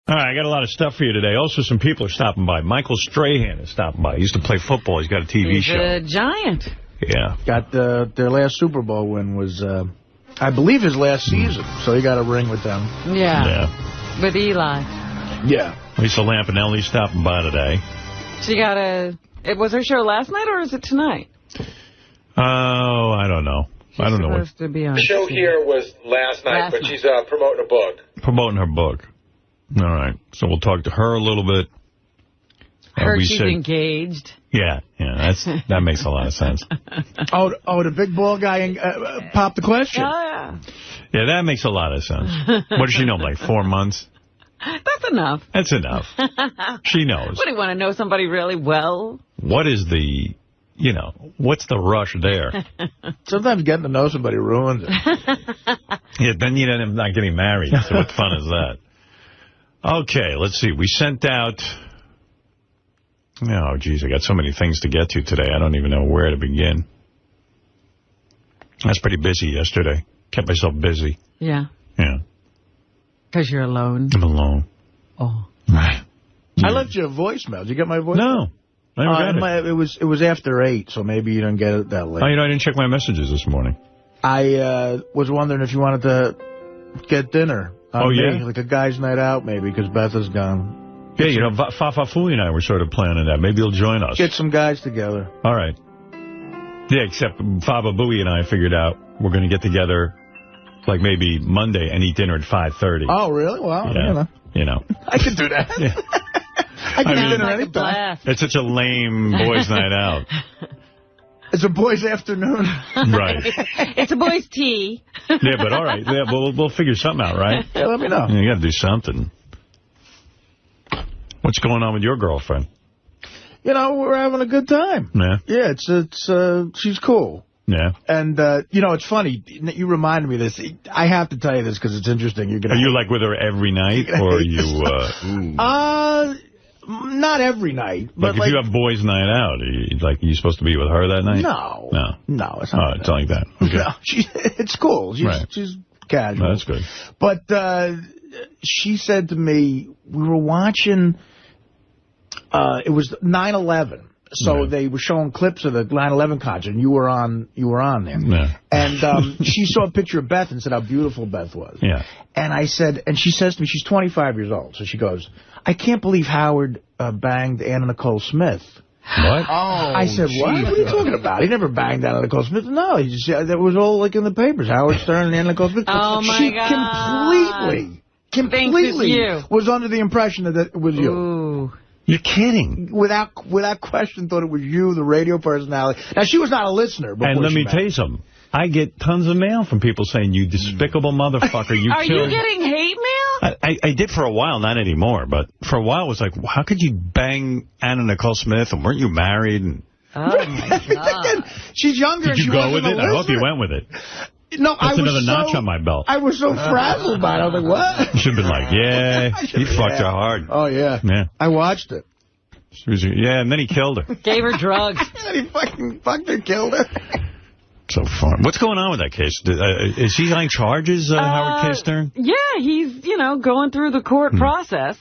All right, I got a lot of stuff for you today. Also, some people are stopping by. Michael Strahan is stopping by. He used to play football. He's got a TV show. He's a giant. Yeah. Got their last Super Bowl win was, I believe, his last season. So he got a ring with them. Yeah. With Eli. Yeah. Lisa Lampanelli's stopping by today. She got was her show last night or is it tonight? Oh, I don't know. I don't know. Supposed to be on the show here was last night, but she's promoting a book. Promoting her book. All right. So we'll talk to her a little bit. She's engaged. Yeah, that makes a lot of sense. Oh, the big ball guy popped the question. Oh, yeah. Yeah, that makes a lot of sense. What does she know, like 4 months? That's enough. That's enough. She knows. What, do you want to know somebody really well? What is the, what's the rush there? Sometimes getting to know somebody ruins it. Yeah, then you end up not getting married. So what fun is that? Okay, let's see. We sent out... Oh, geez, I got so many things to get to today. I don't even know where to begin. I was pretty busy yesterday. Kept myself busy. Yeah. Yeah. Because you're alone. I'm alone. Oh. Right. I left you a voicemail. Did you get my voicemail? No. I never got it. It was after 8, so maybe you didn't get it that late. Oh, I didn't check my messages this morning. I was wondering if you wanted to get dinner. Yeah? Like a guy's night out, maybe, because Beth is gone. Yeah, Fafa Fooey and I were sort of planning that. Maybe you'll join us. Get some guys together. All right. Yeah, except Fafa Booey and I figured out we're going to get together like maybe Monday and eat dinner at 5:30. Oh, really? Well, I could do that. Yeah. I can do dinner anytime. It's such a lame boys' night out. It's a boys' afternoon. Right. It's a boys' tea. Yeah, but all right. Yeah, we'll figure something out, right? Yeah, let me know. You got to do something. What's going on with your girlfriend? We're having a good time. Yeah. Yeah, she's cool. Yeah. And, it's funny. You reminded me of this. I have to tell you this because it's interesting. Are you like with her every night or are you... Not every night. But if you have boys' night out, are you supposed to be with her that night? No. No, it's Oh, not. it's like that. Okay. No, it's cool. She's casual. No, that's good. But she said to me, we were watching... it was 9/11, so they were showing clips of the 9/11 concert, and you were on there. Yeah. And she saw a picture of Beth and said how beautiful Beth was. Yeah. And and she says to me, she's 25 years old, so she goes, I can't believe Howard banged Anna Nicole Smith. What? Oh, I said, what? What are you talking about? He never banged Anna Nicole Smith. No, he just, that was all like in the papers. Howard Stern and Anna Nicole Smith. Oh, my God. Completely was under the impression that it was you. Ooh. You're kidding. Without question, thought it was you, the radio personality. Now, she was not a listener. And let me tell you something. I get tons of mail from people saying, you despicable motherfucker. Are you getting hate mail? I did for a while, not anymore. But for a while, it was like, how could you bang Anna Nicole Smith? And weren't you married? And oh, my God. She's younger. Did you go with it? I hope you went with it. No, That's another notch on my belt. I was so frazzled by it. I was like, what? You should have been like, yeah, he fucked her hard. Oh, yeah. Yeah. I watched it. Yeah, and then he killed her. Gave her drugs. And he fucking fucked her, killed her. So far. What's going on with that case? Is he on charges, Howard K. Stern? Yeah, he's, going through the court process.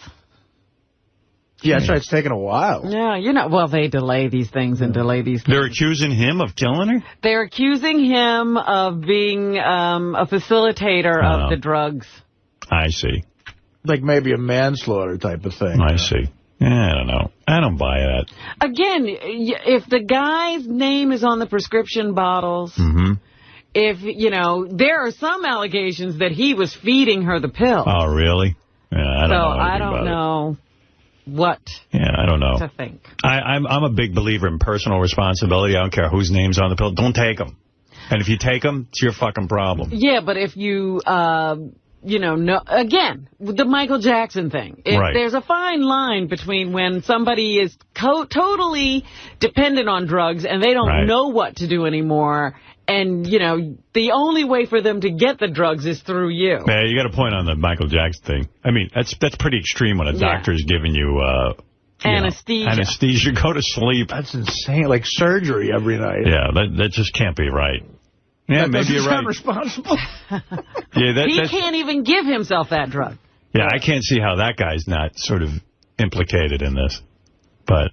Yeah, that's right. It's taken a while. Yeah, well, they delay these things and delay these things. They're accusing him of killing her? They're accusing him of being a facilitator of the drugs. I see. Like maybe a manslaughter type of thing. I see. Yeah, I don't know. I don't buy that. Again, if the guy's name is on the prescription bottles, if, there are some allegations that he was feeding her the pill. Oh, really? Yeah, I don't know what I don't know. to think. I'm a big believer in personal responsibility. I don't care whose name's on the pill. Don't take them. And if you take them, it's your fucking problem. Yeah, but if you, again, the Michael Jackson thing. There's a fine line between when somebody is totally dependent on drugs and they don't know what to do anymore. And, the only way for them to get the drugs is through you. Yeah, you got a point on the Michael Jackson thing. I mean, that's pretty extreme when a doctor's giving you... anesthesia. Anesthesia. Go to sleep. That's insane. Like surgery every night. Yeah, that just can't be right. Yeah, maybe you're right. Responsible. Yeah, he can't even give himself that drug. Yeah, I can't see how that guy's not sort of implicated in this. But,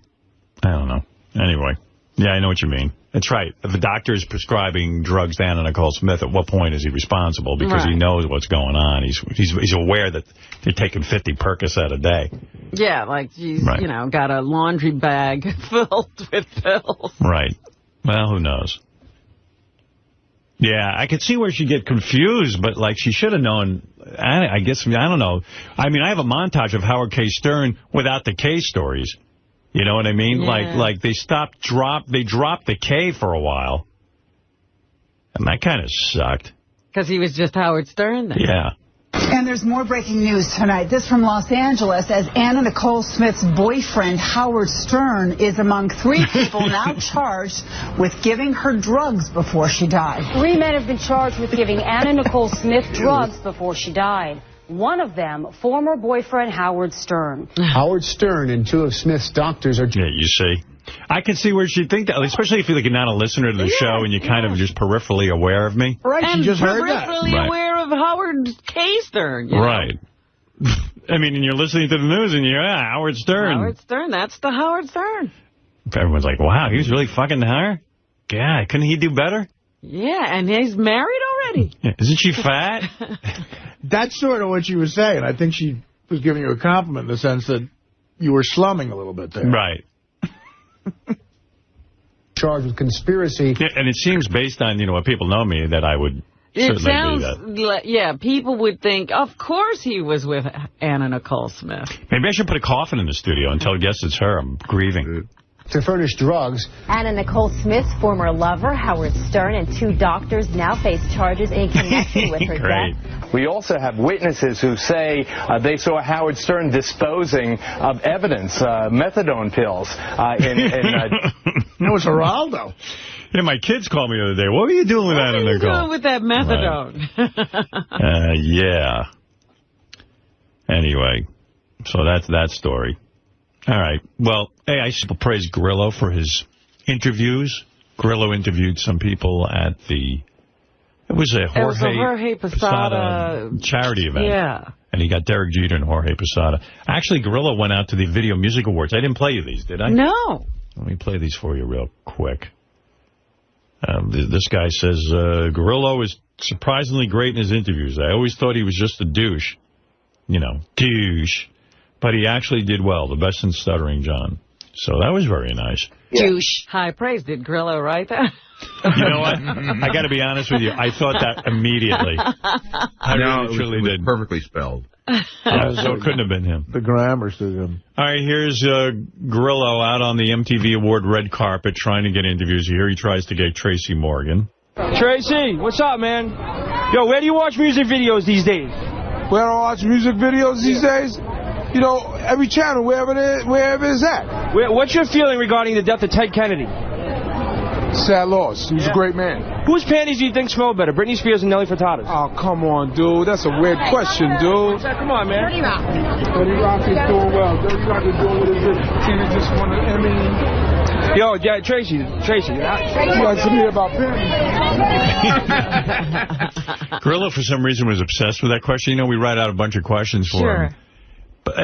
I don't know. Anyway, yeah, I know what you mean. That's right. If a doctor is prescribing drugs to Anna Nicole Smith, at what point is he responsible? Because he knows what's going on. He's aware that they're taking 50 Percocet a day. Yeah, like he's, you know, got a laundry bag filled with pills. Right. Well, who knows? Yeah, I could see where she'd get confused, but, like, she should have known. I guess, I don't know. I mean, I have a montage of Howard K. Stern without the K stories. You know what I mean? Yeah. Like they dropped the K for a while. And that kind of sucked. Because he was just Howard Stern then. Yeah. And there's more breaking news tonight. This from Los Angeles, as Anna Nicole Smith's boyfriend, Howard Stern, is among 3 people now charged with giving her drugs before she died. 3 men have been charged with giving Anna Nicole Smith drugs before she died. One of them, former boyfriend Howard Stern. Howard Stern and 2 of Smith's doctors are... Yeah, you see. I can see where she'd think that, especially if you're like not a listener to the show and you're kind of just peripherally aware of me. Right, and she just heard that. peripherally aware of Howard K. Stern. You know? Right. I mean, and you're listening to the news and you're, Howard Stern. Howard Stern, that's the Howard Stern. Everyone's like, wow, he was really fucking her? Yeah, couldn't he do better? Yeah, and he's married already. Yeah. Isn't she fat? That's sort of what she was saying. I think she was giving you a compliment in the sense that you were slumming a little bit there. Right. Charged with conspiracy. Yeah, and it seems based on, what people know me, that I would certainly do that. Like, yeah, people would think, of course he was with Anna Nicole Smith. Maybe I should put a coffin in the studio and tell guests it's her. I'm grieving. To furnish drugs. Anna Nicole Smith's former lover, Howard Stern, and 2 doctors now face charges in connection with her death. We also have witnesses who say they saw Howard Stern disposing of evidence, methadone pills. No, it's Geraldo. Yeah, my kids called me the other day. What were you doing with Anna Nicole? What were you doing with that methadone? Right. Yeah. Anyway, so that's that story. All right. Well, hey, I should praise Grillo for his interviews. Grillo interviewed some people at it was a Jorge Posada charity event. Yeah. And he got Derek Jeter and Jorge Posada. Actually, Grillo went out to the Video Music Awards. I didn't play you these, did I? No. Let me play these for you real quick. This guy says, Grillo is surprisingly great in his interviews. I always thought he was just a douche. Douche. But he actually did well, the best in Stuttering John. So that was very nice. Douche. High praise. Did Grillo write that? You know what? I got to be honest with you. I thought that immediately. I really, truly did. Perfectly spelled. So it couldn't have been him. The grammar stood him. All right, here's Grillo out on the MTV Award red carpet trying to get interviews. Here he tries to get Tracy Morgan. Tracy, what's up, man? Yo, where do you watch music videos these days? Where do I watch music videos these days? Every channel, wherever it is at. What's your feeling regarding the death of Ted Kennedy? Sad loss. He was a great man. Whose panties do you think smell better, Britney Spears and Nelly Furtado's? Oh, come on, dude. That's a weird question, dude. Come on, man. Dirty Rock. Dirty Rock is doing well. Dirty Rock is doing what it is. Tina just won an Emmy. Yo, yeah, Tracy. You got to me about panties. Grillo, for some reason, was obsessed with that question. We write out a bunch of questions for him. But,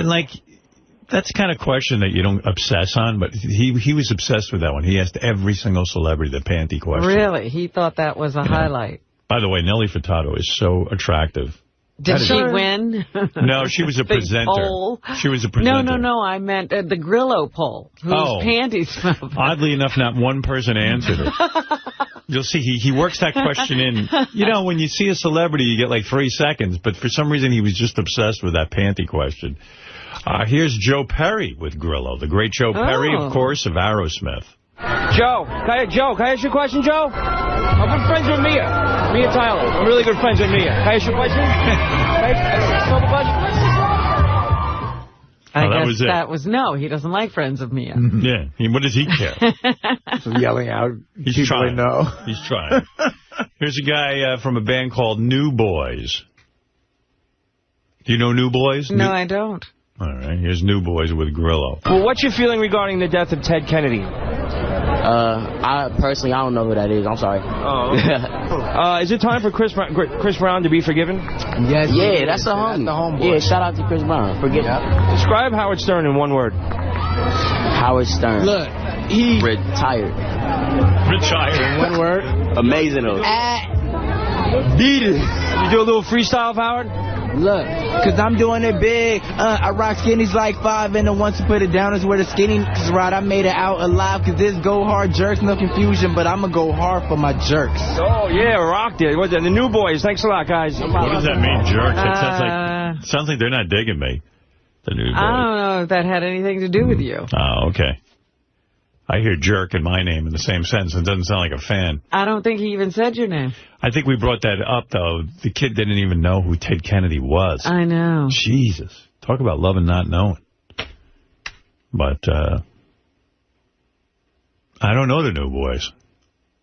that's the kind of question that you don't obsess on, but he was obsessed with that one. He asked every single celebrity the panty question. Really? He thought that was a highlight. By the way, Nelly Furtado is so attractive. Did she win? No, she was a presenter. Poll. She was a presenter. No. I meant the Grillo poll. Whose panties smell better? Oddly enough, not one person answered it. You'll see, he works that question in. When you see a celebrity, you get like 3 seconds, but for some reason, he was just obsessed with that panty question. Here's Joe Perry with Grillo. The great Joe Perry, of course, of Aerosmith. Joe, can I ask you a question, Joe? I'm good friends with Mia Tyler. I'm really good friends with Mia. Can I ask you a question? I guess that was no. He doesn't like friends of Mia. Yeah. What does he care? So yelling out. He's trying. No. He's trying. Here's a guy from a band called New Boys. Do you know New Boys? No, I don't. All right, here's New Boys with Grillo. Well, what's your feeling regarding the death of Ted Kennedy? I don't know who that is. I'm sorry. Oh. Is it time for Chris Brown to be forgiven? Yes. Yeah, that's a homie. That's the homeboy. Yeah, shout out to Chris Brown. Describe Howard Stern in one word. Howard Stern. Look, he retired. Retired. In one word. Amazing. Beat it. You do a little freestyle of Howard? Look, because I'm doing it big. I rock skinnies like 5, and the ones who put it down is where the skinnies ride. I made it out alive, because this go hard jerks, no confusion, but I'm going to go hard for my jerks. Oh, yeah, rocked it. What's that? The New Boys. Thanks a lot, guys. What does that mean, jerks? It sounds like they're not digging me. The New Boys. I don't know if that had anything to do with you. Oh, okay. I hear jerk and my name in the same sentence. It doesn't sound like a fan. I don't think he even said your name. I think we brought that up, though. The kid didn't even know who Ted Kennedy was. I know. Jesus. Talk about love and not knowing. But, I don't know the New Boys.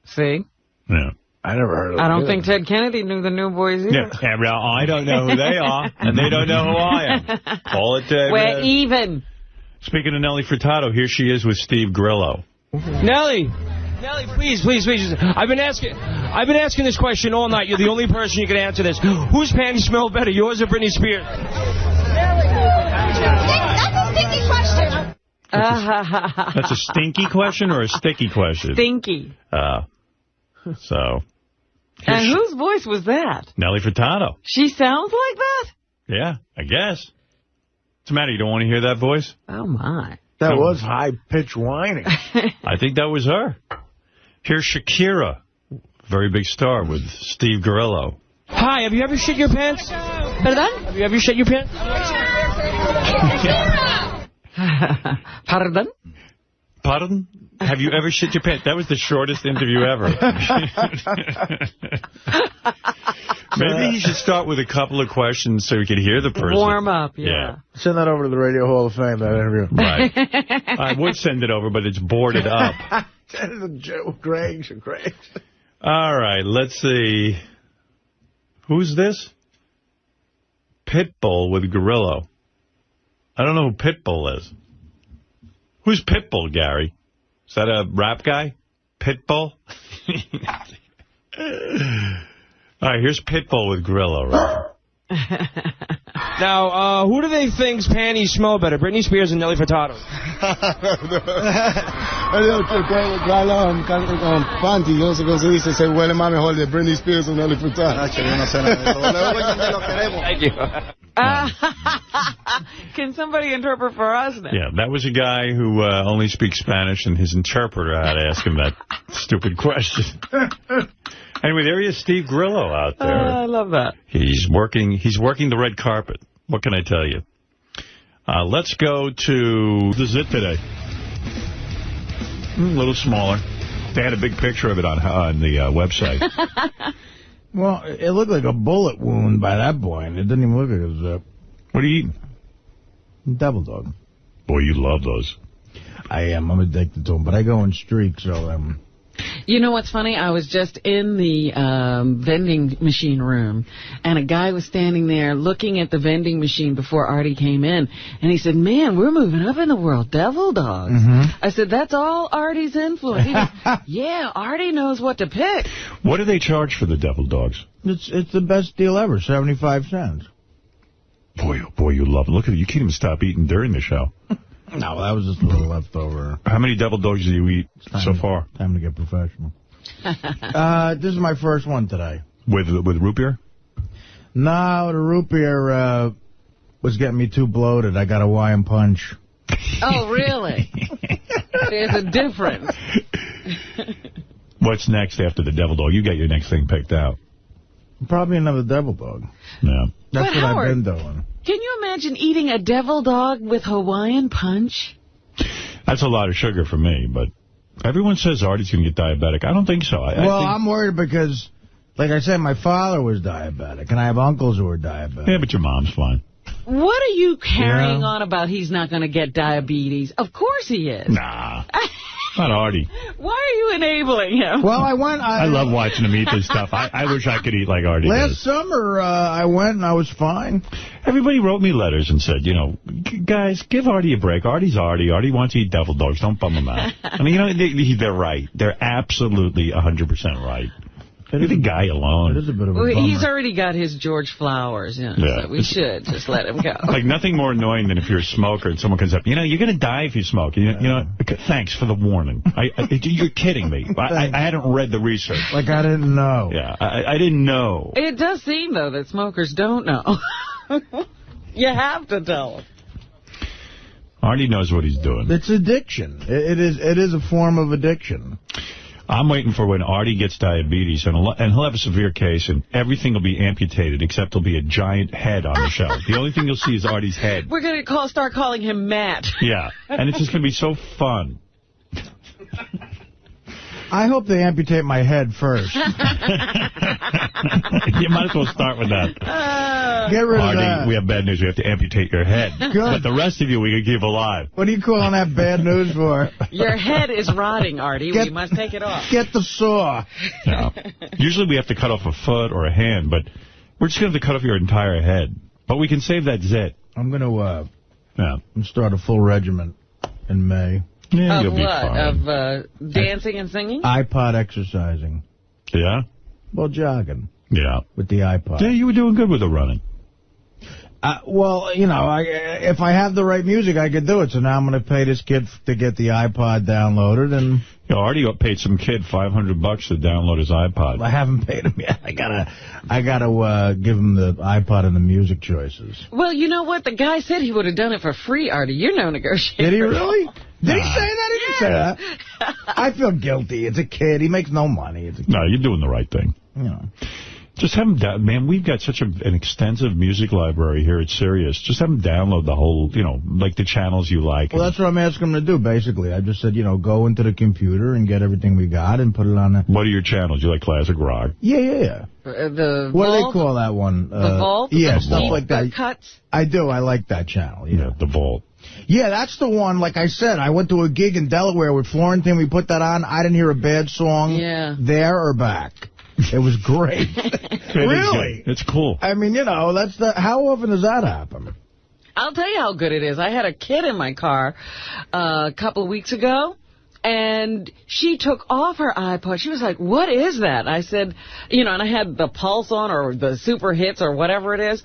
See? Yeah. I never heard of them. I don't think Ted Kennedy knew the New Boys either. Yeah, well, I don't know who they are, and they don't know who I am. Call it We're even. Speaking of Nelly Furtado, here she is with Steve Grillo. Nelly, please. I've been asking this question all night. You're the only person who can answer this. Whose panties smell better, yours or Britney Spears? That's a sticky question. That's a stinky question or a sticky question? Stinky. So. And whose voice was that? Nelly Furtado. She sounds like that? Yeah, I guess. What's the matter? You don't want to hear that voice? Oh, my. That was high-pitched whining. I think that was her. Here's Shakira, very big star, with Steve Grillo. Hi, have you ever shit your pants? Pardon? Have you ever shit your pants? Pardon? Pardon? Have you ever shit your pants? That was the shortest interview ever. Maybe he should start with a couple of questions so we could hear the person. Warm up, yeah. Send that over to the Radio Hall of Fame, that interview. Right. I would send it over, but it's boarded up. Send it to Joe Greg's. All right, let's see. Who's this? Pitbull with Grillo. I don't know who Pitbull is. Who's Pitbull, Gary? Is that a rap guy? Pitbull? All right, here's Pitbull with Grillo. Right? Now, who do they think's panties smell better, Britney Spears and Nelly Furtado? Panty, yo no sé cómo se dice, se huele más mejor de Britney Spears o Nelly Furtado. Thank you. Can somebody interpret for us now? Yeah, that was a guy who only speaks Spanish, and his interpreter had to ask him that stupid question. Anyway, there he is, Steve Grillo out there. I love that. He's working the red carpet. What can I tell you? Let's go to the Zit today. A little smaller. They had a big picture of it on the website. Well, it looked like a bullet wound by that point. It didn't even look like a zip. What are you eating? Devil dog. Boy, you love those. I am. I'm addicted to them, but I go in streaks, so You know what's funny? I was just in the vending machine room, and a guy was standing there looking at the vending machine before Artie came in, and he said, man, we're moving up in the world, devil dogs. I said, that's all Artie's influence. He goes, yeah, Artie knows what to pick. What do they charge for the devil dogs? It's the best deal ever, 75 cents. Boy, you love it. Look at it. You can't even stop eating during the show. No, that was just a little leftover. How many devil dogs do you eat so far? Time to get professional. This is my first one today. With root beer? No, the root beer was getting me too bloated. I got a Hawaiian punch. Oh, really? There's a difference. What's next after the devil dog? You got your next thing picked out. Probably another devil dog. Yeah. That's but what Howard, I've been doing. Can you imagine eating a devil dog with Hawaiian punch? That's a lot of sugar for me, but everyone says Artie's going to get diabetic. I don't think so. I think I'm worried because, like I said, my father was diabetic, and I have uncles who are diabetic. Yeah, but your mom's fine. What are you carrying on about he's not going to get diabetes? Of course he is. Nah. Not Artie. Why are you enabling him? Well, I love watching him eat this stuff. I wish I could eat like Artie Last summer, I went and I was fine. Everybody wrote me letters and said, guys, give Artie a break. Artie's Artie. Artie wants to eat devil dogs. Don't bum him out. I mean, they're right. They're absolutely 100% right. Leave the guy alone. It is a bit of a bummer. He's already got his George Flowers, so we should just let him go. Like, nothing more annoying than if you're a smoker and someone comes up, you're going to die if you smoke. Thanks for the warning. You're kidding me. I hadn't read the research. Like, I didn't know. Yeah, I didn't know. It does seem, though, that smokers don't know. You have to tell them. Artie knows what he's doing. It's addiction. It is a form of addiction. I'm waiting for when Artie gets diabetes, and he'll have a severe case, and everything will be amputated, except there'll be a giant head on the shelf. The only thing you'll see is Artie's head. We're going to start calling him Matt. Yeah, and it's just going to be so fun. I hope they amputate my head first. You might as well start with that. Get rid Artie, of that. we have bad news. We have to amputate your head. Good. But the rest of you we can keep alive. What are you calling that bad news for? Your head is rotting, Artie. We must take it off. Get the saw. No. Usually we have to cut off a foot or a hand, but we're just going to have to cut off your entire head. But we can save that zit. I'm going to start a full regiment in May. Yeah, of you'll be what? fine. Of dancing and singing? iPod exercising. Yeah? Well, jogging. Yeah. With the iPod. Yeah, you were doing good with the running. Well, if I have the right music, I could do it. So now I'm going to pay this kid to get the iPod downloaded. And Artie paid some kid $500 to download his iPod. I haven't paid him yet. I gotta give him the iPod and the music choices. Well, you know what? The guy said he would have done it for free, Artie. You're no negotiator. Did he really? Did he say that? He didn't say that. I feel guilty. It's a kid. He makes no money. No, you're doing the right thing. Just have him, man, we've got such an extensive music library here at Sirius. Just have him download the whole, like the channels you like. Well, that's what I'm asking him to do, basically. I just said, go into the computer and get everything we got and put it on the... What are your channels? You like classic rock? Yeah. The what Vault? do they call that one? The Vault? Yeah, stuff like that. Cuts? I do. I like that channel. Yeah, the Vault. Yeah, that's the one. Like I said, I went to a gig in Delaware with Florentine. We put that on. I didn't hear a bad song there or back. It was great. Really? It's cool. I mean, that's how often does that happen? I'll tell you how good it is. I had a kid in my car a couple of weeks ago, and she took off her iPod. She was like, what is that? I said, and I had the Pulse on or the Super Hits or whatever it is.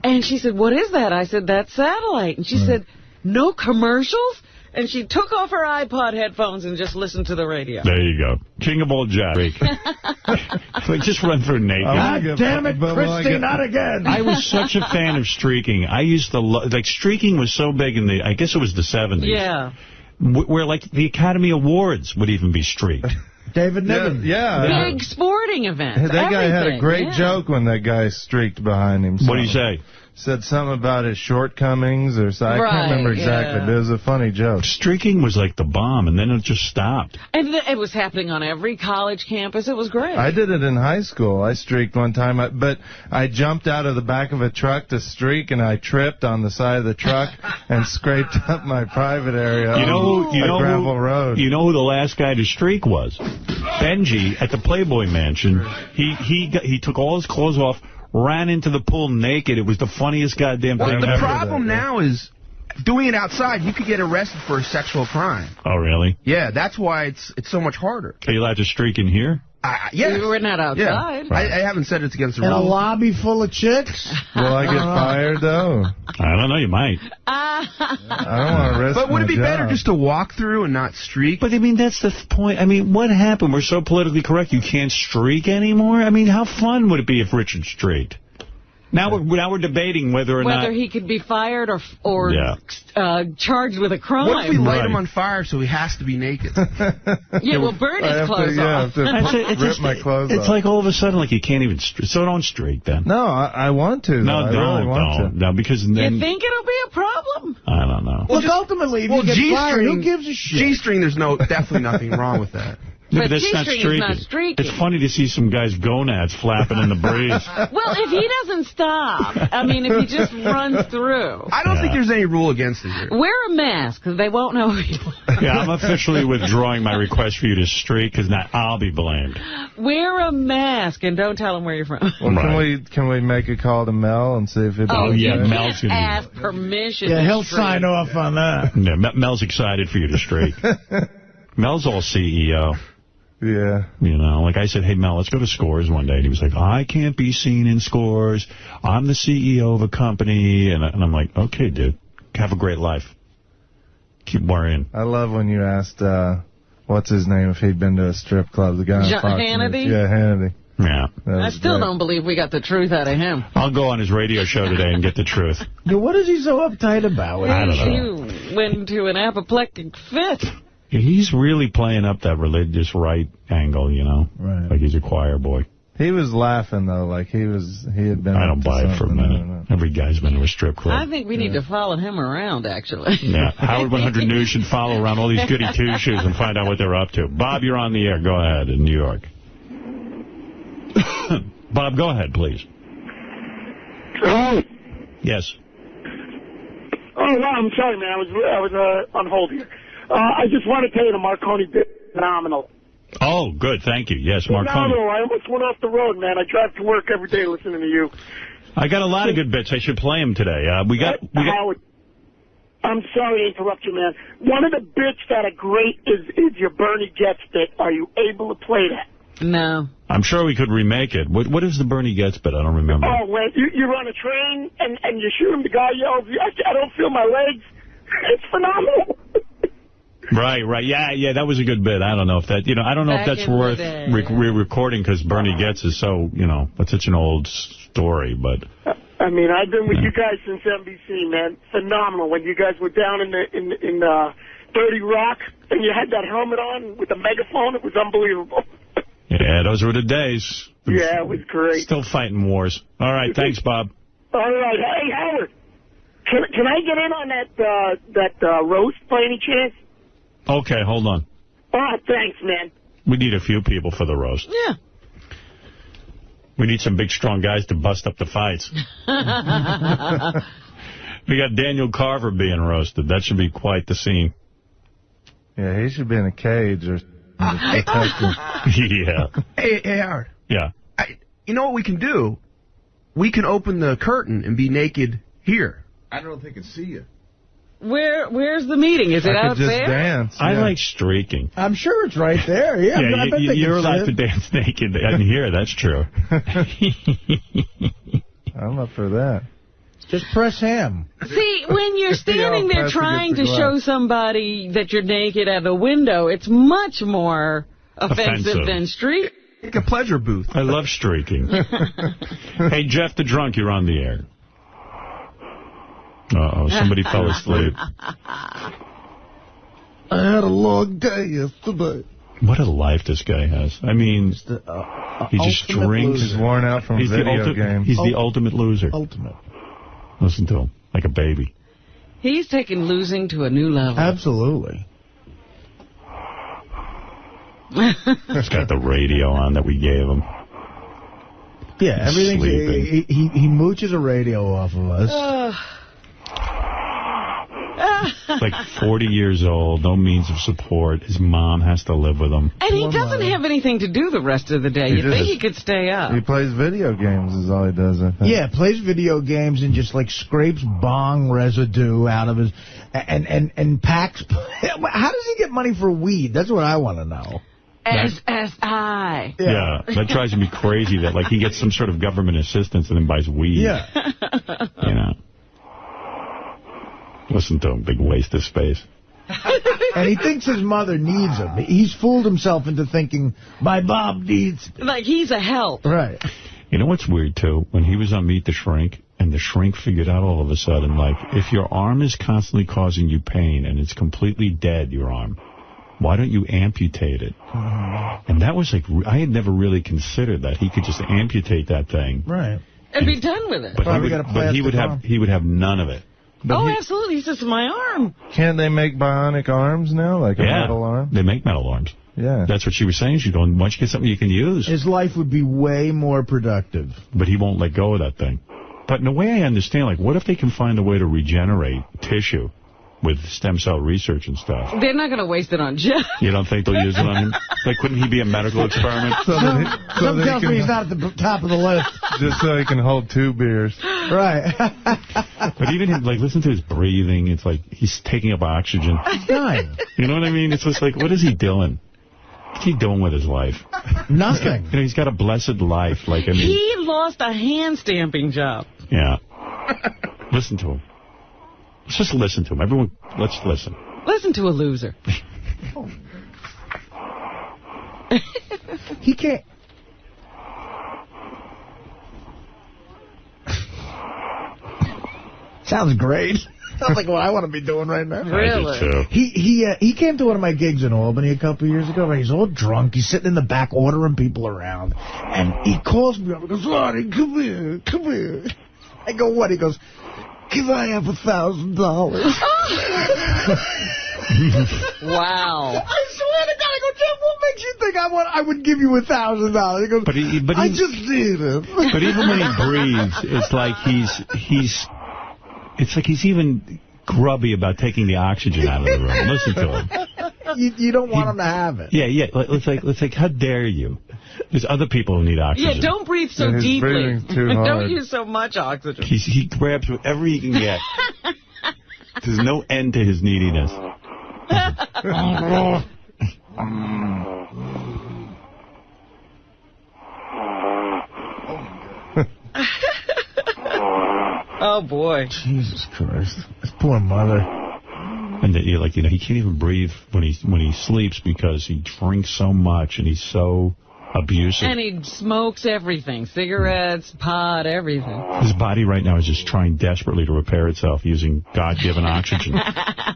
And she said, what is that? I said, that's satellite. And she said, no commercials? And she took off her iPod headphones and just listened to the radio. There you go. King of all jazz. Just run through naked. God damn it, Christy, not again. I was such a fan of streaking. I used to streaking was so big in I guess it was the 70s. Yeah. Where, like, the Academy Awards would even be streaked. David Niven. Yeah. Big sporting events. That guy had a great joke when that guy streaked behind him. What did he say? Said something about his shortcomings or something. I can't remember exactly, but it was a funny joke. Streaking was like the bomb, and then it just stopped. And it was happening on every college campus. It was great. I did it in high school. I streaked one time, but I jumped out of the back of a truck to streak, and I tripped on the side of the truck and scraped up my private area on gravel road. You know who the last guy to streak was? Benji at the Playboy Mansion. He took all his clothes off, ran into the pool naked. It was the funniest goddamn thing ever. The problem now is doing it outside, you could get arrested for a sexual crime. Oh, really? Yeah, that's why it's so much harder. Are you allowed to streak in here? Yeah. We're not outside. Yeah. Right. I haven't said it's against the rules. In a lobby full of chicks? Will I get fired, though? I don't know. You might. I don't want to risk But would it be job. better just to walk through and not streak? But, I mean, that's the point. I mean, what happened? We're so politically correct. You can't streak anymore? I mean, how fun would it be if Richard streaked? Now we're debating whether he could be fired or charged with a crime. What if we light him on fire so he has to be naked? We'll burn his clothes off. Rip my clothes off. It's like all of a sudden, like you can't even streak. So don't streak then. No, I want to. No, I really want to. No, because then... You think it'll be a problem? I don't know. Look, ultimately, if you get fired, who gives a shit? G-string, there's definitely nothing wrong with that. But that's not streaking. It's funny to see some guy's gonads flapping in the breeze. Well, if he doesn't stop, I mean, if he just runs through. I don't think there's any rule against it here. Wear a mask, because they won't know who you are. Yeah, I'm officially withdrawing my request for you to streak, because now I'll be blamed. Wear a mask, and don't tell them where you're from. Well, can we make a call to Mel and see if it... Oh, yeah, Mel's going to ask permission. Yeah, he'll sign off on that. Yeah, Mel's excited for you to streak. Mel's all CEO. Yeah. You know, like I said, hey, Mel, let's go to Scores one day. And he was like, I can't be seen in Scores. I'm the CEO of a company. And I'm like, okay, dude, have a great life. Keep worrying. I love when you asked, what's his name, if he'd been to a strip club. The guy on Fox Hannity? News. Yeah, Hannity. Yeah. I still don't believe we got the truth out of him. I'll go on his radio show today and get the truth. Yeah, what is he so uptight about? I don't know. He went into an apoplectic fit. He's really playing up that religious right angle, you know? Right. Like he's a choir boy. He was laughing, though, like he had been... I don't buy it for a minute. Every guy's been to a strip club. I think we need to follow him around, actually. Yeah, Howard 100 News should follow around all these goody two-shoes and find out what they're up to. Bob, you're on the air. Go ahead in New York. Bob, go ahead, please. Hello? Yes. Oh, no, I'm sorry, man. I was on hold here. I just want to tell you the Marconi bit is phenomenal. Oh, good. Thank you. Yes, Marconi. Phenomenal. I almost went off the road, man. I drive to work every day listening to you. I got a lot of good bits. I should play them today. Howard, I'm sorry to interrupt you, man. One of the bits that are great is your Bernie Getz bit. Are you able to play that? No. I'm sure we could remake it. What is the Bernie Getz bit? I don't remember. Oh, when you're on a train and you shoot him, the guy yells, I don't feel my legs. It's phenomenal. Right. Yeah, that was a good bit. I don't know if that, I don't know if that's worth re-recording because Bernie Getz is so, that's such an old story, but... I mean, I've been with you guys since NBC, man. Phenomenal. When you guys were down in 30 Rock and you had that helmet on with the megaphone, it was unbelievable. Yeah, those were the days. Yeah, it was great. Still fighting wars. All right, thanks, Bob. All right. Hey, Howard, can I get in on that roast by any chance? Okay, hold on. Oh, thanks, man. We need a few people for the roast. Yeah. We need some big, strong guys to bust up the fights. We got Daniel Carver being roasted. That should be quite the scene. Yeah, he should be in a cage or Yeah. Hey, Howard. Yeah. You know what we can do? We can open the curtain and be naked here. I don't know if they can see you. Where's the meeting? Is it out there? Dance, yeah. I like streaking. I'm sure it's right there. Yeah, you're allowed to dance naked in here. That's true. I'm up for that. Just press ham. See, when you're standing there trying to show somebody that you're naked at a window, it's much more offensive than streaking. Like a pleasure booth. I love streaking. Hey, Jeff the Drunk, you're on the air. Uh-oh, somebody fell asleep. I had a long day yesterday. What a life this guy has. I mean, he just drinks. He's worn out from video games. He's the ultimate loser. Ultimate. Listen to him, like a baby. He's taking losing to a new level. Absolutely. He's got the radio on that we gave him. Yeah, everything. He mooches a radio off of us. Like 40 years old, no means of support. His mom has to live with him. And he doesn't have anything to do the rest of the day. You think he could stay up. He plays video games is all he does, I think. Yeah, plays video games and just, like, scrapes bong residue out of his... And packs... How does he get money for weed? That's what I want to know. SSI. Yeah, that drives me crazy that, like, he gets some sort of government assistance and then buys weed. Yeah. You know. Listen to him, big waste of space. And he thinks his mother needs him. He's fooled himself into thinking, my Bob needs me. Like he's a help. Right. You know what's weird, too? When he was on Meet the Shrink, and the shrink figured out all of a sudden, like, if your arm is constantly causing you pain and it's completely dead, your arm, why don't you amputate it? And that was like, I had never really considered that. He could just amputate that thing. Right. And be done with it. But, he would have none of it. But absolutely. He says, my arm. Can't they make bionic arms now, like a metal arm? They make metal arms. Yeah. That's what she was saying. She's going, why don't you get something you can use? His life would be way more productive. But he won't let go of that thing. But in a way, I understand, like, what if they can find a way to regenerate tissue with stem cell research and stuff? They're not going to waste it on Jeff. You don't think they'll use it on him? Like, couldn't he be a medical experiment? Something tells me he's not at the top of the list. Just so he can hold 2 beers. Right. But even him, like, listen to his breathing. It's like he's taking up oxygen. He's dying. You know what I mean? It's just like, what is he doing? What's he doing with his life? Nothing. You know, he's got a blessed life. Like, I mean, he lost a hand stamping job. Yeah. Listen to him. Let's just listen to him. Everyone, let's listen. Listen to a loser. He can't. Sounds great. Sounds like what I want to be doing right now. Really? He came to one of my gigs in Albany a couple of years ago, and he's all drunk. He's sitting in the back ordering people around, and he calls me up and goes, Artie, come here, come here. I go, what? He goes, can I have $1,000? Wow. I swear to God, I go, Jeff, what makes you think I would give you $1,000? He goes, but I just did it. But even when he breathes, it's like it's like he's even grubby about taking the oxygen out of the room. Listen to him. You don't want him to have it. Yeah. It's like, how dare you? There's other people who need oxygen. Yeah, don't breathe so deeply. Don't use so much oxygen. He grabs whatever he can get. There's no end to his neediness. Oh, boy. Jesus Christ. His poor mother. And he can't even breathe when he sleeps because he drinks so much and he's so abusive. And he smokes everything. Cigarettes, pot, everything. His body right now is just trying desperately to repair itself using God-given oxygen.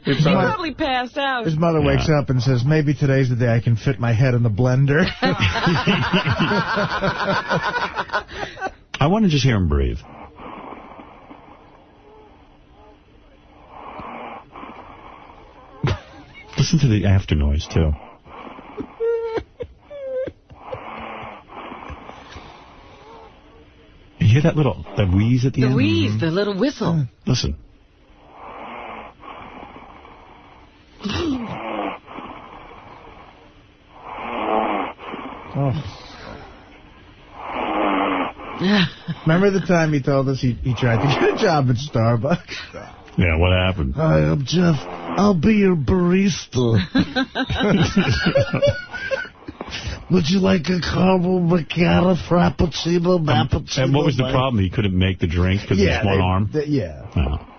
He probably passed out. His mother wakes up and says, maybe today's the day I can fit my head in the blender. I want to just hear him breathe. Listen to the after noise, too. You hear that wheeze at the end? The wheeze, the little whistle. Listen. Oh. Remember the time he told us he tried to get a job at Starbucks? Yeah, what happened? Hi, I'm Jeff. I'll be your barista. Would you like a caramel macchiato, frappuccino, mappuccino? And what was the problem? He couldn't make the drink because of his one arm? Yeah.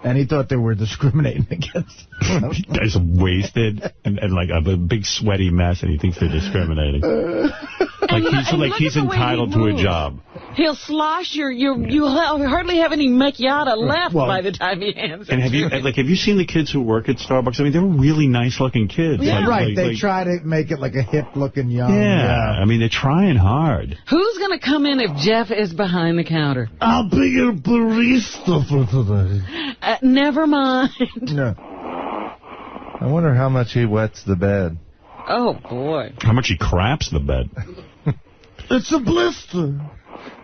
And he thought they were discriminating against him. He's wasted and like a big sweaty mess, and he thinks they're discriminating. He's entitled to a job. He'll slosh you hardly have any macchiato left by the time he hands it. And have you seen the kids who work at Starbucks? I mean, they're really nice-looking kids. Yeah. They try to make it like a hip-looking young. Yeah. I mean, they're trying hard. Who's going to come in if Jeff is behind the counter? I'll be your barista for today. Never mind. No. I wonder how much he wets the bed. Oh, boy. How much he craps the bed. It's a blister.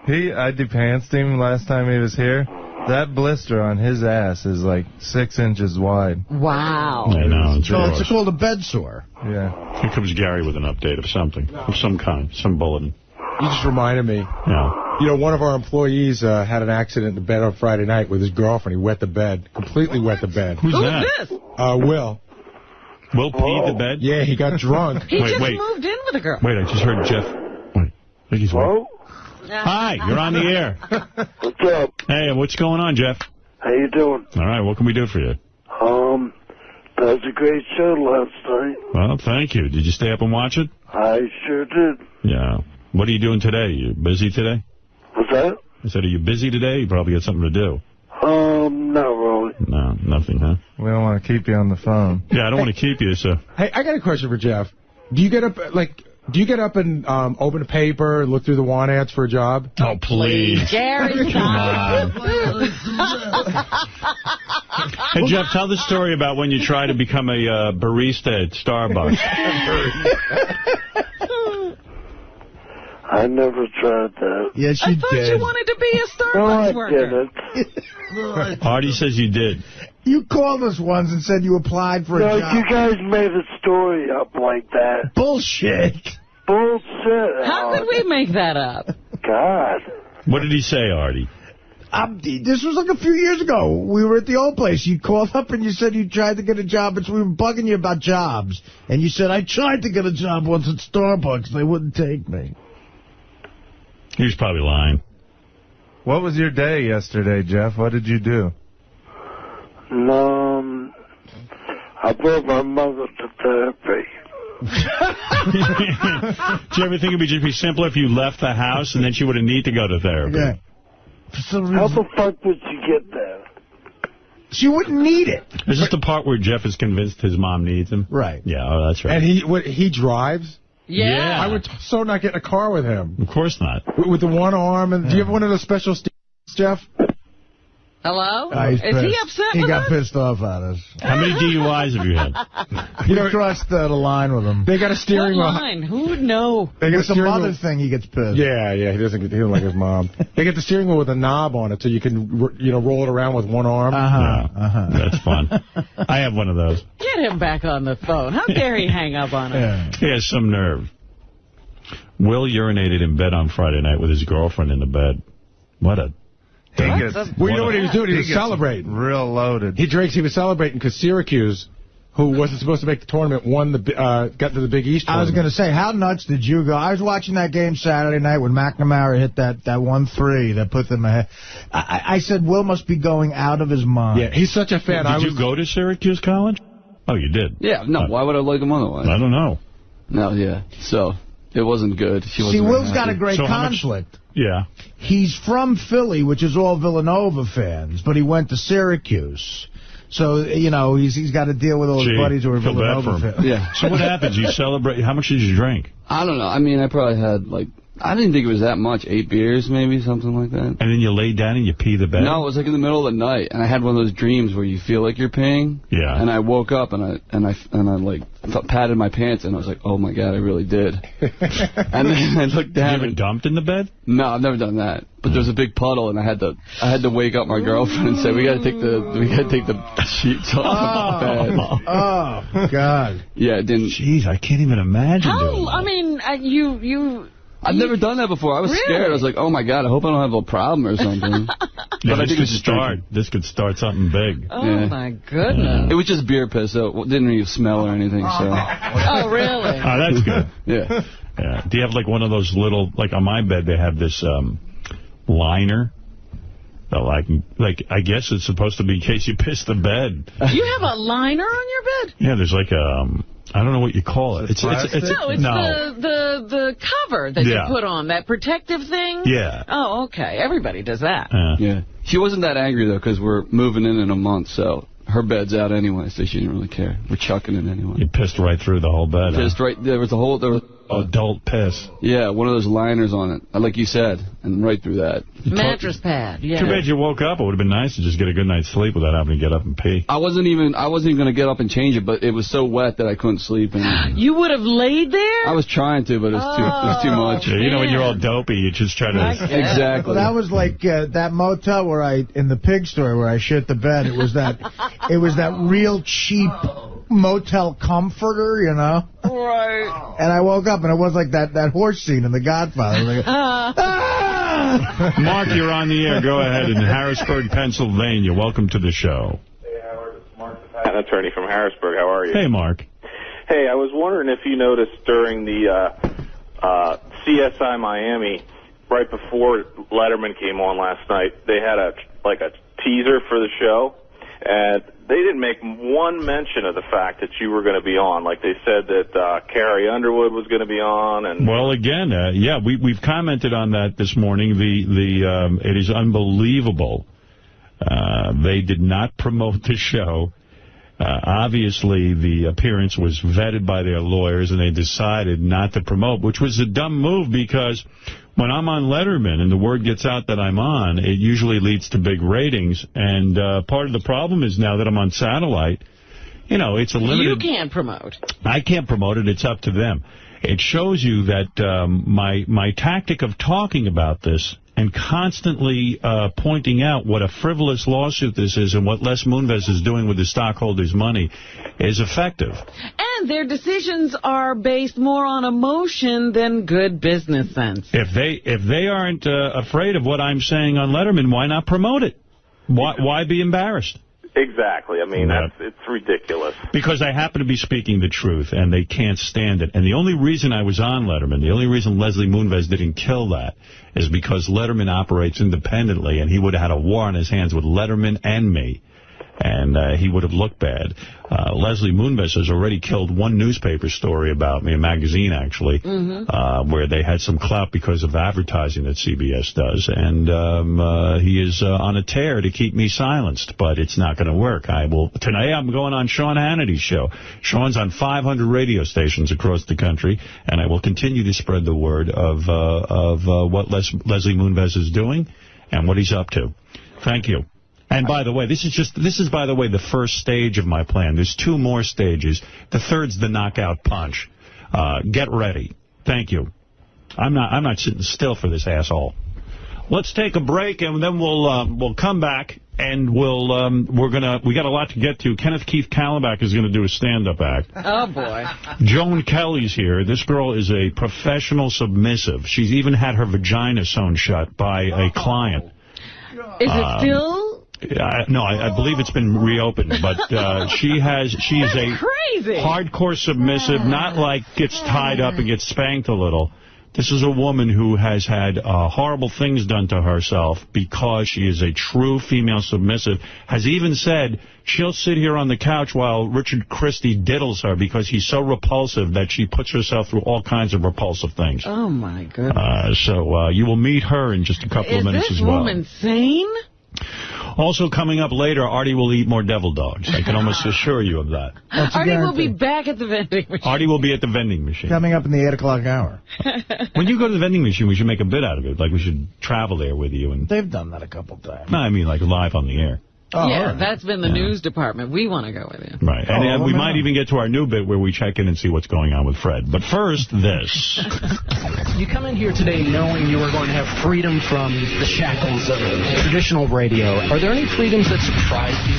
I depantsed him last time he was here. That blister on his ass is like 6 inches wide. Wow. I know. It's called a bed sore. Yeah. Here comes Gary with an update of something, of some kind, some bulletin. You just reminded me. Yeah. You know, one of our employees had an accident in the bed on Friday night with his girlfriend. He wet the bed, completely wet the bed. Who's that? Who's this? Will. Will peed the bed? Yeah, he got drunk. He just moved in with a girl. Wait, I just heard Jeff. Wait, I think he's Hello? Hi, you're on the air. What's up? Hey, what's going on, Jeff? How you doing? All right, what can we do for you? That was a great show last night. Well, thank you. Did you stay up and watch it? I sure did. Yeah. What are you doing today? You busy today? What's that? I said, are you busy today? You probably got something to do. Not really. No, nothing, huh? We don't want to keep you on the phone. Yeah, I don't want to keep you, so. Hey, I got a question for Jeff. Do you get up and open a paper and look through the want ads for a job? Oh, please. Gary, come on. Hey, Jeff, tell the story about when you tried to become a barista at Starbucks. I never tried that. Yes, you did. I thought you wanted to be a Starbucks worker. Didn't. Artie says you did. You called us once and said you applied for a job. No, you guys made a story up like that. Bullshit. Bullshit. How could we make that up? God. What did he say, Artie? This was like a few years ago. We were at the old place. You called up and you said you tried to get a job. We were bugging you about jobs. And you said, I tried to get a job once at Starbucks. They wouldn't take me. He was probably lying. What was your day yesterday, Jeff? What did you do? I brought my mother to therapy. Do you ever think it would just be simpler if you left the house and then she wouldn't need to go to therapy? Yeah. How the fuck would you get there? She wouldn't need it. Is this the part where Jeff is convinced his mom needs him? Right. Yeah, oh, that's right. And he drives? Yeah. I would so not get in a car with him. Of course not. With the one arm. And do you have one of those special Jeff? Hello? Is he upset He with got us? pissed off at us. How many DUIs have you had? You crossed the line with him. They got a steering wheel. What line? Who would know? They got With some other thing, he gets pissed. Yeah, he doesn't like his mom. They get the steering wheel with a knob on it so you can, roll it around with one arm. That's fun. I have one of those. Get him back on the phone. How dare he hang up on us? Yeah. He has some nerve. Will urinated in bed on Friday night with his girlfriend in the bed. What a... You know what he was doing? He was celebrating. Real loaded. He was celebrating because Syracuse, who wasn't supposed to make the tournament, got to the Big East tournament. I was going to say, how nuts did you go? I was watching that game Saturday night when McNamara hit that 1-3 that put them ahead. I said, Will must be going out of his mind. Yeah, he's such a fan. Did you go to Syracuse College? Oh, you did? Yeah, no, why would I like him otherwise? I don't know. No, yeah, so it wasn't good. See, Will's got a great conflict. Yeah. He's from Philly, which is all Villanova fans, but he went to Syracuse. So, he's got to deal with all his buddies who are Villanova fans. Yeah. So what happens? You celebrate. How much did you drink? I don't know. I mean, I probably had, I didn't think it was that much. 8 beers, maybe, something like that. And then you laid down and you pee the bed? No, it was in the middle of the night, and I had one of those dreams where you feel like you're peeing. Yeah. And I woke up and I patted my pants, and I was like, oh my God, I really did. And then I looked down. You ever dumped in the bed? No, I've never done that. But there was a big puddle, and I had to wake up my girlfriend and say, we got to take the sheets off the bed. Oh God. Yeah, it didn't. Jeez, I can't even imagine doing that. I mean, I've never done that before. I was scared. I was like, oh, my God, I hope I don't have a problem or something. But I think this could start something big. Oh, my goodness. It was just beer piss, so it didn't really smell or anything. So. Oh, really? Oh, that's good. Yeah. Do you have, one of those little, on my bed, they have this liner. I guess it's supposed to be in case you piss the bed. You have a liner on your bed? Yeah, there's I don't know what you call it. It's the cover that you put on, that protective thing? Yeah. Oh, okay. Everybody does that. Yeah. She wasn't that angry, though, because we're moving in a month, so her bed's out anyway, so she didn't really care. We're chucking it anyway. You pissed right through the whole bed. Pissed right. There was adult piss. Yeah, one of those liners on it, like you said, and right through that. Mattress pad, yeah. Too bad you woke up. It would have been nice to just get a good night's sleep without having to get up and pee. I wasn't even going to get up and change it, but it was so wet that I couldn't sleep. And you would have laid there? I was trying to, but it was too much. Yeah, when you're all dopey, you just try to... Exactly. Well, that was like that motel in the pig store where I shit the bed. It was that real cheap motel comforter, Right. And I woke up and it was like that horse scene in The Godfather. Mark, you're on the air. Go ahead. In Harrisburg, Pennsylvania. Welcome to the show. Hey, Howard. It's Mark, an attorney from Harrisburg. How are you? Hey, Mark. Hey, I was wondering if you noticed during the CSI Miami, right before Letterman came on last night, they had a teaser for the show, and they didn't make one mention of the fact that you were going to be on. Like they said that Carrie Underwood was going to be on. And well, again, we've commented on that this morning. It is unbelievable. They did not promote the show. Obviously, the appearance was vetted by their lawyers, and they decided not to promote, which was a dumb move because when I'm on Letterman and the word gets out that I'm on, it usually leads to big ratings. And part of the problem is now that I'm on satellite, you know, it's a limited... You can't promote. I can't promote it. It's up to them. It shows you that my tactic of talking about this and constantly pointing out what a frivolous lawsuit this is and what Les Moonves is doing with the stockholders' money is effective. And their decisions are based more on emotion than good business sense. If they aren't afraid of what I'm saying on Letterman, why not promote it? Why be embarrassed? Exactly. I mean, it's ridiculous. Because I happen to be speaking the truth, and they can't stand it. And the only reason I was on Letterman, the only reason Leslie Moonves didn't kill that, is because Letterman operates independently, and he would have had a war on his hands with Letterman and me. And he would have looked bad. Leslie Moonves has already killed one newspaper story about me, a magazine actually, where they had some clout because of advertising that CBS does. And he is on a tear to keep me silenced, but it's not going to work. Tonight I'm going on Sean Hannity's show. Sean's on 500 radio stations across the country, and I will continue to spread the word of what Leslie Moonves is doing and what he's up to. Thank you. And by the way, this is by the way the first stage of my plan. There's 2 more stages. The third's the knockout punch. Get ready. Thank you. I'm not sitting still for this asshole. Let's take a break and then we'll come back and we got a lot to get to. Kenneth Keith Kallenbach is going to do a stand-up act. Oh boy. Joan Kelly's here. This girl is a professional submissive. She's even had her vagina sewn shut by a client. Is it still? No, I believe it's been reopened, but she is a crazy hardcore submissive, not like gets tied up and gets spanked a little. This is a woman who has had horrible things done to herself because she is a true female submissive, has even said she'll sit here on the couch while Richard Christie diddles her because he's so repulsive that she puts herself through all kinds of repulsive things. Oh, my goodness. So you will meet her in just a couple of minutes as well. Is this woman sane? Also coming up later, Artie will eat more devil dogs. I can almost assure you of that. Artie will be back at the vending machine. Artie will be at the vending machine. Coming up in the 8 o'clock hour. When you go to the vending machine, we should make a bit out of it. Like we should travel there with you. And they've done that a couple times. No, I mean like live on the air. Oh, yeah, right. That's been the news department. We want to go with you. Right. And we might even get to our new bit where we check in and see what's going on with Fred. But first, this. You come in here today knowing you are going to have freedom from the shackles of traditional radio. Are there any freedoms that surprise you?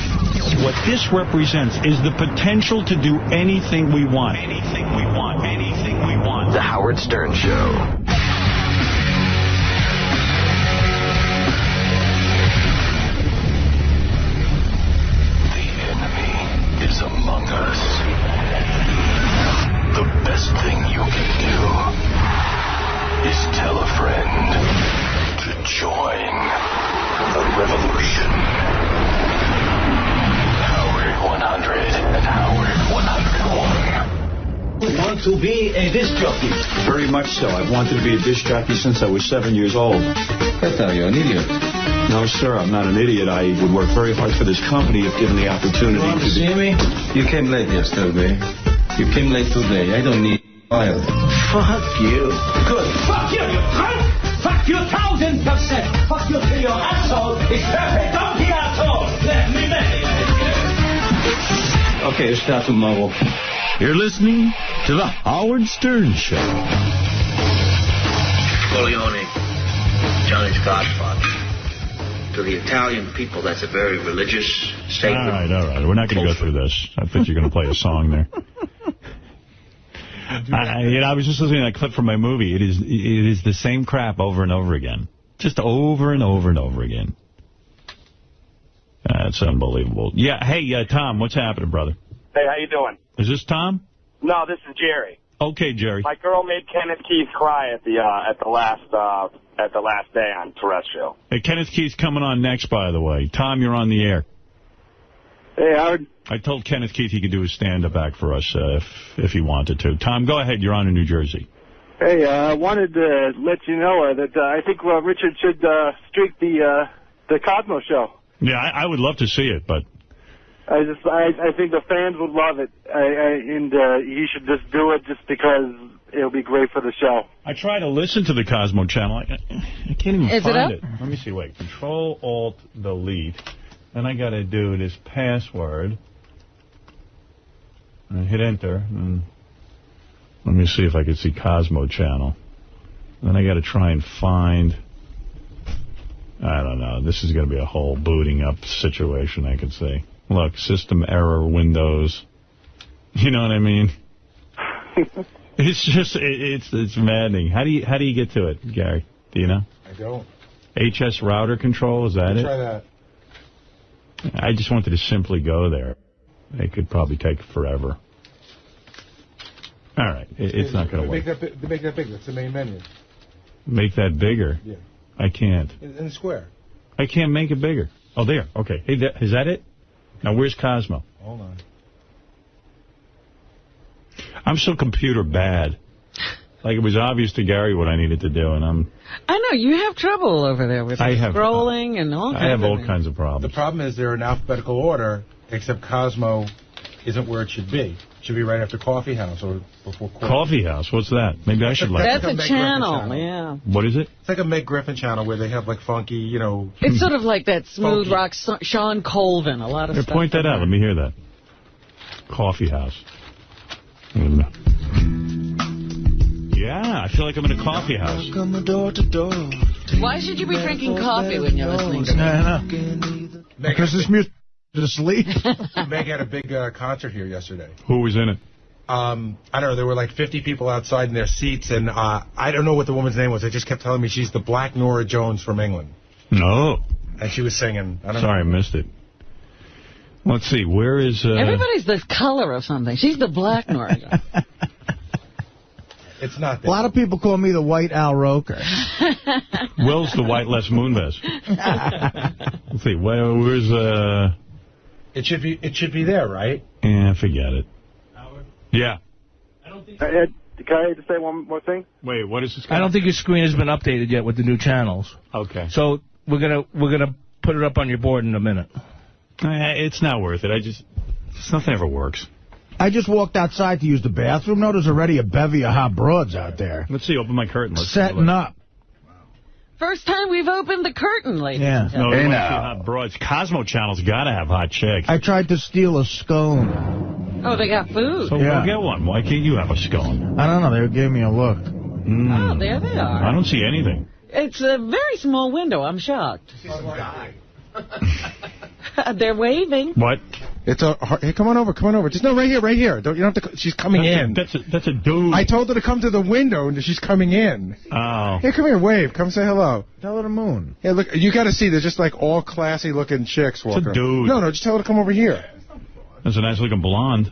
What this represents is the potential to do anything we want. Anything we want. Anything we want. The Howard Stern Show. Is among us. The best thing you can do is tell a friend to join the revolution. Howard 100 and Howard 101. Want to be a disc jockey? Very much so. I've wanted to be a disc jockey since I was 7 years old. I thought you were an idiot. No, sir, I'm not an idiot. I would work very hard for this company if given the opportunity. You want to see me? You came late yesterday. You came late today. I don't need file. Fuck you. Good. Fuck you, you cunt! Fuck you 1,000%! Fuck you till your asshole is perfect. Don't be asshole! Let me make it. Okay, let's start tomorrow. You're listening to The Howard Stern Show. Corleone, Johnny's godfather. To the Italian people, that's a very religious statement. All right. We're not going to go through this. I think you're going to play a song there. I was just listening to that clip from my movie. It is the same crap over and over again. Just over and over and over again. That's unbelievable. Yeah, hey, Tom, what's happening, brother? Hey, how you doing? Is this Tom? No, this is Jerry. Okay, Jerry. My girl made Kenneth Keith cry at the last day on terrestrial. Hey, Kenneth Keith's coming on next, by the way. Tom, you're on the air. Hey, Howard. I told Kenneth Keith he could do a stand-up act for us if he wanted to. Tom, go ahead. You're on in New Jersey. Hey, I wanted to let you know that I think Richard should streak the Cosmo show. Yeah, I would love to see it, but... I think the fans would love it, and he should just do it just because it'll be great for the show. I try to listen to the Cosmo channel. I can't even find it. Let me see. Wait. Control-Alt-Delete. Then I got to do this password. I hit enter. And let me see if I can see Cosmo Channel. Then I got to try and find... I don't know. This is going to be a whole booting up situation, I can see. Look, system error, Windows. You know what I mean? It's just, it's maddening. How do you get to it, Gary? Do you know? I don't. HS router control, is that it? Try that. I just wanted to simply go there. It could probably take forever. All right, it's not going to work. Make that big. That's the main menu. Make that bigger? Yeah. I can't. In the square. I can't make it bigger. Oh, there. Okay. Hey, is that it? Now, where's Cosmo? Hold on. I'm so computer bad. Like, it was obvious to Gary what I needed to do, and I'm... I know. You have trouble over there with scrolling and all kinds of things. I have all kinds of problems. The problem is they're in alphabetical order, except Cosmo isn't where it should be. It should be right after Coffee House or before Coffee House? What's that? Maybe I should like that. That's a channel, yeah. What is it? It's like a Meg Griffin channel where they have, like, funky, you know... It's sort of like that smooth rock, Sean Colvin, a lot of stuff. Point that out. Let me hear that. Coffee House. Yeah, I feel like I'm in a coffee house. Why should you be drinking coffee when you're listening to me? Because this music is asleep. Meg had a big concert here yesterday. Who was in it? I don't know. There were like 50 people outside in their seats, and I don't know what the woman's name was. They just kept telling me she's the Black Norah Jones from England. No. And she was singing. Sorry, I missed it. Let's see. Where is... Everybody's the color of something. She's the Black Norah Jones. It's not that. A lot of people call me the White Al Roker. Will's the White Les Moonves. Let's see. Where's... It should be there, right? Yeah, forget it. Howard? Yeah. Ed, can I just say one more thing? Wait, what is this? I don't think your screen has been updated yet with the new channels. Okay. So we're gonna put it up on your board in a minute. It's not worth it. Nothing ever works. I just walked outside to use the bathroom. No, there's already a bevy of hot broads out there. Let's see. Open my curtain. Let's setting up. First time we've opened the curtain, ladies and gentlemen. gentlemen. No, hot broads. Cosmo Channel's got to have hot chicks. I tried to steal a scone. Oh, they got food. So go get one. Why can't you have a scone? I don't know. They gave me a look. Oh, there they are. I don't see anything. It's a very small window. I'm shocked. They're waving. What? Hey, come on over. Just right here. You don't have to. She's coming in. That's a dude. I told her to come to the window, and she's coming in. Oh. Hey, come here, wave. Come say hello. Tell her the moon. Yeah, look, you got to see. There's just like all classy looking chicks walking. It's a dude. No, just tell her to come over here. That's a nice looking blonde.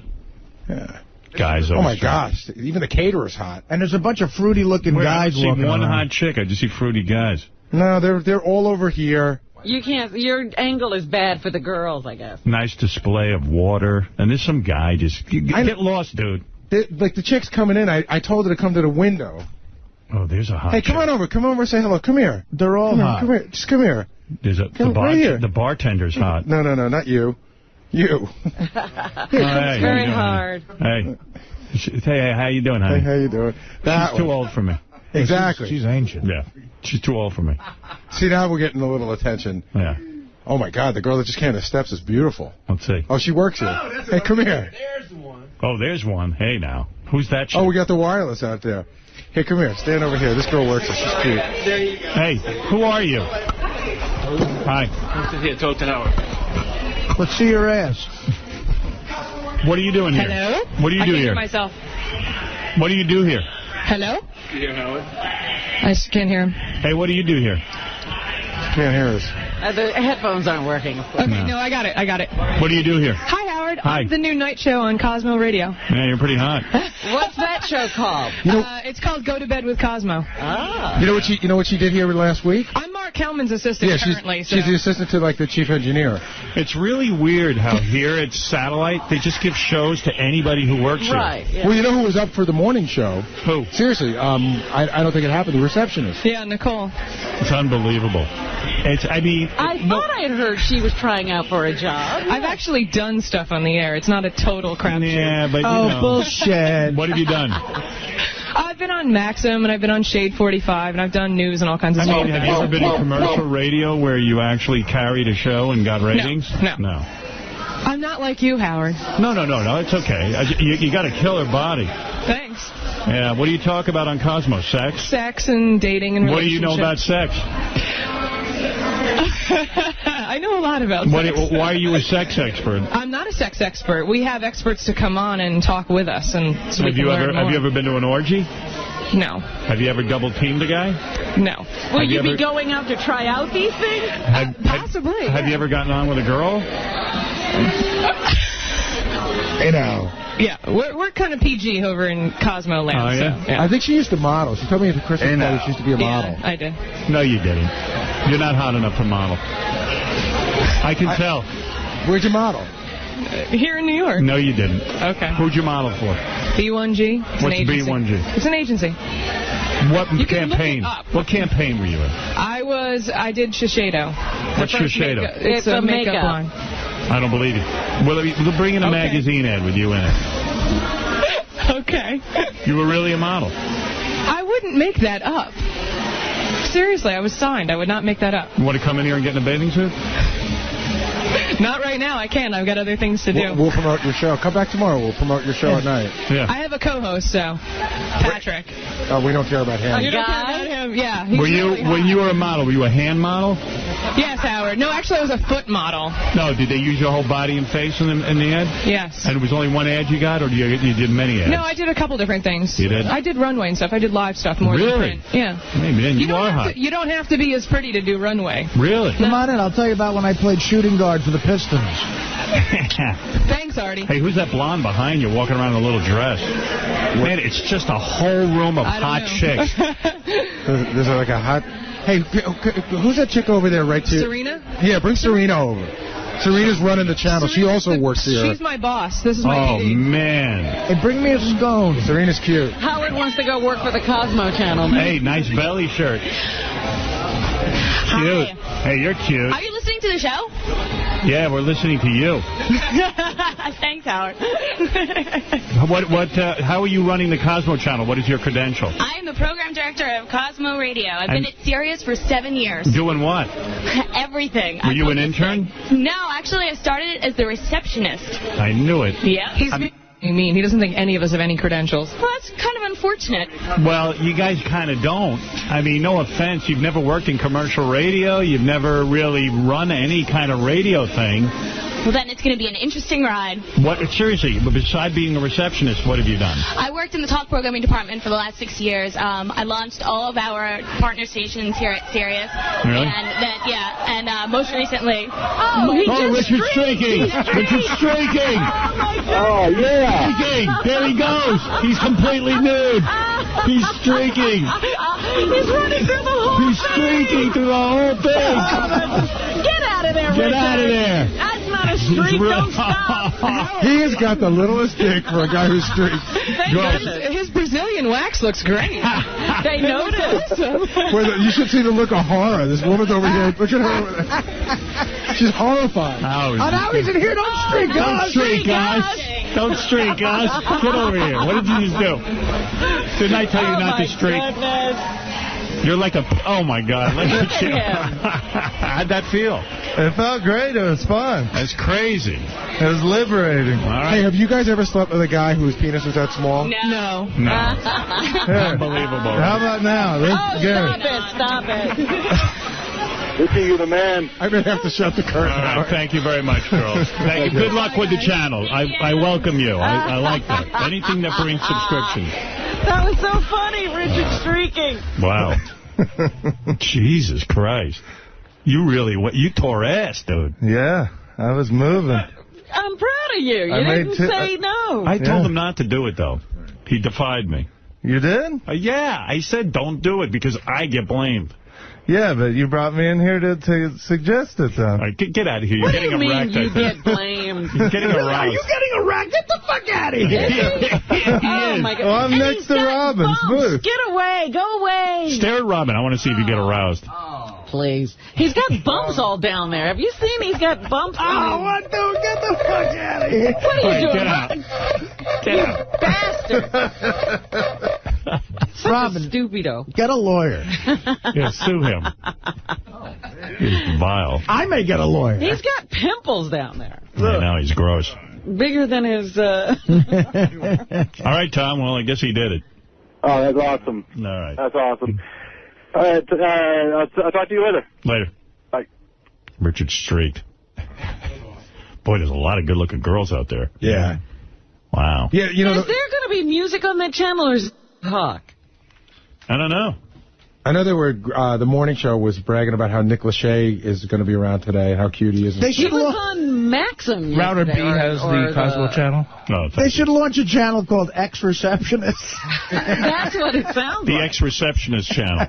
Yeah. Guys. Oh my gosh! Even the caterer's hot. And there's a bunch of fruity looking guys walking around. I don't see one hot chick. I just see fruity guys. No, they're all over here. You can't. Your angle is bad for the girls, I guess. Nice display of water. And there's some guy just... Get lost, dude. Like the chick's coming in. I told her to come to the window. Oh, there's a hot chick. Hey, come on over. Come over and say hello. Come here. They're all hot. Come here. Just come here. There's right here. The bartender's hot. No, not you. You. It's very hard. Hey, how you doing, honey? Hey, how you doing? She's too old for me. Exactly. She's ancient. Yeah. She's too old for me. See, now we're getting a little attention. Yeah. Oh, my God. The girl that just came to the steps is beautiful. Let's see. Oh, she works here. Hey, come here. There's one. Oh, there's one. Hey, now. Who's that chick? Oh, we got the wireless out there. Hey, come here. Stand over here. This girl works here. She's cute. There you go. Hey, who are you? Hi. Come sit here. Talk to Howard. Let's see your ass. What are you doing here? Hello? What do you do here? Myself. What do you do here? Hello? You hear Howard? I can't hear him. Hey, what do you do here? Can't hear us. The headphones aren't working. Okay, no, I got it. What do you do here? Hi, Howard. Hi. I'm the new night show on Cosmo Radio. Yeah, you're pretty hot. What's that show called? It's called Go to Bed with Cosmo. Ah. You know what she did here last week? I'm Mark Hellman's assistant currently. She's the assistant to, like, the chief engineer. It's really weird how here at Satellite, they just give shows to anybody who works here. Right. Yeah. Well, you know who was up for the morning show? Who? Seriously, I don't think it happened. The receptionist. Yeah, Nicole. It's unbelievable. I thought I had heard she was trying out for a job. I've actually done stuff on the air. It's not a total crapshoot. Yeah, but bullshit. What have you done? I've been on Maxim, and I've been on Shade 45, and I've done news and all kinds of stuff. Have you ever been in commercial radio where you actually carried a show and got ratings? No. I'm not like you, Howard. No. It's okay. You got a killer body. Thanks. Yeah. What do you talk about on Cosmo? Sex? Sex and dating and relationships. What do you know about sex? I know a lot about sex. Why are you a sex expert? I'm not a sex expert. We have experts to come on and talk with us, and so have you ever been to an orgy? No. Have you ever double-teamed a guy? No. Will you be going out to try out these things? Possibly. Have you ever gotten on with a girl? You know. Yeah, we're kind of PG over in Cosmo Land. Oh, yeah? So, yeah. I think she used to model. She told me at the Christmas party she used to be a model. Yeah, I did. No, you didn't. You're not hot enough to model. I can tell. Where'd you model? Here in New York. No, you didn't. Okay. Who'd you model for? B1G. What's B1G? It's an agency. What campaign? What campaign were you in? I did Shiseido. What's Shiseido? It's a makeup line. I don't believe you. We'll bring in a magazine ad with you in it. Okay. You were really a model. I wouldn't make that up. Seriously, I was signed. I would not make that up. You want to come in here and get in a bathing suit? Not right now. I can't. I've got other things to do. We'll promote your show. Come back tomorrow. We'll promote your show at night. Yeah. I have a co-host, so Patrick. Oh, we don't care about him. You don't care about him? Yeah. When you were a model, were you a hand model? Yes, Howard. No, actually, I was a foot model. No, did they use your whole body and face in the ad? Yes. And it was only one ad you got, or you did many ads? No, I did a couple different things. You did? I did runway and stuff. I did live stuff more than print. Yeah. Hey, man, you are hot. You don't have to be as pretty to do runway. Really? Come on in. I'll tell you about when I played shooting guard for the Pistons. Thanks, Artie. Hey, who's that blonde behind you walking around in a little dress? Man, it's just a whole room of hot chicks. There's like a hot... Hey, who's that chick over there right to... Serena? Yeah, bring Serena over. Serena's running the channel. She also works here. She's my boss. This is my PD. Oh, man. Hey, bring me a scone. Serena's cute. Howard wants to go work for the Cosmo channel. Hey, nice belly shirt. Cute. Hey, you're cute. Are you listening to the show? Yeah, we're listening to you. Thanks, Howard. How are you running the Cosmo channel? What is your credential? I am the program director of Cosmo Radio. I've been at Sirius for 7 years. Doing what? Everything. Were you an intern? No, actually, I started as the receptionist. I knew it. Yeah. He doesn't think any of us have any credentials. Well, that's kind of unfortunate. Well, you guys kind of don't. I mean, no offense. You've never worked in commercial radio. You've never really run any kind of radio thing. Well, then it's going to be an interesting ride. Seriously, besides being a receptionist, what have you done? I worked in the talk programming department for the last 6 years. I launched all of our partner stations here at Sirius. Really? And most recently... Richard's streaking! Richard's streaking! Oh, yeah! Streaking! There he goes! He's completely nude! He's streaking! He's running through the whole thing! He's streaking through the whole thing! Get out of there, Richard! Get out of there! That's not a streak, don't stop! He has got the littlest dick for a guy who streaks. His Brazilian wax looks great. They noticed. You should see the look of horror. This woman's over here. Look at her over there. She's horrified. Oh, now he's in here. Don't streak, guys. Don't streak, guys. Don't streak, guys. Get over here. What did you just do? Didn't I tell you not to streak? Goodness. You're like a... Oh, my God. Look at you. How'd that feel? It felt great. It was fun. That's crazy. It was liberating. All right. Hey, have you guys ever slept with a guy whose penis was that small? No. Unbelievable. How about now? Stop it. Richie, you're the man. I'm going to have to shut the curtain. All right, thank you very much, girls. Thank you. Good luck with the channel. I welcome you. I like that. Anything that brings subscriptions. That was so funny, Richard streaking. Wow. Jesus Christ. You tore ass, dude. Yeah, I was moving. I'm proud of you. You didn't say no. I told him not to do it, though. He defied me. You did? Yeah, I said don't do it because I get blamed. Yeah, but you brought me in here to suggest it, though. Right, get out of here. You're getting erect. What do you mean you get blamed? You're getting aroused. Are you getting erect? Get the fuck out of here. Oh, my God. Well, I'm next to Robin's booth. Get away. Go away. Stare at Robin. I want to see if you get aroused. Please. He's got bumps all down there. Have you seen he's got bumps? Oh, what, dude? Get the fuck out of here. What are you doing? Get out. Get out. Bastard. Robin, stupido. Get a lawyer. Yeah, sue him. He's vile. I may get a lawyer. He's got pimples down there. I know, he's gross. Bigger than his... All right, Tom. Well, I guess he did it. Oh, that's awesome. All right. That's awesome. All right, I'll talk to you later. Later. Bye. Richard streaked. Boy, there's a lot of good-looking girls out there. Yeah. Wow. Yeah, you know. Is there going to be music on that channel or is it talk? I don't know. I know they were, the morning show was bragging about how Nick Lachey is going to be around today, how cute he is. He was on Maxim. Router B has the Cosmo channel. Oh, they should launch a channel called X-Receptionist. That's what it sounds the like. X-Receptionist channel.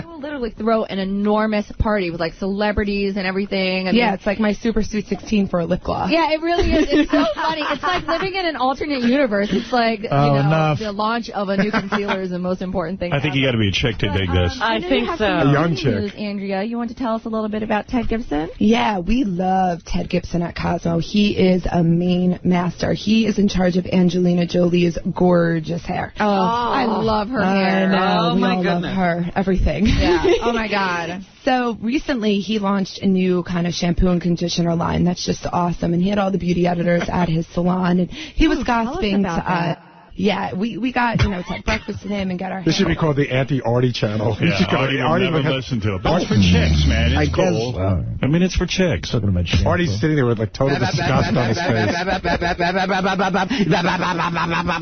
We'll literally throw an enormous party with, like, celebrities and everything. Yeah, it's like my Super Sweet 16 for a lip gloss. Yeah, it really is. It's so funny. It's like living in an alternate universe. It's like, the launch of a new concealer is the most important thing. I think you got to be a chick to dig this. I think so. A young chick. Andrea, you want to tell us a little bit about Ted Gibson? Yeah, we love Ted Gibson at Cosmo. He is a main master. He is in charge of Angelina Jolie's gorgeous hair. Oh, I love her hair. I know. Oh, we my all goodness. love her. Everything. Yeah. Oh, my God. So recently he launched a new kind of shampoo and conditioner line that's just awesome. And he had all the beauty editors at his salon. And he was gossiping to us. Yeah, we got, to have breakfast with him and get our This should be called the Anti-Artie channel. Yeah, Artie will never listen to it. But it's for chicks, man. It's cool. I mean, it's for chicks. Talking about shampoo. Artie's sitting there with, like, total disgust on his face.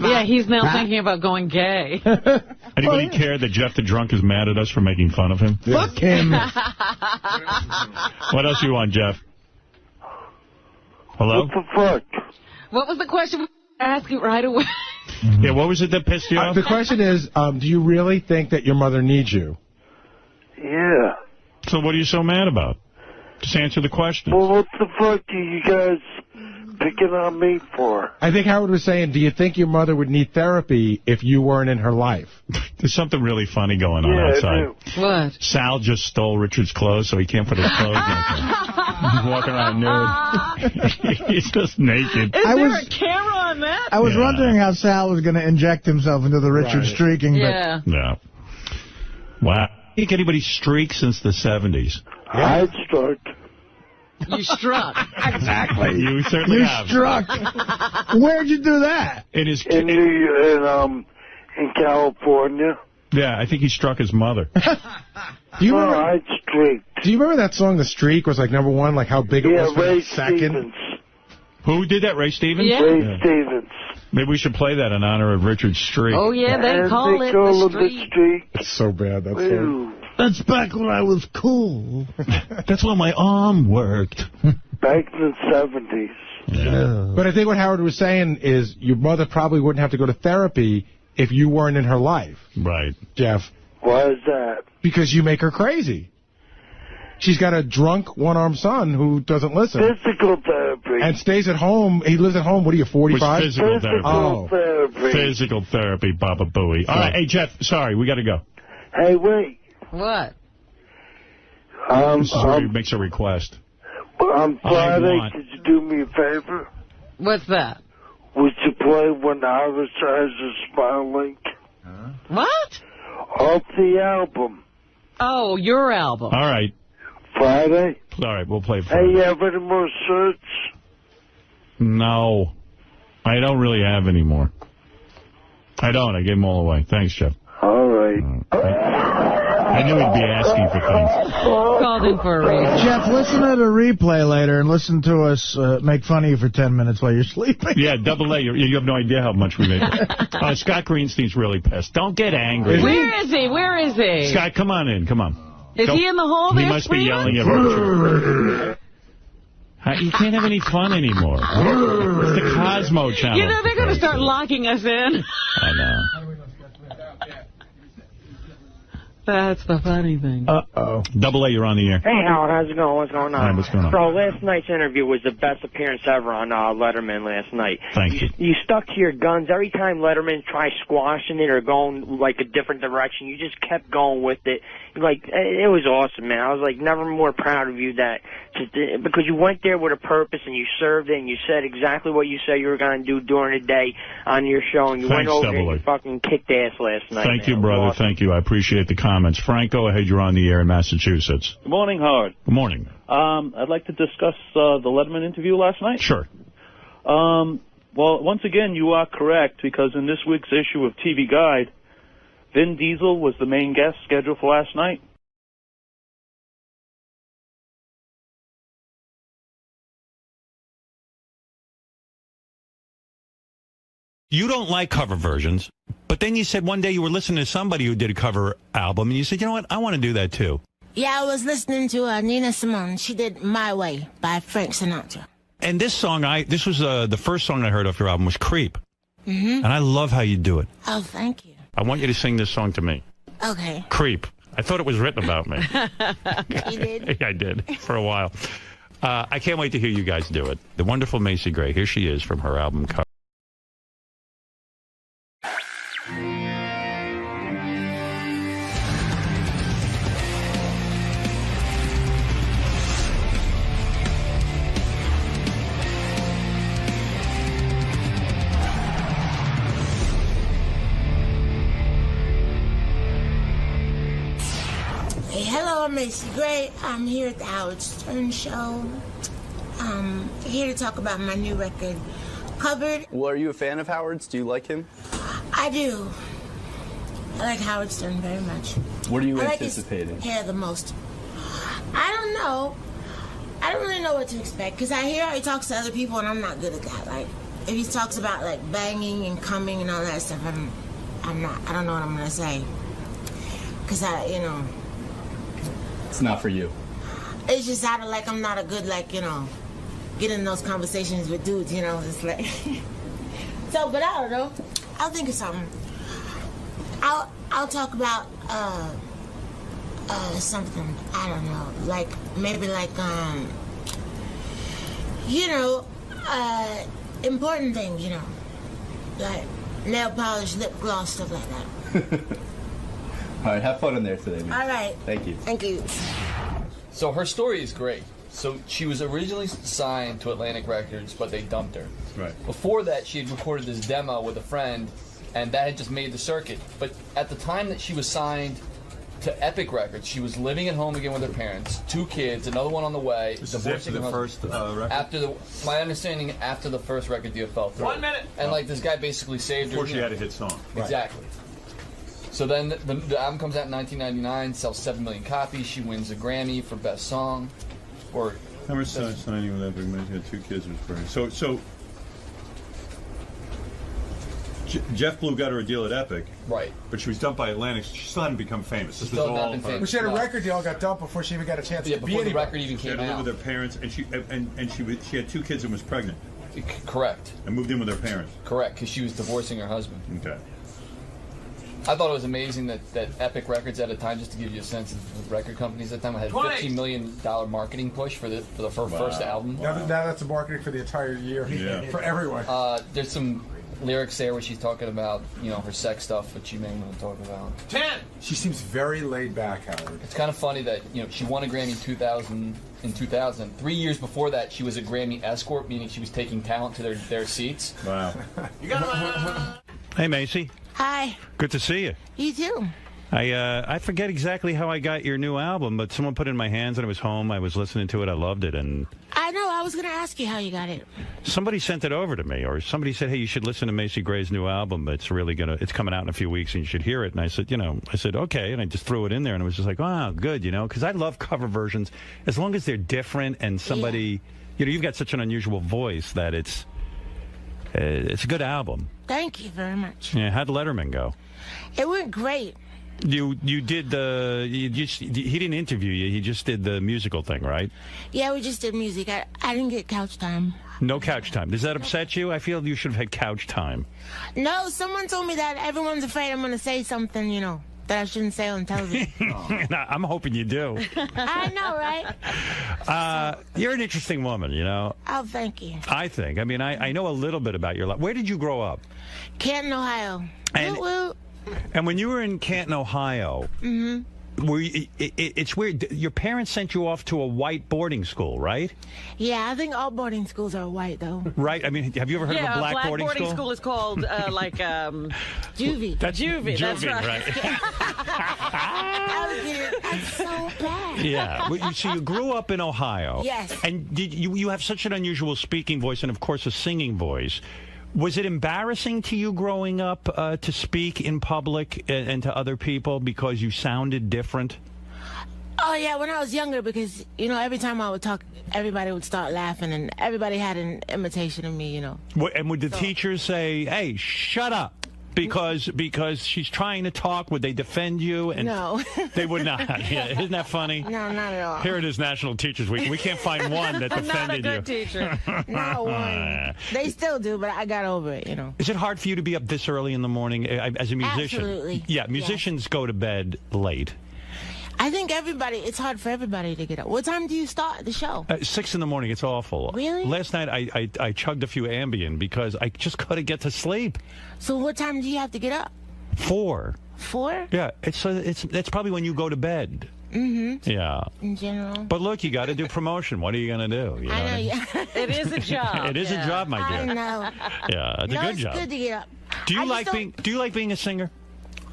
Yeah, he's now thinking about going gay. Anybody care that Jeff the Drunk is mad at us for making fun of him? Fuck him. What else you want, Jeff? Hello? What the fuck? What was the question? Ask it right away. Yeah, what was it that pissed you off? The question is, do you really think that your mother needs you? Yeah. So what are you so mad about? Just answer the question. Well, what the fuck are you guys picking on me for? I think Howard was saying, do you think your mother would need therapy if you weren't in her life? There's something really funny going on outside. What? Sal just stole Richard's clothes, so he can't put his clothes on. He's walking around nude. He's just naked. Is there a camera on that? I was wondering how Sal was going to inject himself into the Richard streaking. Yeah. But Yeah. Wow. I think anybody streaked since the 70s. I struck. You struck. Exactly. You certainly have. struck. Where'd you do that? In his In California. Yeah, I think he struck his mother. Do you remember? I streaked. Do you remember that song, The Streak, was like #1, like how big it was for Ray a second? Stevens. Who did that, Ray Stevens? Yeah. Ray Stevens. Maybe we should play that in honor of Richard's streak. Oh, yeah, they call it the streak. It's so bad, that song. That's back when I was cool. That's when my arm worked. Back in the 70s. Yeah. But I think what Howard was saying is your mother probably wouldn't have to go to therapy if you weren't in her life. Right. Jeff. Why is that? Because you make her crazy. She's got a drunk one-armed son who doesn't listen. Physical therapy. And stays at home. He lives at home. What are you, 45? Physical therapy. Physical therapy. Physical therapy, Baba Booey. All right, hey, Jeff, sorry, we got to go. Hey, wait. What? This is where he makes a request. On Friday, could you do me a favor? What's that? Would you play When Iris Eyes Are Smiling? What? Off the album. Oh, your album. All right. Friday? All right, we'll play Hey, Friday. you have any more shirts? No. I don't really have any more. I don't. I gave them all away. Thanks, Jeff. All right. I knew he'd be asking for things. Called in for a reason. Jeff, listen to the replay later and listen to us make fun of you for 10 minutes while you're sleeping. Yeah, double A. You have no idea how much we made. Scott Greenstein's really pissed. Don't get angry. Where is he? Where is he? Scott, come on in. Come on. Is he in the hall there? He must be yelling at Richard. You can't have any fun anymore. It's the Cosmo channel. You know, they're going to start locking us in. I know. That's the funny thing. Uh-oh. Double A, you're on the air. Hey, Howard, how's it going? What's going on? Hi, what's going on? So last night's interview was the best appearance ever on Letterman last night. Thank you. You stuck to your guns. Every time Letterman tried squashing it or going like a different direction, you just kept going with it. Like, it was awesome, man. I was like never more proud of you because you went there with a purpose and you served it and you said exactly what you said you were going to do during the day on your show, and you went over and you fucking kicked ass last night. Thank you, brother. Awesome. Thank you. I appreciate the compliment. comments. Franco, I heard you're on the air in Massachusetts. Good morning, Howard. Good morning. I'd like to discuss the Letterman interview last night. Sure. Well, once again, you are correct, because in this week's issue of TV Guide, Vin Diesel was the main guest scheduled for last night. You don't like cover versions, but then you said one day you were listening to somebody who did a cover album, and you said, you know what, I want to do that too. Yeah, I was listening to Nina Simone. She did My Way by Frank Sinatra. And this song, this was the first song I heard off your album was Creep. Mm-hmm. And I love how you do it. Oh, thank you. I want you to sing this song to me. Okay. Creep. I thought it was written about me. You did? Yeah, I did, for a while. I can't wait to hear you guys do it. The wonderful Macy Gray. Here she is from her album cover. Hello, I'm Macy Gray. I'm here at the Howard Stern Show. Here to talk about my new record, Covered. Well, are you a fan of Howard's? Do you like him? I do. I like Howard Stern very much. What are you I anticipating? like his hair the most. I don't know. I don't really know what to expect, because I hear how he talks to other people, and I'm not good at that. Like, if he talks about, like, banging and coming and all that stuff, I don't know what I'm going to say. Because it's not for you. It's just out of, like, I'm not a good, like, get in those conversations with dudes, It's like... So, but I don't know. I'll think of something. I'll talk about, something, I don't know. Like, maybe like, important things, Like nail polish, lip gloss, stuff like that. All right, have fun in there today, man. All right. Thank you. Thank you. So her story is great. So she was originally signed to Atlantic Records, but they dumped her. Right. Before that, she had recorded this demo with a friend, and that had just made the circuit. But at the time that she was signed to Epic Records, she was living at home again with her parents, 2 kids, another one on the way. This is after the first record? My understanding, after the first record deal fell through. 1 minute! And this guy basically saved her. Before she had a hit song. Exactly. So then the album comes out in 1999, sells 7 million copies. She wins a Grammy for Best Song. Or Never signing with Epic. She had 2 kids with her. So Jeff Blue got her a deal at Epic. Right. But she was dumped by Atlantic. She still hadn't become famous. This was all. Well, she had a record deal, got dumped before she even got a chance to be before the record even came out. She had to live with her parents, and she had 2 kids and was pregnant. Correct. And moved in with her parents. Correct, because she was divorcing her husband. Okay. I thought it was amazing that Epic Records at a time, just to give you a sense of the record companies at the time, had a $15 million marketing push for the first album. Now that's the marketing for the entire year for everyone. There's some lyrics there where she's talking about, her sex stuff, which you may want to talk about. 10! She seems very laid back, Howard. It's kind of funny that, she won a Grammy in 2000. 3 years before that, she was a Grammy escort, meaning she was taking talent to their seats. Wow. You got Hey, Macy. Hi. Good to see you. You too. I forget exactly how I got your new album, but someone put it in my hands and I was home. I was listening to it. I loved it. And I know. I was going to ask you how you got it. Somebody sent it over to me, or somebody said, hey, you should listen to Macy Gray's new album. It's coming out in a few weeks and you should hear it. And I said, okay. And I just threw it in there and it was just like, wow, good, because I love cover versions as long as they're different and somebody, you've got such an unusual voice that it's a good album. Thank you very much. Yeah, how'd Letterman go? It went great. You did he didn't interview you, he just did the musical thing, right? Yeah, we just did music. I didn't get couch time. No couch time. Does that upset you? I feel you should have had couch time. No, someone told me that everyone's afraid I'm going to say something, that I shouldn't say on television. I'm hoping you do. I know, right? You're an interesting woman, Oh, thank you. I think. I mean, I know a little bit about your life. Where did you grow up? Canton, Ohio. And when you were in Canton, Ohio, it's weird. Your parents sent you off to a white boarding school, right? Yeah, I think all boarding schools are white, though. Right? I mean, have you ever heard of a black boarding school? Yeah, boarding school is called, Juvie. That's Juvie. That's right. That's so bad. Yeah. Well, you grew up in Ohio. Yes. And you have such an unusual speaking voice and, of course, a singing voice. Was it embarrassing to you growing up to speak in public and to other people because you sounded different? Oh, yeah, when I was younger, because, every time I would talk, everybody would start laughing, and everybody had an imitation of me, And would the teachers say, hey, shut up? Because she's trying to talk, would they defend you? And no. They would not. Yeah, isn't that funny? No, not at all. Here it is, National Teachers Week. We can't find one that defended you. Not a good teacher. Not one. They still do, but I got over it, Is it hard for you to be up this early in the morning as a musician? Absolutely. Yeah, musicians go to bed late. I think it's hard for everybody to get up. What time do you start the show? 6 in the morning. It's awful. Really? Last night I chugged a few Ambien because I just couldn't get to sleep. So what time do you have to get up? 4. 4? Yeah, it's probably when you go to bed. Mm-hmm. Yeah. In general. But look, you got to do promotion. What are you going to do? You know I know. Yeah. It is a job. It is a job, my dear. I know. Yeah, it's a good job. It's good to get up. Do you like being a singer?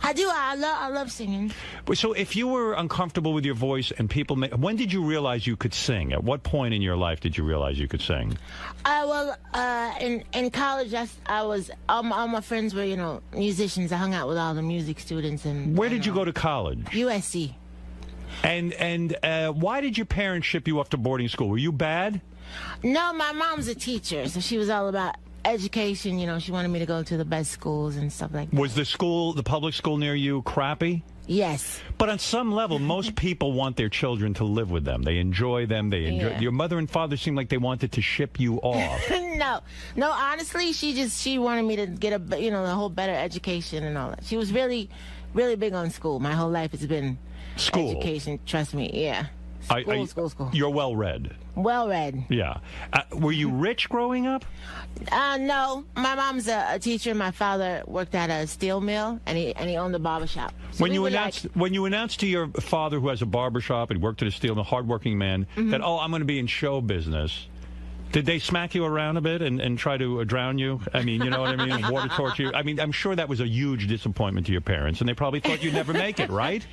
I do. I love singing. So if you were uncomfortable with your voice and people... when did you realize you could sing? At what point in your life did you realize you could sing? In college, all my friends were, musicians. I hung out with all the music students. And where did you go to college? USC. And why did your parents ship you off to boarding school? Were you bad? No, my mom's a teacher, so she was all about education. She wanted me to go to the best schools and stuff like that. Was the public school near you crappy? Yes. But on some level, most people want their children to live with them. They enjoy them. Your mother and father seemed like they wanted to ship you off. No, honestly, she wanted me to get the whole better education and all that. She was really, really big on school. My whole life has been education. Trust me, yeah. School. You're well-read. Well-read. Yeah. Were you rich growing up? No. My mom's a teacher. My father worked at a steel mill, and he owned a barbershop. So when you announced to your father, who has a barbershop and worked at a steel mill, hardworking man, that, I'm going to be in show business, did they smack you around a bit and try to drown you? I mean, you know what I mean? Water torture you? I mean, I'm sure that was a huge disappointment to your parents, and they probably thought you'd never make it, right?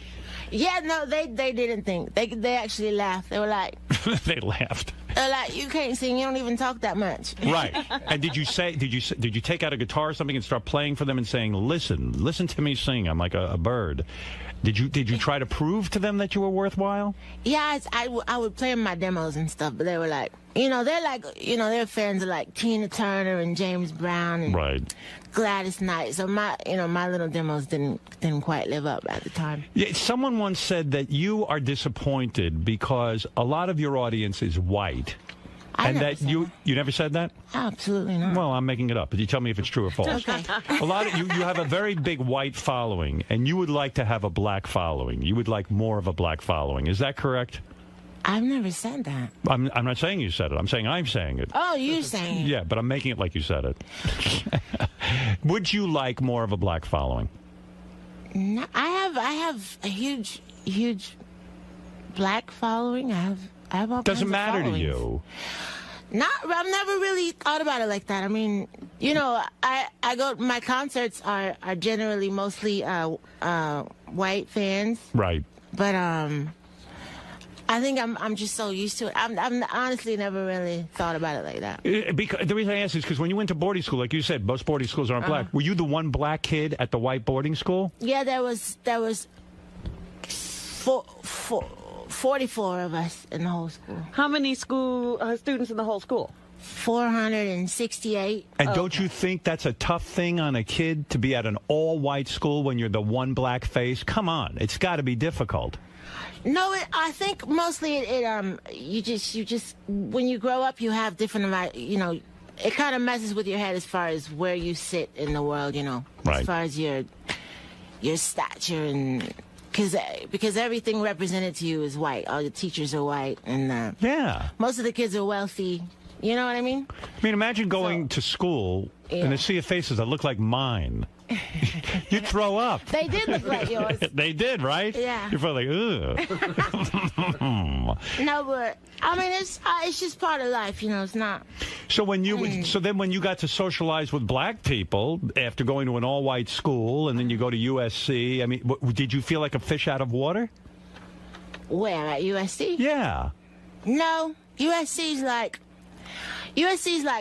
Yeah, no, they didn't think. They actually laughed. They were like... They laughed. They're like, you can't sing. You don't even talk that much. Right. And did you take out a guitar or something and start playing for them and saying, listen to me sing. I'm like a bird. Did you try to prove to them that you were worthwhile? Yeah, I would play my demos and stuff, but they were like, they're fans of like Tina Turner and James Brown and Gladys Knight. So my little demos didn't quite live up at the time. Yeah, someone once said that you are disappointed because a lot of your audience is white. You never said that? Absolutely not. Well, I'm making it up, but you tell me if it's true or false. Okay. A lot of you have a very big white following, and you would like to have a black following. You would like more of a black following. Is that correct? I've never said that. I'm not saying you said it. I'm saying it. Oh, you're saying it. Yeah, but I'm making it like you said it. Would you like more of a black following? No, I have a huge black following. I have all Doesn't kinds of matter to followings. you. I've never really thought about it like that. I mean, my concerts are generally mostly white fans. Right. But I think I'm just so used to it. I've honestly never really thought about it like that. Because the reason I ask is because when you went to boarding school, like you said, most boarding schools aren't black. Were you the one black kid at the white boarding school? Yeah, there was 44 of us in the whole school. How many students in the whole school? 468. And don't you think that's a tough thing on a kid to be at an all-white school when you're the one black face? Come on, it's got to be difficult. No, I think mostly you just when you grow up, you have different, it kind of messes with your head as far as where you sit in the world, right. As far as your stature and. Because everything represented to you is white. All the teachers are white, and most of the kids are wealthy. You know what I mean? I mean, imagine going to school and to see faces that look like mine. You'd throw up. They did look like yours. They did, right? Yeah. You're probably like, ugh. No, but I mean, it's just part of life, you know. It's not. So when you got to socialize with black people after going to an all-white school, and then you go to USC, I mean, did you feel like a fish out of water? Where, at USC? Yeah. No, USC's like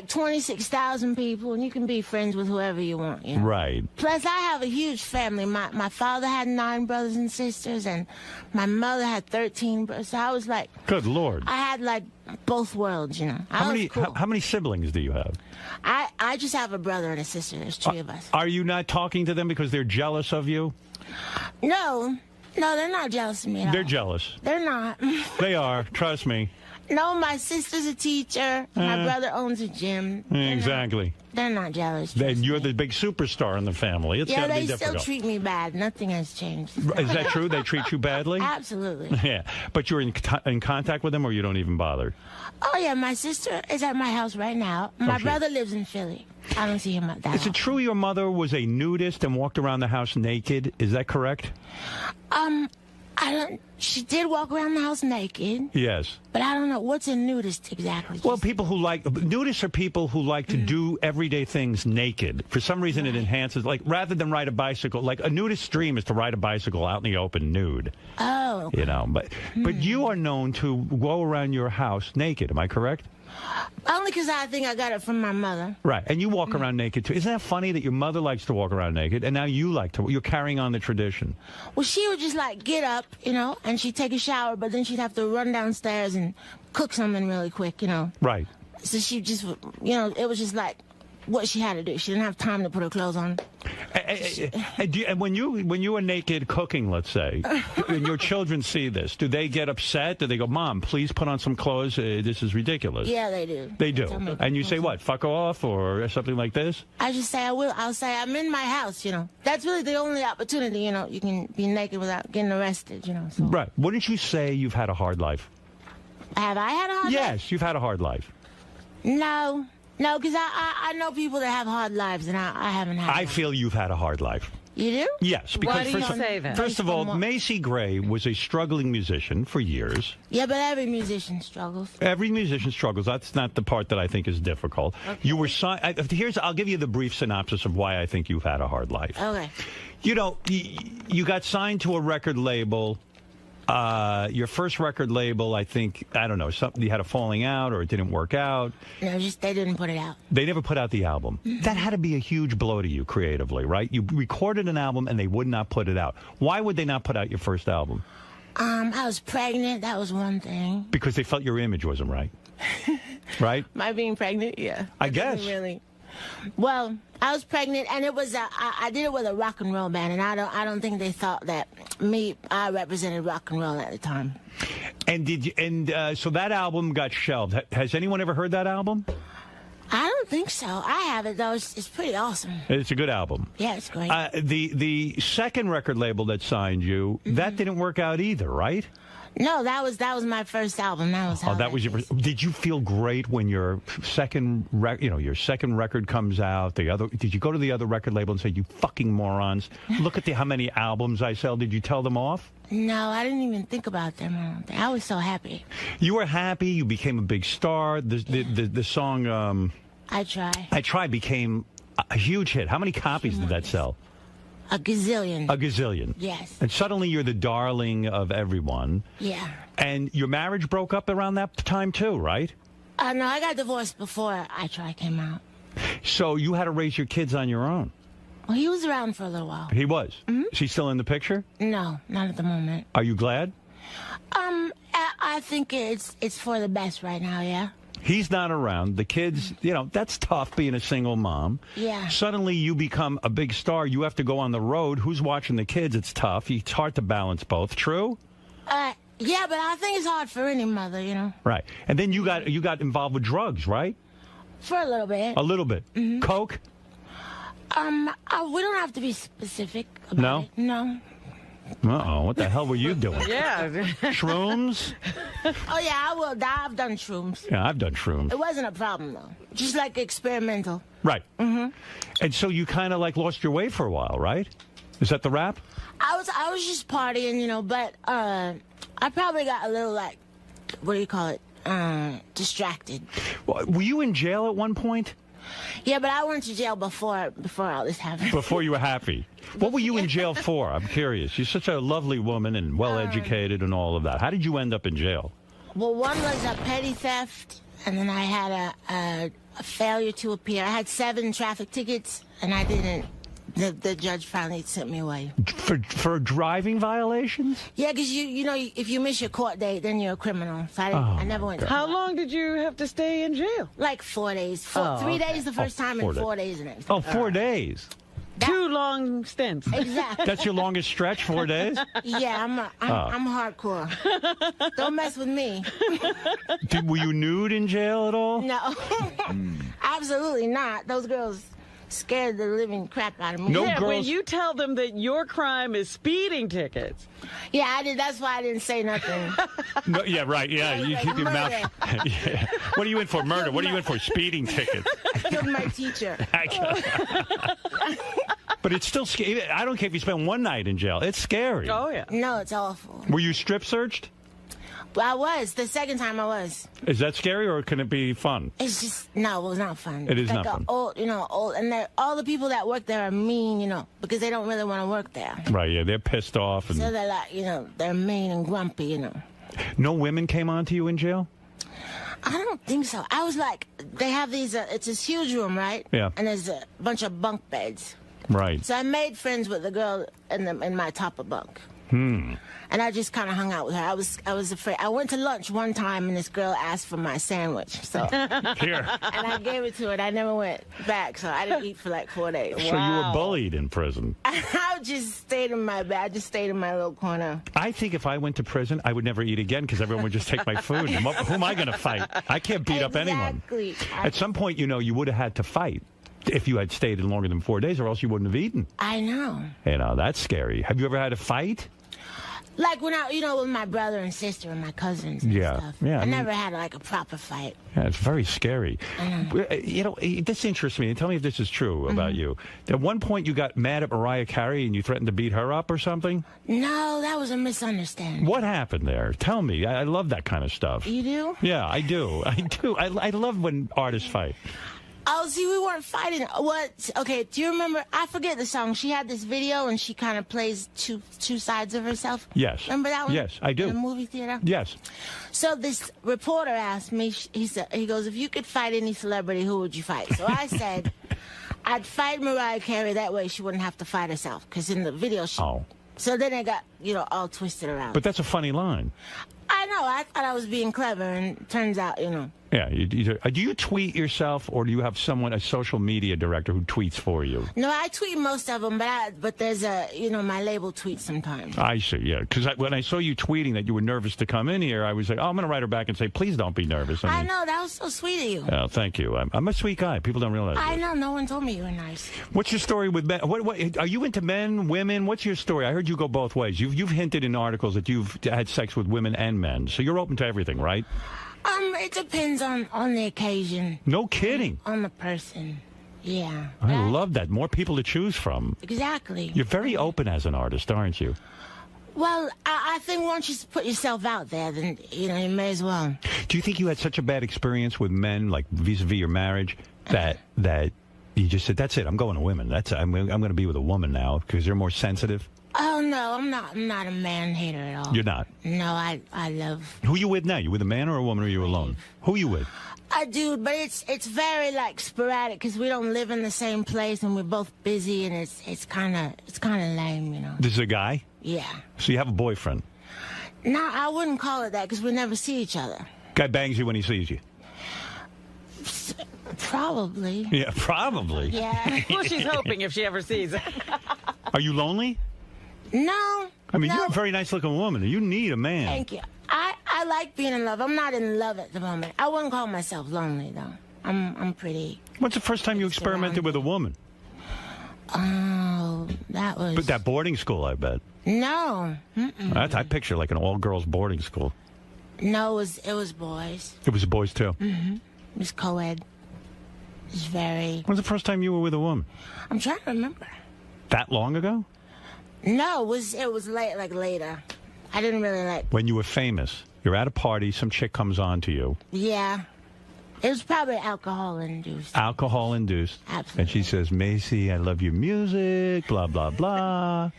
26,000 people, and you can be friends with whoever you want. You know? Right. Plus, I have a huge family. My father had 9 brothers and sisters, and my mother had 13 brothers. So I was like, good Lord. I had like both worlds, you know. How many siblings do you have? I just have a brother and a sister. There's 3 of us. Are you not talking to them because they're jealous of you? No, they're not jealous of me at all. They're jealous. They're not. They are. Trust me. No, my sister's a teacher. My brother owns a gym. Exactly. They're not jealous. Then you're the big superstar in the family. It's gotta be difficult. They still treat me bad. Nothing has changed. Is that true? They treat you badly? Absolutely. Yeah. But you're in contact with them, or you don't even bother? Oh, yeah. My sister is at my house right now. My brother lives in Philly. I don't see him at that Is it true your mother was a nudist and walked around the house naked? Is that correct? She did walk around the house naked. Yes. But I don't know. What's a nudist exactly? Well, nudists are people who like to do everyday things naked. For some reason, it enhances, like, rather than ride a bicycle, like a nudist's dream is to ride a bicycle out in the open nude. Oh. You know, but you are known to go around your house naked. Am I correct? Only because I think I got it from my mother. Right, and you walk around naked, too. Isn't that funny that your mother likes to walk around naked, and now you're carrying on the tradition? Well, she would just, like, get up, you know, and she'd take a shower, but then she'd have to run downstairs and cook something really quick, you know. Right. So she just, you know, it was just like what she had to do. She didn't have time to put her clothes on. And when you are naked cooking, let's say, and your children see this, do they get upset? Do they go, Mom, please put on some clothes? This is ridiculous. Yeah, they do. They do. And you say what? Fuck off or something like this? I just say I will. I'll say I'm in my house, you know. That's really the only opportunity, you know. You can be naked without getting arrested, you know. So. Right. Wouldn't you say you've had a hard life? Have I had a hard life? Yes, you've had a hard life. No. No, because I know people that have hard lives, and I haven't had one. I feel you've had a hard life. You do? Yes. Because why do you say that? First of all, Macy Gray was a struggling musician for years. Yeah, but every musician struggles. Every musician struggles. That's not the part that I think is difficult. Okay. You were I'll give you the brief synopsis of why I think you've had a hard life. Okay. You know, you got signed to a record label. Your first record label, I don't know, something, you had a falling out or it didn't work out. No, they didn't put it out. They never put out the album. That had to be a huge blow to you creatively, right? You recorded an album and they would not put it out. Why would they not put out your first album? I was pregnant. That was one thing. Because they felt your image wasn't right. Right? My being pregnant, yeah. I guess. Really. Well, I was pregnant, and it was I did it with a rock and roll band, and I don't think they thought that I represented rock and roll at the time. And so that album got shelved. Has anyone ever heard that album? I don't think so. I have it though. It's pretty awesome. It's a good album. Yeah, it's great. The second record label that signed you, that didn't work out either, right? No, that was my first album. That was that was your first. Did you feel great when your second record comes out? Did you go to the other record label and say, "You fucking morons, look at how many albums I sell"? Did you tell them off? No, I didn't even think about them. I was so happy. You were happy. You became a big star. The song I Try. I Try became a huge hit. How many copies did that sell? A gazillion. A gazillion. Yes. And suddenly you're the darling of everyone. Yeah. And your marriage broke up around that time too, right? No, I got divorced before I Try came out. So you had to raise your kids on your own. Well, he was around for a little while. He was? Mm-hmm. Is he still in the picture? No, not at the moment. Are you glad? I think it's for the best right now, yeah. He's not around. The kids, that's tough being a single mom. Yeah. Suddenly you become a big star. You have to go on the road. Who's watching the kids? It's tough. It's hard to balance both. True? Yeah, but I think it's hard for any mother, Right. And then you got involved with drugs, right? For a little bit. A little bit. Mm-hmm. Coke? We don't have to be specific about it. No? Uh-oh, what the hell were you doing? Yeah. Shrooms? Oh, yeah, I've done shrooms. Yeah, I've done shrooms. It wasn't a problem, though. Just like experimental. Right. Mm-hmm. And so you kind of like lost your way for a while, right? Is that the rap? I was just partying, you know, but I probably got a little, like, what do you call it, distracted. Well, were you in jail at one point? Yeah, but I went to jail before all this happened. Before you were happy. What were you in jail for? I'm curious. You're such a lovely woman and well-educated and all of that. How did you end up in jail? Well, one was a petty theft, and then I had a failure to appear. I had 7 traffic tickets, and I didn't. The judge finally sent me away. For driving violations? Yeah, because you know, if you miss your court date, then you're a criminal. So I never went. How long did you have to stay in jail? Like 4 days. 3 days the first time, and 4 days the next. Oh, 4 days. 2 long stints. Exactly. That's your longest stretch, 4 days? Yeah, I'm hardcore. Don't mess with me. Were you nude in jail at all? No. Absolutely not. Those girls scared the living crap out of me. When you tell them that your crime is speeding tickets. Yeah, I did. That's why I didn't say nothing. No, yeah, right. Yeah, you keep your mouth. Yeah. What are you in for? Murder. What are you in for? Speeding tickets. I killed my teacher. But it's still scary. I don't care if you spend one night in jail. It's scary. Oh, yeah. No, it's awful. Were you strip searched? Well, I was. The second time I was. Is that scary or can it be fun? It's just, no, it was not fun. It is like not fun. Old, and all the people that work there are mean, you know, because they don't really want to work there. Right, yeah, they're pissed off. And so they're like, you know, they're mean and grumpy, you know. No women came on to you in jail? I don't think so. I was like, they have these, it's this huge room, right? Yeah. And there's a bunch of bunk beds. Right. So I made friends with the girl in my top of bunk. And I just kind of hung out with her. I was afraid. I went to lunch one time, and this girl asked for my sandwich. So Here. And I gave it to her, and I never went back. So I didn't eat for like 4 days. So you were bullied in prison. I just stayed in my bed. I just stayed in my little corner. I think if I went to prison, I would never eat again because everyone would just take my food. Who am I going to fight? I can't beat up anyone. At some point, you know, you would have had to fight if you had stayed in longer than 4 days, or else you wouldn't have eaten. I know. You know, that's scary. Have you ever had a fight? Like when I, with my brother and sister and my cousins and stuff. Yeah. I never had like a proper fight. Yeah, it's very scary. You know, this interests me. Tell me if this is true about you. At one point, you got mad at Mariah Carey and you threatened to beat her up or something? No, that was a misunderstanding. What happened there? Tell me. I love that kind of stuff. You do? Yeah, I do. I love when artists fight. Oh, see, we weren't fighting. What? Okay, do you remember? I forget the song. She had this video, and she kind of plays two sides of herself. Yes. Remember that one? Yes, I do. In the movie theater? Yes. So this reporter asked me, he goes, if you could fight any celebrity, who would you fight? So I said, I'd fight Mariah Carey. That way she wouldn't have to fight herself. Because in the video, So then it got, all twisted around. But that's a funny line. I know. I thought I was being clever, and it turns out, Yeah. Do you tweet yourself, or do you have a social media director who tweets for you? No, I tweet most of them, but there's my label tweets sometimes. I see, yeah. Because when I saw you tweeting that you were nervous to come in here, I was like, I'm going to write her back and say, please don't be nervous. I know. That was so sweet of you. Oh, thank you. I'm a sweet guy. People don't realize I know. No one told me you were nice. What's your story with men? What are you into men, women? What's your story? I heard you go both ways. You've hinted in articles that you've had sex with women and men. So you're open to everything, right? It depends on the occasion. No kidding. On the person. Yeah. I love that. More people to choose from. Exactly. You're very open as an artist, aren't you? Well, I think once you put yourself out there, then, you may as well. Do you think you had such a bad experience with men, like vis-a-vis your marriage, that you just said, that's it, I'm going to women. I'm going to be with a woman now because they're more sensitive? Oh, no, I'm not a man hater at all. You're not? No, I love... Who you with now? You with a man or a woman, or are you alone? Who you with? I do, but it's very, sporadic, because we don't live in the same place, and we're both busy, and it's kind of lame, This is a guy? Yeah. So you have a boyfriend? No, I wouldn't call it that, because we never see each other. Guy bangs you when he sees you? Probably. Yeah, probably. Yeah. Well, she's hoping if she ever sees it. Are you lonely? No. I mean, you're a very nice-looking woman. You need a man. Thank you. I like being in love. I'm not in love at the moment. I wouldn't call myself lonely, though. I'm pretty... When's the first time you experimented with a woman? Oh, that was... But that boarding school, I bet. No. I picture like an all-girls boarding school. No, it was boys. It was boys, too? Mm-hmm. It was co-ed. It was very... When was the first time you were with a woman? I'm trying to remember. That long ago? No, it was later. I didn't really like... When you were famous. You're at a party, some chick comes on to you. Yeah. It was probably alcohol-induced. Alcohol-induced. Absolutely. And she says, Macy, I love your music, blah, blah, blah.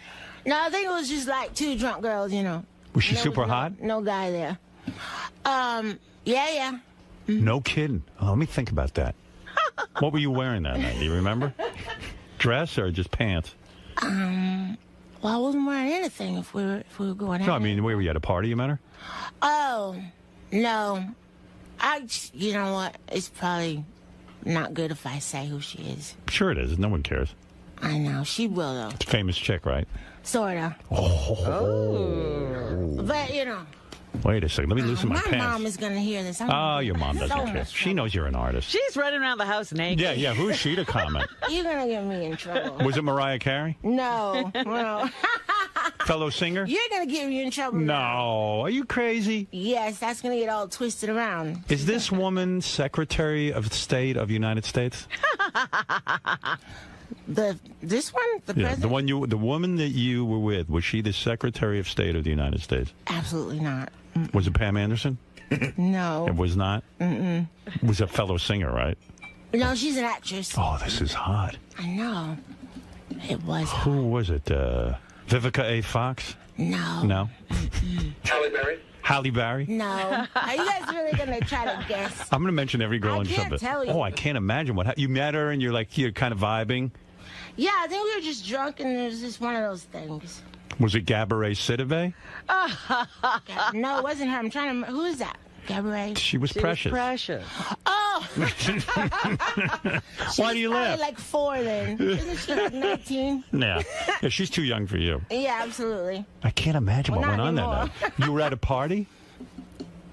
No, I think it was just like two drunk girls, you know. Was she super hot? No guy there. Yeah. No kidding. Oh, let me think about that. What were you wearing that night? Do you remember? Dress or just pants? Well, I wasn't wearing anything if we were going out. No, I mean, where were you at a party you met her? Oh, no. You know what? It's probably not good if I say who she is. Sure it is. No one cares. I know. She will, though. It's a famous chick, right? Sorta. Oh. But, you know. Wait a second. Let me loosen my pants. My mom is going to hear this. Your mom doesn't care. She knows you're an artist. She's running around the house naked. Yeah. Who's she to comment? You're going to get me in trouble. Was it Mariah Carey? No. Fellow singer? You're going to get me in trouble. No. Are you crazy? Yes, that's going to get all twisted around. Is this woman Secretary of State of the United States? This one? The president? The woman that you were with, was she the Secretary of State of the United States? Absolutely not. Was it Pam Anderson? No. It was not? Was a fellow singer, right? No, she's an actress. Oh, this is hot. I know. It was hot. Who was it? Vivica A. Fox? No. No? Halle Berry? Halle Berry? No. Are you guys really going to try to guess? I'm going to mention every girl in showbiz. I can't tell you. Oh, I can't imagine what you met her and you're kind of vibing? Yeah, I think we were just drunk and it was just one of those things. Was it Gabourey Sidibe? No, it wasn't her. I'm trying to... Who is that? Gabourey? She was precious. Oh! Why do you laugh? She's like 4 then. Isn't she like 19? Yeah, she's too young for you. Yeah, absolutely. I can't imagine what went on that night. You were at a party?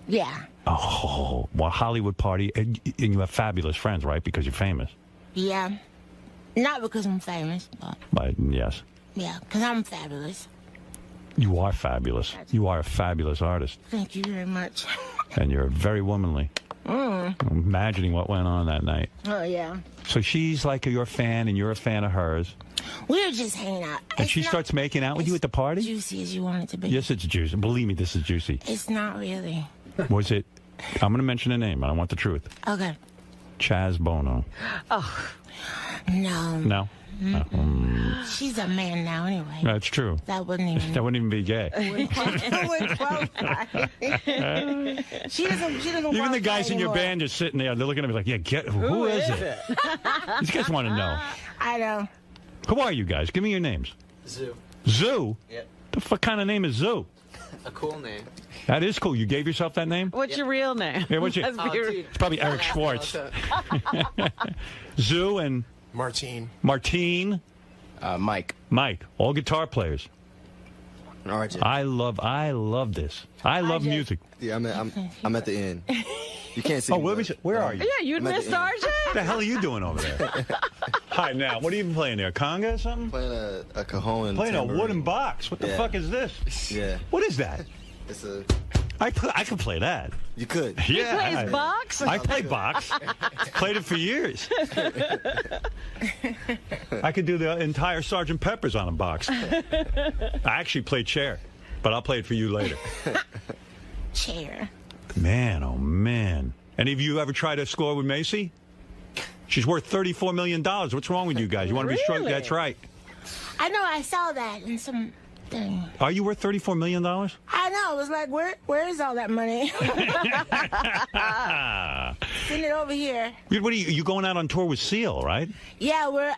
Yeah. Oh, well, Hollywood party. And you have fabulous friends, right? Because you're famous. Yeah. Not because I'm famous, but yes. Yeah, because I'm fabulous. You are fabulous. You are a fabulous artist. Thank you very much. And you're very womanly. I'm imagining what went on that night. Oh, yeah. So she's like your fan and you're a fan of hers. We were just hanging out. And she starts making out with you at the party? Juicy as you want it to be. Yes, it's juicy. Believe me, this is juicy. It's not really. Was it? I'm going to mention a name. I don't want the truth. Okay. Chaz Bono. Oh. No. No? She's a man now anyway. That's true. That wouldn't even be gay. Wouldn't qualify. She doesn't Even the guys in your band are sitting there. They're looking at me like, who is it? These guys want to know. I know. Who are you guys? Give me your names. Zoo. Zoo? Yep. The fuck kind of name is Zoo? A cool name. That is cool. You gave yourself that name? What's your real name? Yeah, what's your... It's probably Eric Schwartz. Zoo and... Martine. Mike. Mike. All guitar players. Artie. I love this. I love music. Yeah, I'm at the end. You can't see me. Where are you? Yeah, you missed RJ. What the hell are you doing over there? Hi, now, what are you playing there? Conga or something? Playing a cajon. Playing a wooden box. What the fuck is this? Yeah. What is that? It's a... I could play that. You could. Yeah. He plays box? I play box. Played it for years. I could do the entire Sgt. Pepper's on a box. I actually play chair, but I'll play it for you later. Chair. Man, oh man. Any of you ever try to score with Macy? She's worth $34 million. What's wrong with you guys? You want to be struck? That's right. I know, I saw that in some thing. Are you worth $34 million? I know. It was like, where is all that money? Send it over here. What are you going out on tour with Seal, right? Yeah, we're...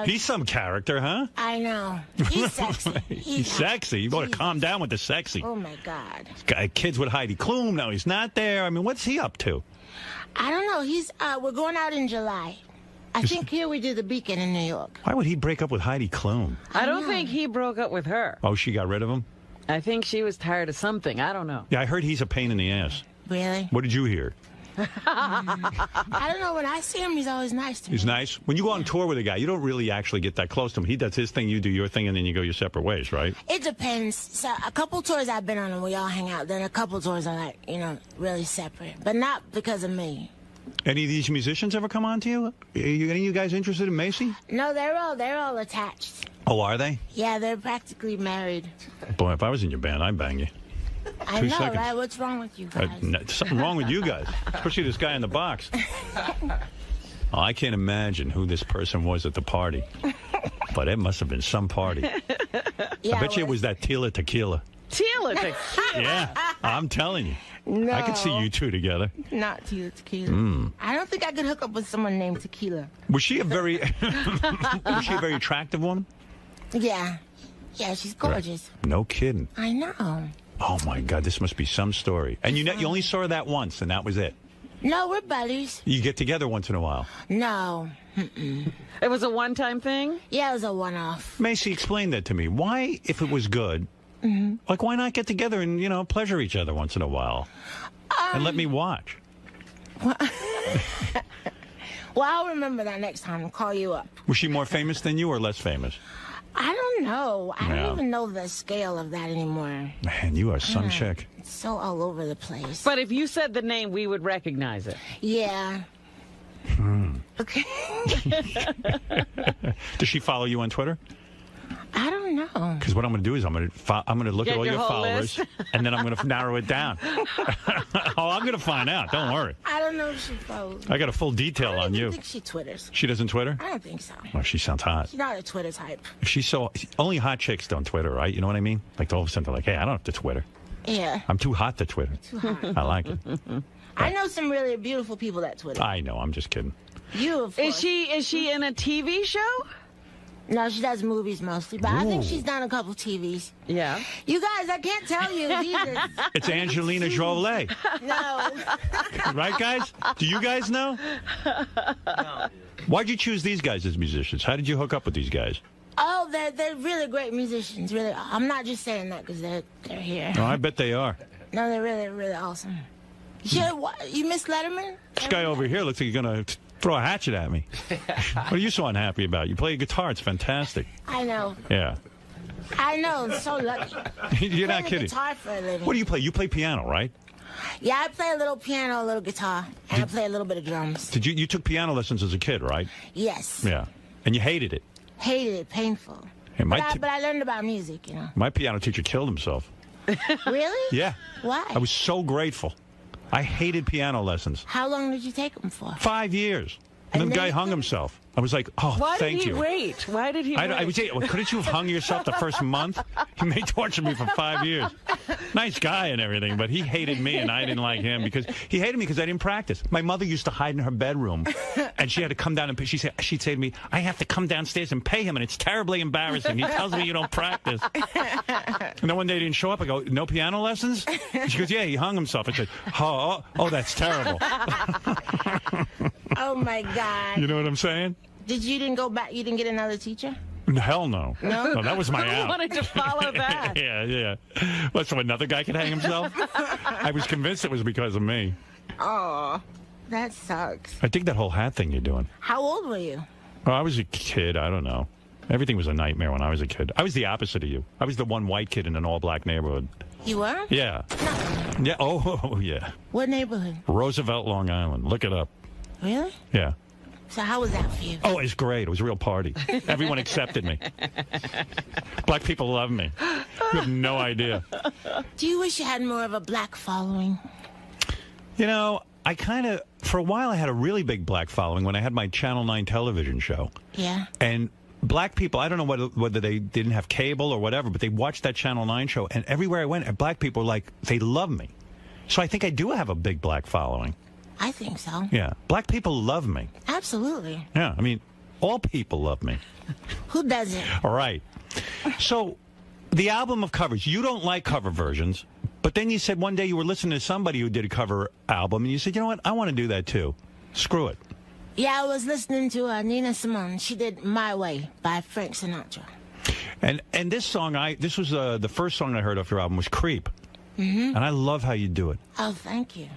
He's some character, huh? I know. He's sexy. He's sexy. You got to calm down with the sexy. Oh, my God. Got kids with Heidi Klum. Now he's not there. I mean, what's he up to? I don't know. He's we're going out in July. I think here we do the Beacon in New York. Why would he break up with Heidi Klum? I don't think he broke up with her. Oh, she got rid of him? I think she was tired of something. I don't know. Yeah, I heard he's a pain in the ass. Really? What did you hear? I don't know. When I see him, he's always nice to me. He's nice? When you go on tour with a guy, you don't really actually get that close to him. He does his thing, you do your thing, and then you go your separate ways, right? It depends. So a couple tours I've been on and we all hang out. Then a couple tours are like, you know, really separate. But not because of me. Any of these musicians ever come on to you? Any of you guys interested in Macy? No, they're all attached. Oh, are they? Yeah, they're practically married. Boy, if I was in your band, I'd bang you. I know, right? What's wrong with you guys? Something wrong with you guys, especially this guy in the box. Oh, I can't imagine who this person was at the party, but it must have been some party. Yeah, I bet you it was that Tila Tequila. Tila Tequila? Yeah, I'm telling you. No. I could see you two together. Not Tequila. I don't think I could hook up with someone named Tequila. Was she a very attractive woman? Yeah. Yeah, she's gorgeous. No kidding. I know. Oh, my God, this must be some story. And you only saw her that once, and that was it? No, we're buddies. You get together once in a while? No. It was a one-time thing? Yeah, it was a one-off. Macy, explain that to me. Why, if it was good, like, why not get together and, you know, pleasure each other once in a while? And let me watch. Well, I'll remember that next time and call you up. Was she more famous than you or less famous? I don't know. I don't even know the scale of that anymore. Man, you are some chick. It's so all over the place. But if you said the name, we would recognize it. Yeah. Okay. Does she follow you on Twitter? I don't know. Because what I'm going to do is I'm going to look at all your followers, and then I'm going to narrow it down. Oh, I'm going to find out. Don't worry. I don't know if she follows. I got a full detail on you. I don't think she Twitters. She doesn't Twitter? I don't think so. Oh, she sounds hot. She's not a Twitter type. If she's only hot chicks don't Twitter, right? You know what I mean? Like all of a sudden they're like, hey, I don't have to Twitter. Yeah. I'm too hot to Twitter. Too hot. I like it. I know some really beautiful people that Twitter. I know. I'm just kidding. You, of course. Is she in a TV show? No, she does movies mostly, but I think she's done a couple TVs. Yeah. You guys, I can't tell you. Jesus. It's Angelina Jolie. No. Right, guys? Do you guys know? No. Why'd you choose these guys as musicians? How did you hook up with these guys? Oh, they're really great musicians. Really, I'm not just saying that because they're here. Oh, I bet they are. No, they're really, really awesome. You miss Letterman? This guy over here looks like he's going to throw a hatchet at me. What are you so unhappy about? You play guitar. It's fantastic. I know. Yeah. I know. I'm so lucky. You're not kidding. Guitar for a living. What do you play? You play piano, right? Yeah, I play a little piano, a little guitar, and I play a little bit of drums. Did you took piano lessons as a kid, right? Yes. Yeah. And you hated it? Hated it. Painful. Hey, but I learned about music, you know. My piano teacher killed himself. Really? Yeah. Why? I was so grateful. I hated piano lessons. How long did you take them for? 5 years. And the guy hung himself. I was like, oh, thank you. Why did he wait? Why did he wait? I would say, couldn't you have hung yourself the first month? He tortured me for 5 years. Nice guy and everything, but he hated me and I didn't like him because he hated me because I didn't practice. My mother used to hide in her bedroom and she had to come down and she'd say to me, I have to come downstairs and pay him and it's terribly embarrassing. He tells me you don't practice. And then one day he didn't show up. I go, no piano lessons? She goes, yeah, he hung himself. I said, oh, that's terrible. Oh, my God. You know what I'm saying? You didn't go back? You didn't get another teacher? Hell no. No, that was my out. I wanted to follow that. Yeah. What, so another guy could hang himself? I was convinced it was because of me. Oh, that sucks. I dig that whole hat thing you're doing. How old were you? Well, I was a kid. I don't know. Everything was a nightmare when I was a kid. I was the opposite of you. I was the one white kid in an all-black neighborhood. You were? Yeah. No. Yeah. Oh, yeah. What neighborhood? Roosevelt, Long Island. Look it up. Really? Yeah. So how was that for you? Oh, it was great. It was a real party. Everyone accepted me. Black people love me. You have no idea. Do you wish you had more of a black following? You know, I for a while I had a really big black following when I had my Channel 9 television show. Yeah. And black people, I don't know whether they didn't have cable or whatever, but they watched that Channel 9 show, and everywhere I went, black people were like, they love me. So I think I do have a big black following. I think so. Yeah. Black people love me. Absolutely. Yeah. I mean, all people love me. Who doesn't? All right. So, the album of covers, you don't like cover versions, but then you said one day you were listening to somebody who did a cover album, and you said, you know what, I want to do that too. Screw it. Yeah, I was listening to Nina Simone. She did My Way by Frank Sinatra. And this song, this was the first song I heard off your album was Creep. Mm-hmm. And I love how you do it. Oh, thank you.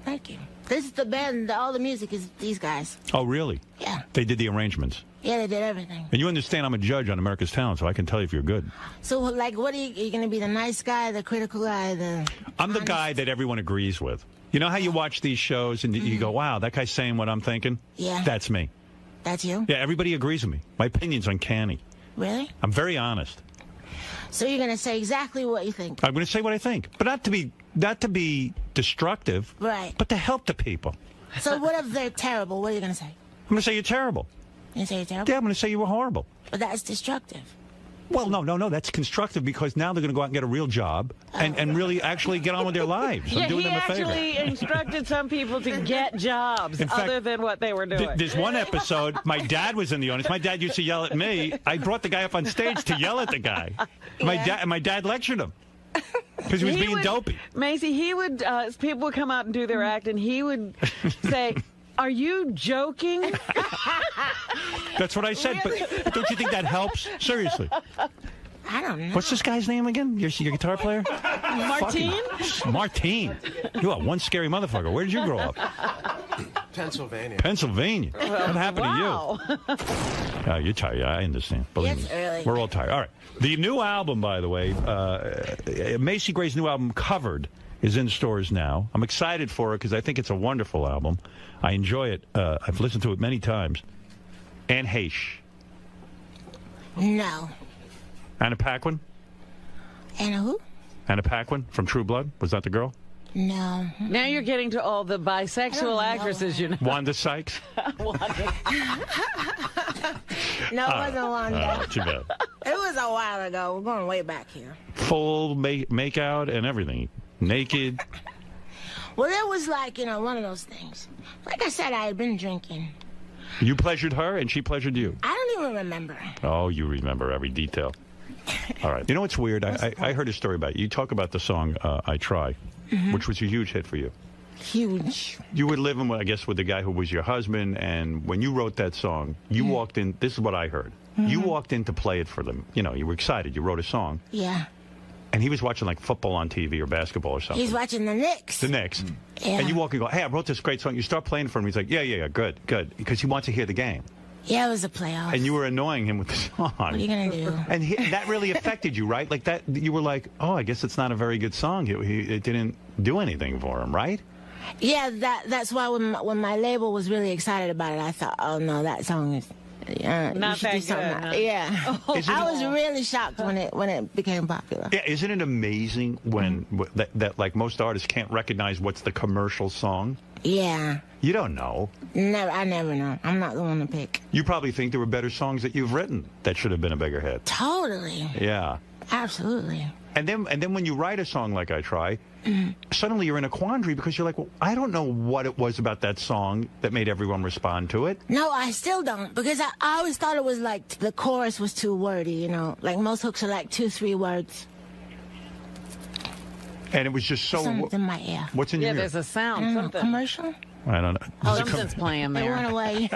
Thank you. This is the band. All the music is these guys. Oh, really? Yeah. They did the arrangements. Yeah, they did everything. And you understand I'm a judge on America's Talent, so I can tell you if you're good. So, like, what are you going to be, the nice guy, the critical guy, I'm the guy that everyone agrees with. You know how you watch these shows and you go, wow, that guy's saying what I'm thinking? Yeah. That's me. That's you? Yeah, everybody agrees with me. My opinion's uncanny. Really? I'm very honest. So you're going to say exactly what you think? I'm going to say what I think, but not to be destructive, right? But to help the people. So what if they're terrible? What are you going to say? I'm going to say you're terrible. You say you're terrible? Yeah, I'm going to say you were horrible. But that's destructive. Well, no, that's constructive because now they're going to go out and get a real job and really actually get on with their lives. I'm doing them a favor. He actually instructed some people to get jobs other than what they were doing. There's one episode, my dad was in the audience. My dad used to yell at me. I brought the guy up on stage to yell at the guy. My dad lectured him. Because he was being dopey. Macy, he would, people would come out and do their act, and he would say, are you joking? That's what I said, but don't you think that helps? Seriously. I don't know. What's this guy's name again? Your guitar player? Martine? Martine. You are one scary motherfucker. Where did you grow up? Pennsylvania. Pennsylvania. What happened to you? You're tired. Yeah, I understand. Believe me. Early. We're all tired. All right. The new album, by the way, Macy Gray's new album, Covered, is in stores now. I'm excited for it because I think it's a wonderful album. I enjoy it. I've listened to it many times. Anne Heche. No. Anna Paquin? Anna who? Anna Paquin from True Blood. Was that the girl? No. Now you're getting to all the bisexual actresses, you know. Wanda Sykes? No, it wasn't Wanda. Too bad. It was a while ago. We're going way back here. Full make out and everything. Naked. Well, it was like, one of those things. Like I said, I had been drinking. You pleasured her and she pleasured you? I don't even remember. Oh, you remember every detail. All right. You know what's weird? I heard a story about you. You talk about the song I Try, which was a huge hit for you. Huge. You were living, I guess, with the guy who was your husband, and when you wrote that song, you walked in. This is what I heard. You walked in to play it for them. You were excited. You wrote a song. Yeah. And he was watching, like, football on TV or basketball or something. He's watching the Knicks. The Knicks. Yeah. And you walk and go, hey, I wrote this great song. You start playing for him. He's like, yeah, good. Because he wants to hear the game. Yeah, it was a playoff. And you were annoying him with the song. What are you going to do? And that really affected you, right? Like that, you were like, oh, I guess it's not a very good song. It didn't do anything for him, right? Yeah, that's why when my label was really excited about it, I thought, oh, no, that song is... not that good. Huh? Yeah. I was really shocked when it became popular. Yeah, isn't it amazing when that like most artists can't recognize what's the commercial song? Yeah. You don't know. I never know. I'm not the one to pick. You probably think there were better songs that you've written that should have been a bigger hit. Totally. Yeah. Absolutely. And then when you write a song like I Try, suddenly you're in a quandary because you're like, well, I don't know what it was about that song that made everyone respond to it. No, I still don't, because I always thought it was like the chorus was too wordy, Like most hooks are like 2-3 words. And it was just so... Something's in my ear. What's in your ear? Yeah, there's a sound. Something. Commercial? I don't know. Oh, something's playing there. It went away.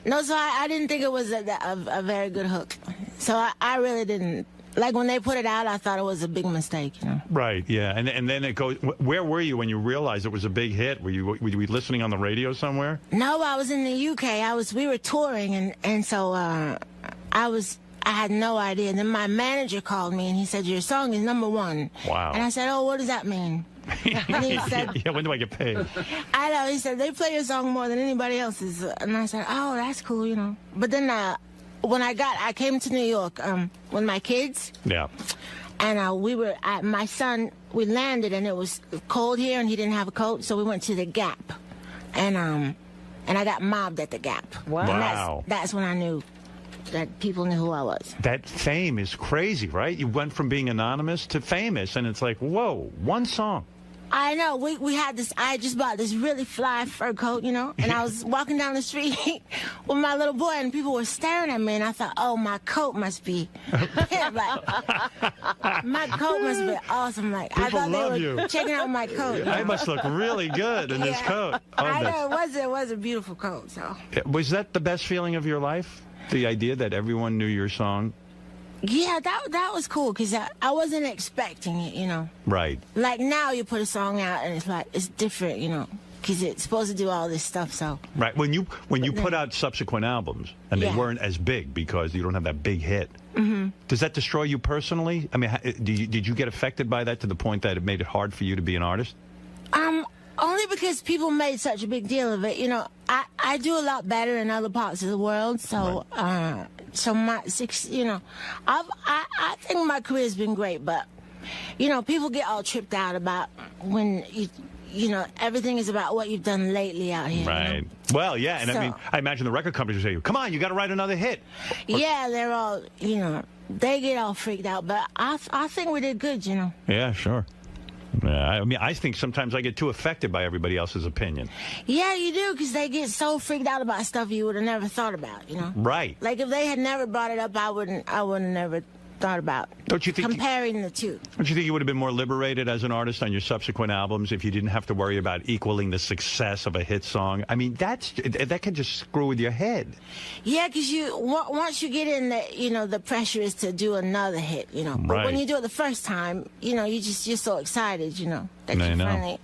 No, so I didn't think it was a very good hook. So I really didn't. Like, when they put it out, I thought it was a big mistake, Right, yeah. And then it goes... Where were you when you realized it was a big hit? Were you listening on the radio somewhere? No, I was in the UK. We were touring, and so I had no idea. And then my manager called me, and he said, your song is #1. Wow. And I said, oh, what does that mean? And he said, yeah, when do I get paid? I know. He said, they play your song more than anybody else's. And I said, oh, that's cool, But then when I came to New York with my kids. Yeah. And we were at my son. We landed, and it was cold here, and he didn't have a coat, so we went to the Gap, and I got mobbed at the Gap. Wow. And that's when I knew that people knew who I was. That fame is crazy, right? You went from being anonymous to famous, and it's like, whoa, one song. I know. We had this. I just bought this really fly fur coat, and I was walking down the street with my little boy, and people were staring at me, and I thought, oh, my coat must be, my coat must be awesome. Like, people I thought they were checking out my coat. I must look really good in this coat. I know it was a beautiful coat. So was that the best feeling of your life? The idea that everyone knew your song? Yeah, that was cool because I wasn't expecting it, you know. Right. Like now you put a song out and it's like, it's different, you know, because it's supposed to do all this stuff, so. Right. When you put out subsequent albums and they weren't as big because you don't have that big hit, does that destroy you personally? I mean, did you get affected by that to the point that it made it hard for you to be an artist? Only because people made such a big deal of it. You know, I do a lot better in other parts of the world, so you know, I think my career's been great, but you know, people get all tripped out about when you know, everything is about what you've done lately out here. Right. You know? Well, yeah, and I mean, I imagine the record companies say, "Come on, you got to write another hit." Yeah, they're all, you know, they get all freaked out, but I think we did good, you know. Yeah, sure. Yeah, I mean, I think sometimes I get too affected by everybody else's opinion. Yeah, you do, because they get so freaked out about stuff you would have never thought about, you know? Right. Like, if they had never brought it up, I wouldn't never thought about comparing the two. Don't you think you would have been more liberated as an artist on your subsequent albums if you didn't have to worry about equaling the success of a hit song? I mean, that can just screw with your head. Yeah, because once you get in the, you know, the pressure is to do another hit, you know. But when you do it the first time, you know, you're so excited, you know, that you finally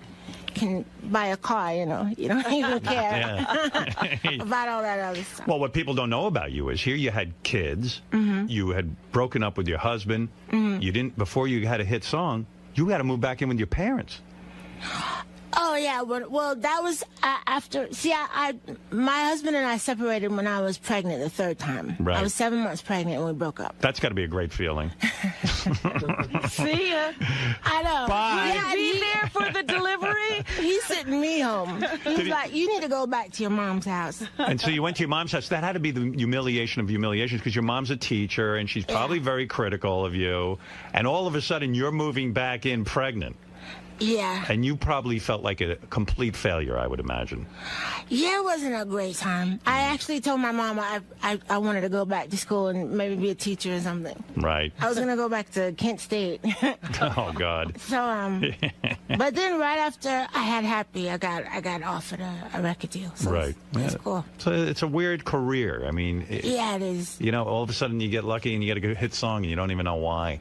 can buy a car, you know. You don't even care about all that other stuff. Well, what people don't know about you is here you had kids, you had broken up with your husband, you didn't, before you had a hit song, you had to move back in with your parents. Oh, yeah. Well, that was after... See, my husband and I separated when I was pregnant the third time. Right. I was 7 months pregnant when we broke up. That's got to be a great feeling. See ya. I know. Bye. Yeah, Be there for the delivery? He's sitting me home. He's like, you need to go back to your mom's house. And so you went to your mom's house. That had to be the humiliation of humiliations because your mom's a teacher and she's probably very critical of you. And all of a sudden, you're moving back in pregnant. Yeah. And you probably felt like a complete failure, I would imagine. Yeah, it wasn't a great time. I actually told my mom I wanted to go back to school and maybe be a teacher or something. Right. I was going to go back to Kent State. Oh, God. So, but then right after I had Happy, I got offered a record deal. So right. It's cool. So it's a weird career. I mean. Yeah, it is. You know, all of a sudden you get lucky and you get a hit song and you don't even know why.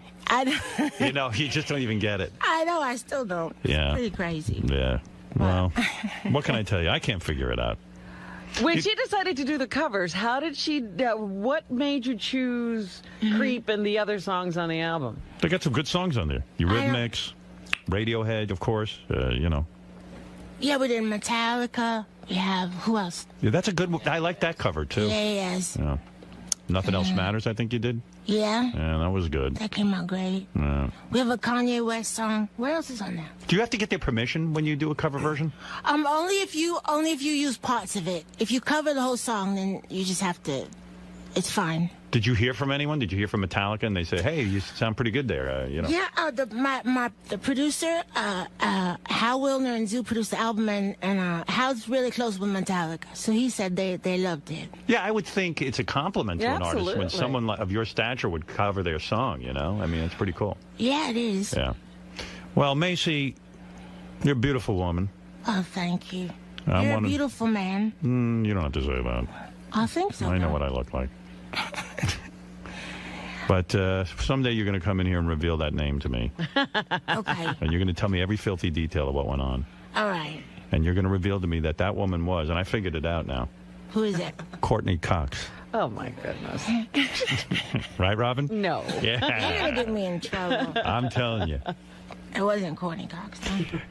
You know, you just don't even get it. I know, I still don't. Yeah. It's pretty crazy. Yeah. Well, what can I tell you? I can't figure it out. When she decided to do the covers, how did she, what made you choose Creep and the other songs on the album? They got some good songs on there. Eurythmics, Radiohead, of course, you know. Yeah, we did Metallica. We have, who else? Yeah, that's a good one. I like that cover, too. Yes. Yeah. Nothing Else Matters, I think you did. Yeah. Yeah, that was good. That came out great. Yeah. We have a Kanye West song. What else is on there? Do you have to get their permission when you do a cover version? Only if you use parts of it. If you cover the whole song, then you just have to. It's fine. Did you hear from anyone? Did you hear from Metallica and they say, "Hey, you sound pretty good there"? You know. Yeah. The producer, Hal Wilner and Zoo produced the album, and Hal's really close with Metallica, so he said they loved it. Yeah, I would think it's a compliment to an artist when someone of your stature would cover their song. You know, I mean, it's pretty cool. Yeah, it is. Yeah. Well, Macy, you're a beautiful woman. Oh, thank you. You're a beautiful man. You don't have to say that. I think so. I know what I look like. But someday you're going to come in here and reveal that name to me. Okay. And you're going to tell me every filthy detail of what went on. All right. And you're going to reveal to me that woman was, and I figured it out now. Who is it? Courtney Cox. Oh, my goodness. Right, Robin? No. Yeah. You're going to get me in trouble. I'm telling you. It wasn't Courtney Cox.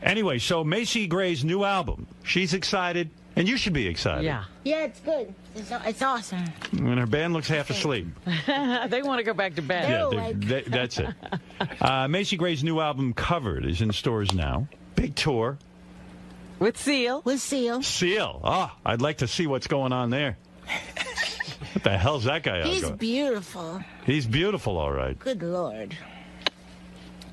Anyway, so Macy Gray's new album. She's excited, and you should be excited. Yeah. Yeah, it's good. It's awesome. When her band looks half asleep. They want to go back to bed. Yeah, that's it. Macy Gray's new album, Covered, is in stores now. Big tour. With Seal. With Seal. Seal. Oh, I'd like to see what's going on there. What the hell's that guy out He's going? beautiful. He's beautiful, all right. Good Lord.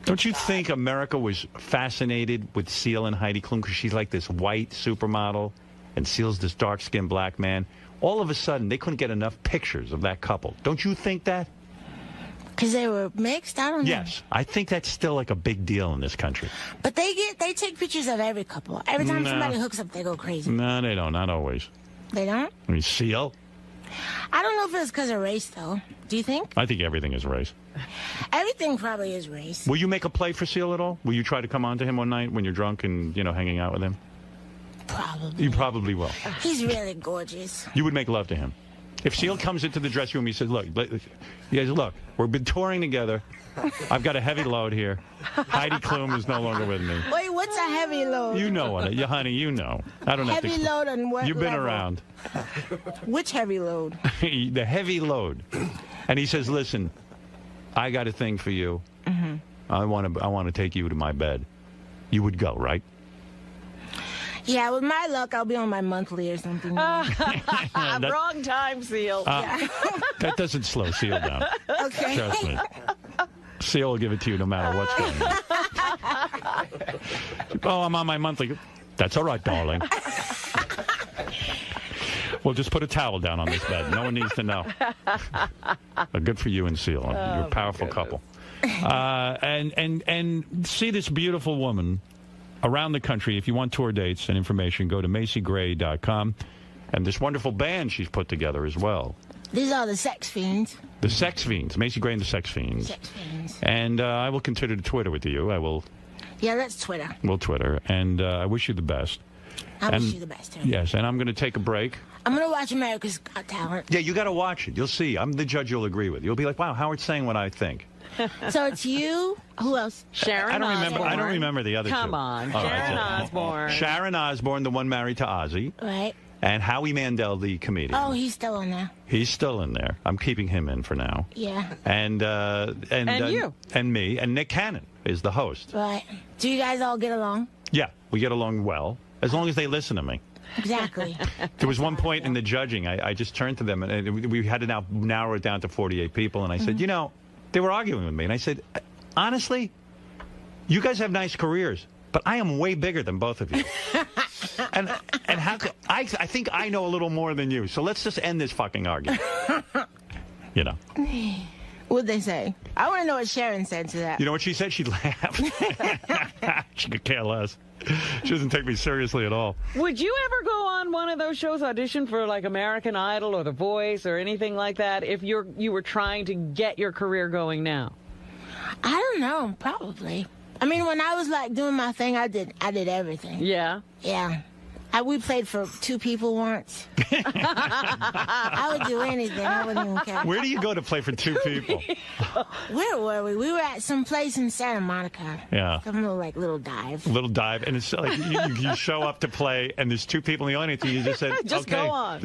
Don't you think America was fascinated with Seal and Heidi Klum because she's like this white supermodel and Seal's this dark-skinned black man? All of a sudden, they couldn't get enough pictures of that couple. Don't you think that? Because they were mixed? I don't know. Yes. I think that's still like a big deal in this country. But they take pictures of every couple. Every time somebody hooks up, they go crazy. No, they don't. Not always. They don't? I mean, Seal? I don't know if it's because of race, though. Do you think? I think everything is race. Everything probably is race. Will you make a play for Seal at all? Will you try to come on to him one night when you're drunk and, hanging out with him? Probably. You probably will. He's really gorgeous. You would make love to him. If Seal comes into the dressing room, he says, look, we've been touring together. I've got a heavy load here. Heidi Klum is no longer with me. Wait, what's a heavy load? You know what, honey, you know. I don't have to. Heavy load on what You've been level? around. Which heavy load? The heavy load. And he says, listen, I got a thing for you. Mm-hmm. I want to take you to my bed. You would go, right? Yeah, with my luck, I'll be on my monthly or something. Wrong time, Seal. That doesn't slow Seal down. Okay. Trust me. Seal will give it to you no matter what's going on. Oh, I'm on my monthly. That's all right, darling. We'll just put a towel down on this bed. No one needs to know. Good for you and Seal. You're a powerful couple. And see this beautiful woman around the country. If you want tour dates and information, go to MacyGray.com. And this wonderful band she's put together as well. These are the Sex Fiends. The Sex Fiends. Macy Gray and the Sex Fiends. Sex Fiends. And I will continue to Twitter with you. I will. Yeah, that's Twitter. We'll Twitter. And I wish you the best. I wish you the best, too. Yes, and I'm going to take a break. I'm going to watch America's Got Talent. Yeah, you got to watch it. You'll see. I'm the judge you'll agree with. You'll be like, wow, Howard's saying what I think. So it's you. Who else? Sharon Osbourne. I don't remember the other two. Come on. Sharon Osbourne. Sharon Osbourne, the one married to Ozzy. Right. And Howie Mandel, the comedian. Oh, he's still in there. He's still in there. I'm keeping him in for now. Yeah. And you. And me. And Nick Cannon is the host. Right. Do you guys all get along? Yeah, we get along well, as long as they listen to me. Exactly. There was one point in the judging, I just turned to them, and we had to now narrow it down to 48 people, and I said, they were arguing with me, and I said, honestly, you guys have nice careers, but I am way bigger than both of you. and how could, I think I know a little more than you, so let's just end this fucking argument. What'd they say? I want to know what Sharon said to that. You know what she said? She laughed. She could care less. She doesn't take me seriously at all. Would you ever go on one of those shows, audition for like American Idol or The Voice or anything like that, if you were trying to get your career going now? I don't know. Probably. I mean, when I was like doing my thing, I did everything. Yeah. Yeah. We played for 2 people once. I would do anything. I wouldn't even care. Where do you go to play for 2 people? Where were we? We were at some place in Santa Monica. Yeah. Some little dive. Little dive. And it's like you show up to play, and there's 2 people in the audience, and you just said, just okay, go on.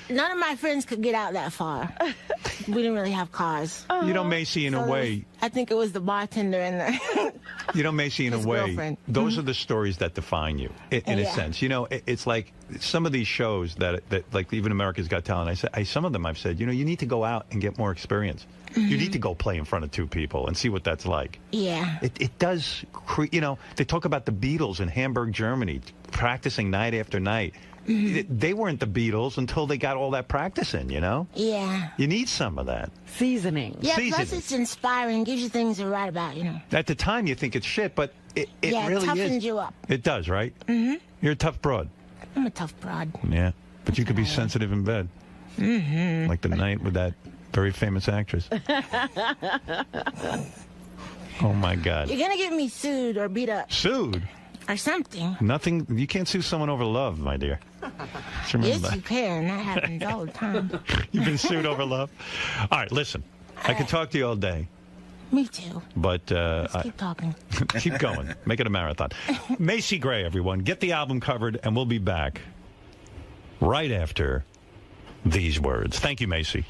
None of my friends could get out that far. We didn't really have cars. You know, Macy, in a way. I think it was the bartender and the... You know, Macy, in a way, girlfriend. Those are the stories that define you, in a sense. You know, it's like some of these shows that like even America's Got Talent, some of them I've said, you need to go out and get more experience. You need to go play in front of 2 people and see what that's like. Yeah. It does, they talk about the Beatles in Hamburg, Germany, practicing night after night. They weren't the Beatles until they got all that practice in, Yeah. You need some of that. Seasoning. Yeah, plus it's inspiring, gives you things to write about, At the time, you think it's shit, but it really is. It toughens you up. It does, right? Mm-hmm. You're a tough broad. I'm a tough broad. Yeah, but you could be sensitive in bed. Mm-hmm. Like the night with that very famous actress. Oh, my God. You're going to get me sued or beat up. Sued? Or something. Nothing. You can't sue someone over love, my dear. Just remember yes, you can. That happens all the time. You've been sued over love? All right, listen. I could talk to you all day. Me too. But let's keep talking. Keep going. Make it a marathon. Macy Gray, everyone. Get the album covered, and we'll be back right after these words. Thank you, Macy.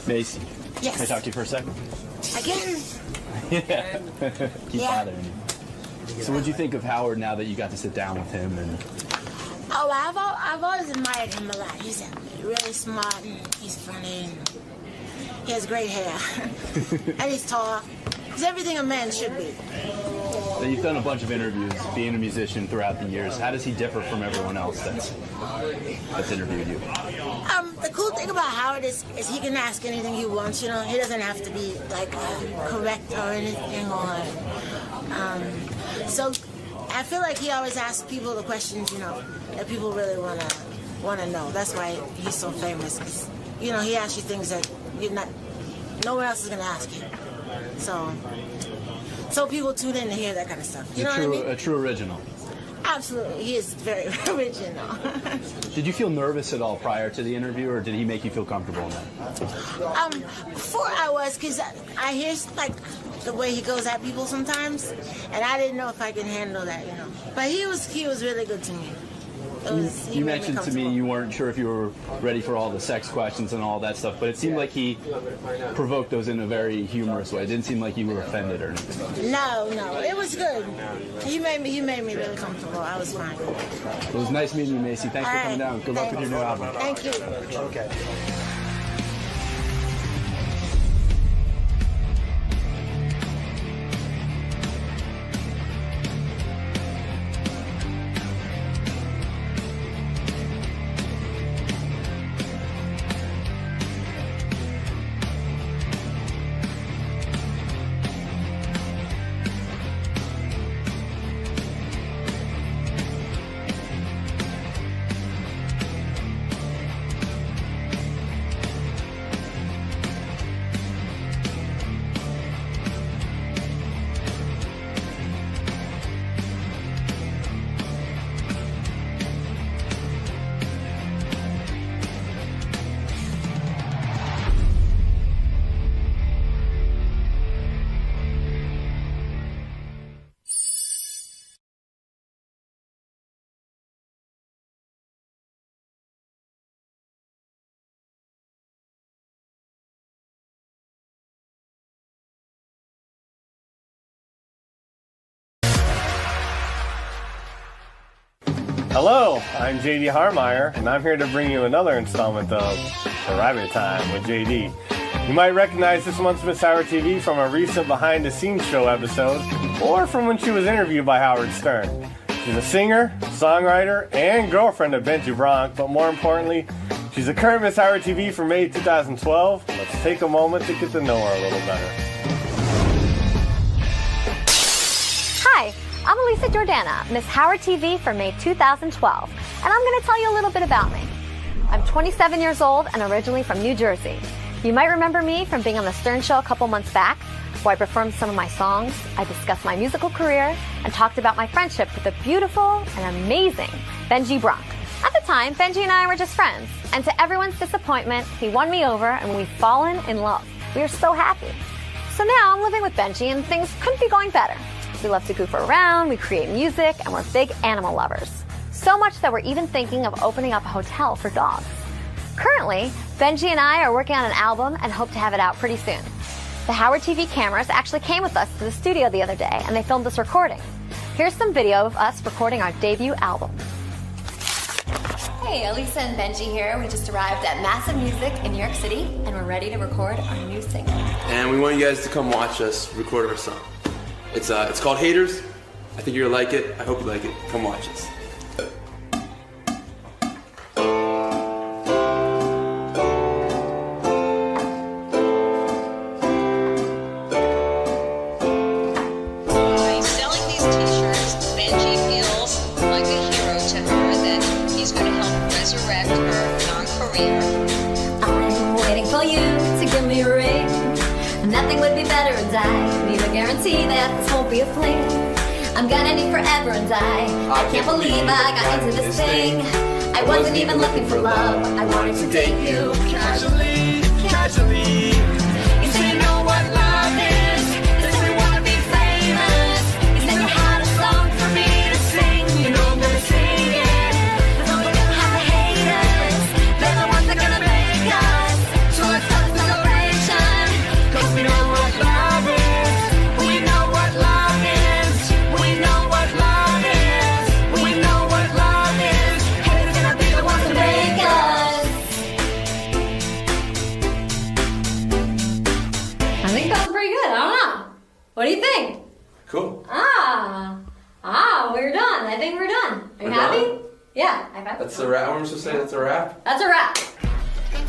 Macy. Yes. Can I talk to you for a second? Again? Yeah. Keep bothering you. So what'd you think of Howard now that you got to sit down with him? And Oh, I've always admired him a lot. He's really smart and he's funny and he has great hair. And he's tall. He's everything a man should be. So you've done a bunch of interviews being a musician throughout the years. How does he differ from everyone else that's interviewed you? The cool thing about Howard is he can ask anything he wants, He doesn't have to be like correct or anything so I feel like he always asks people the questions, that people really want to want to know. That's why he's so famous. 'Cause, you know, he asks you things that no one else is going to ask you. So people tune in to hear that kind of stuff. You know what I mean? A true original. Absolutely. He is very original. Did you feel nervous at all prior to the interview, or did he make you feel comfortable in that? Before I was, because I hear like the way he goes at people sometimes, and I didn't know if I can handle that, you know. But he was really good to me. You mentioned to me you weren't sure if you were ready for all the sex questions and all that stuff, but it seemed like he provoked those in a very humorous way. It didn't seem like you were offended or anything. No, it was good. He made me really comfortable. I was fine. It was nice meeting you, Macy. Thanks for coming down. Good luck with your new album. Thank you. Okay. Hello, I'm JD Harmeyer, and I'm here to bring you another installment of The Rabbit Time with JD. You might recognize this month's Miss Howard TV from a recent behind-the-scenes show episode, or from when she was interviewed by Howard Stern. She's a singer, songwriter, and girlfriend of Benji Bronk, but more importantly, she's a current Miss Howard TV for May 2012. Let's take a moment to get to know her a little better. Hi, I'm Elisa Jordana, Miss Howard TV for May 2012, and I'm going to tell you a little bit about me. I'm 27 years old and originally from New Jersey. You might remember me from being on the Stern Show a couple months back, where I performed some of my songs, I discussed my musical career, and talked about my friendship with the beautiful and amazing Benji Bronk. At the time, Benji and I were just friends, and to everyone's disappointment, he won me over and we've fallen in love. We are so happy. So now I'm living with Benji and things couldn't be going better. We love to goof around, we create music, and we're big animal lovers. So much that we're even thinking of opening up a hotel for dogs. Currently, Benji and I are working on an album and hope to have it out pretty soon. The Howard TV cameras actually came with us to the studio the other day, and they filmed us recording. Here's some video of us recording our debut album. Hey, Elisa and Benji here. We just arrived at Massive Music in New York City, and we're ready to record our new single. And we want you guys to come watch us record our song. It's called Haters. I think you're gonna like it. I hope you like it. Come watch us. By selling these t-shirts, Benji feels like a hero to her, that he's going to help resurrect her young career. I'm waiting for you to give me a ring. Nothing would be better, and I need a guarantee that this won't be a fling. I'm gonna need forever, and I can't believe I got into this thing. I wasn't even looking for love, I wanted to date you casually, casually. You say you know what love is, you say we wanna be famous. You said you had a song for me to sing, you know I'm gonna sing it. But we're gonna have the haters, they're the ones that are gonna make us. So let's start a celebration. Cause we know what love is, we know what love is, we know what love is, we know what love is. Haters gonna be the ones to make us. I think that was pretty good, I don't know. What do you think? Cool. We're done. I think we're done. Are you happy? Done? Yeah, I'm happy. That's a wrap. What am I supposed to say? That's a wrap? That's a wrap.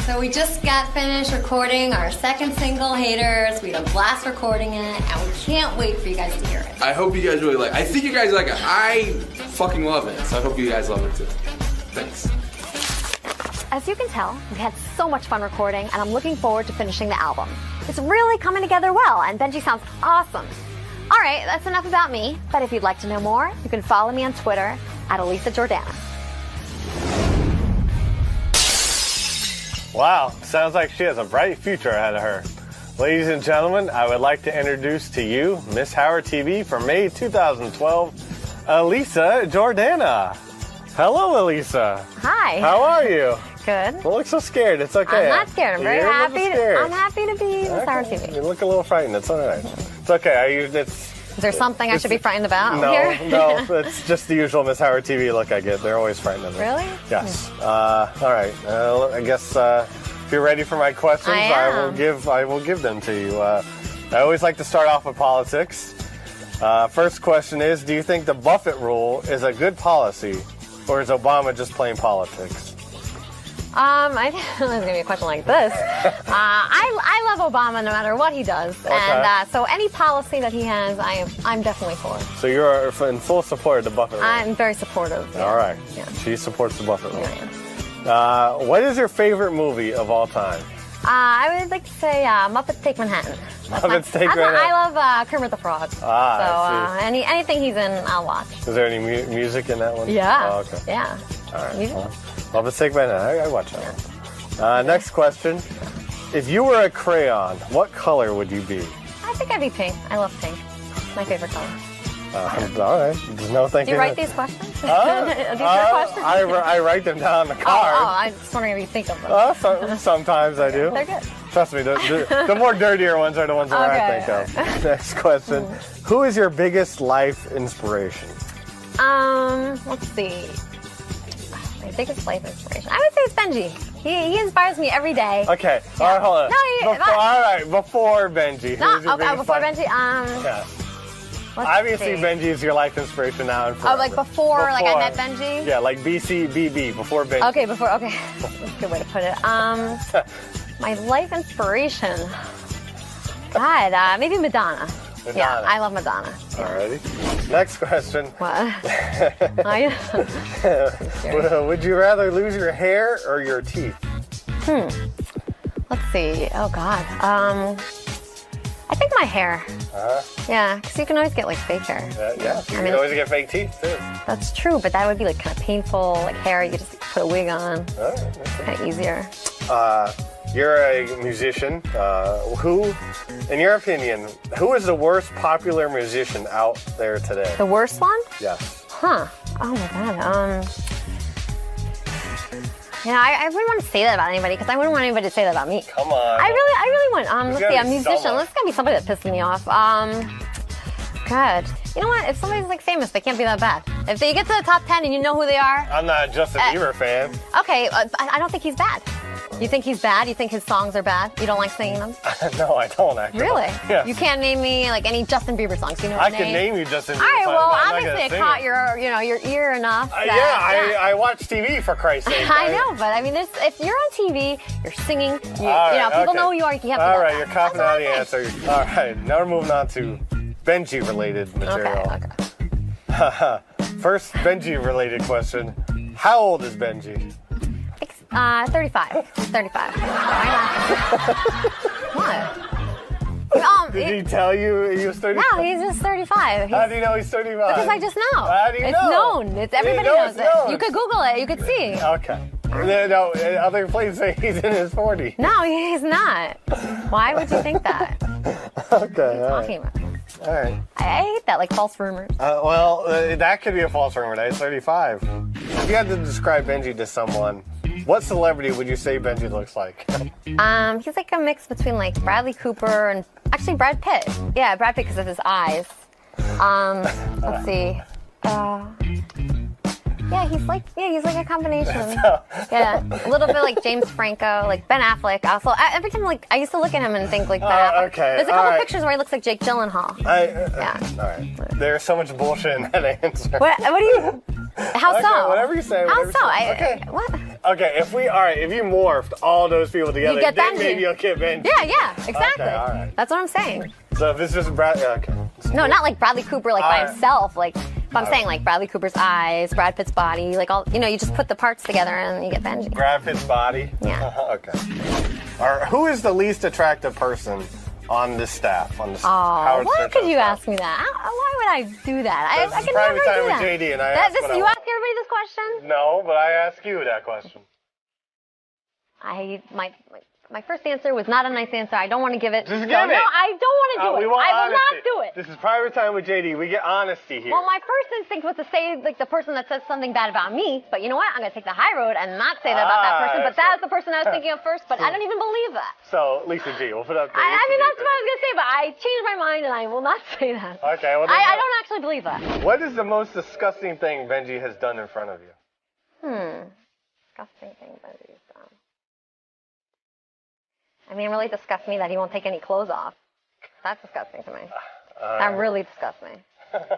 So we just got finished recording our second single, Haters. We had a blast recording it, and we can't wait for you guys to hear it. I hope you guys really like it. I think you guys like it. I fucking love it. So I hope you guys love it too. Thanks. as you can tell, we had so much fun recording, and I'm looking forward to finishing the album. It's really coming together well, and Benji sounds awesome. All right, that's enough about me, but if you'd like to know more, you can follow me on Twitter at Elisa Jordana. Wow, sounds like she has a bright future ahead of her. Ladies and gentlemen, I would like to introduce to you Miss Howard TV for May 2012, Elisa Jordana. Hello, Elisa. Hi. How are you? Good. Don't look so scared. It's okay. I'm not scared. I'm very happy. I'm happy to be Miss Howard TV. You look a little frightened. It's all right. It's okay. Is there something I should be frightened about here? No, it's just the usual Miss Howard TV look I get. They're always frightened of me. Really? Yes. All right. I guess if you're ready for my questions, I will give them to you. I always like to start off with politics. First question is, do you think the Buffett rule is a good policy, or is Obama just playing politics? I didn't know it was going to be a question like this. I love Obama no matter what he does. Okay. And so any policy that he has, I'm definitely for. So you're in full support of the Buffett rule? I'm very supportive. Yeah. All right. Yeah. She supports the Buffett rule. Yeah. What is your favorite movie of all time? I would like to say Muppets Take Manhattan. Muppets Take Manhattan. I love Kermit the Frog. So anything he's in, I'll watch. Is there any music in that one? Yeah. Oh, okay. Yeah. All right. Muppets Take Manhattan. I watch that one. Next question. If you were a crayon, what color would you be? I think I'd be pink. I love pink. My favorite color. All right. There's no thinking. Do you write these questions? These are questions? I write them down on the card. I'm just wondering if you think of them. Sometimes I do. They're good. Trust me, the more dirtier ones are the ones that I think of. Next question. Who is your biggest life inspiration? Let's see. My biggest life inspiration. I would say it's Benji. He inspires me every day. Okay. Yeah. All right, hold on. All right, before Benji. Before Benji. Yeah. Obviously, Benji is your life inspiration now and forever. Oh, like before I met Benji? Yeah, like BCBB, before Benji. Okay, before, okay. That's a good way to put it. My life inspiration. God, maybe Madonna. Yeah, I love Madonna. Yeah. Alrighty. Next question. What? Would you rather lose your hair or your teeth? Let's see. Oh, God. I think my hair. Yeah, because you can always get like fake hair. Yeah, you can always get fake teeth too. That's true, but that would be like kind of painful, like hair. You could just put a wig on. It's kind of easier. You're a musician. Who, in your opinion, who is the worst popular musician out there today? The worst one? Yes. Huh. Oh my God. I wouldn't want to say that about anybody because I wouldn't want anybody to say that about me. Come on. I really wouldn't. Let's see, a musician. Someone. Let's gotta be somebody that pisses me off. God. You know what? If somebody's like famous, they can't be that bad. If they get to the top 10 and you know who they are. I'm not a Justin Bieber fan. Okay, I don't think he's bad. You think he's bad? You think his songs are bad? You don't like singing them? No, I don't actually. Really? Yes. You can't name me like any Justin Bieber songs. You know I can name you Justin Bieber songs. All right, well, obviously it caught your ear enough. I watch TV for Christ's sake. I know, but I mean, if you're on TV, you're singing. People know who you are. You have to. All right, you're confident on the answer. All right, now we're moving on to Benji-related material. Okay. First Benji-related question: how old is Benji? 35. 35. What? Did he tell you he was 35? No, he's just 35. How do you know he's 35? Because I just know. How do you know? It's known. Everybody knows it. Known. You could Google it. You could see. Okay. No, other places say he's in his 40s. No, he's not. Why would you think that? Okay. What are you talking about? All right. I hate that, like false rumors. That could be a false rumor. That he's 35. If you had to describe Benji to someone, what celebrity would you say Benji looks like? He's like a mix between like Bradley Cooper and actually Brad Pitt. Yeah, Brad Pitt because of his eyes. Let's see. He's like a combination. Yeah, a little bit like James Franco, like Ben Affleck. Also, every time I used to look at him and think like Ben Affleck. Okay. There's a couple pictures where he looks like Jake Gyllenhaal. All right. There's so much bullshit in that answer. What do you? How so? Whatever you say. How so? Okay. What? Okay, if you morphed all those people together, then maybe you'll get Benji. Yeah, exactly. Okay, all right. That's what I'm saying. So if it's just Brad, okay. No, not like Bradley Cooper, like by himself, like But I'm saying, like, Bradley Cooper's eyes, Brad Pitt's body, like, all, you know, you just put the parts together and you get Benji. Brad Pitt's body? Yeah. Okay. Who is the least attractive person on the staff? On the Howard why Stern could you staff? ask me that? Why would I do that? I could never private time do that. with JD, and I You ask ask everybody this question? No, but I ask you that question. My first answer was not a nice answer. I don't want to give it. Just give it. No, I don't want to do it. I will not do it. This is private time with JD. We get honesty here. Well, my first instinct was to say, like, the person that says something bad about me, but you know what? I'm going to take the high road and not say that about that person, but that was the person I was thinking of first, but I don't even believe that. So, Lisa G, we'll put up the I mean, that's what I was going to say, but I changed my mind and I will not say that. Okay, well, I don't actually believe that. What is the most disgusting thing Benji has done in front of you? Disgusting thing Benji's done. I mean, it really disgusts me that he won't take any clothes off. That's disgusting to me. That really disgusts me.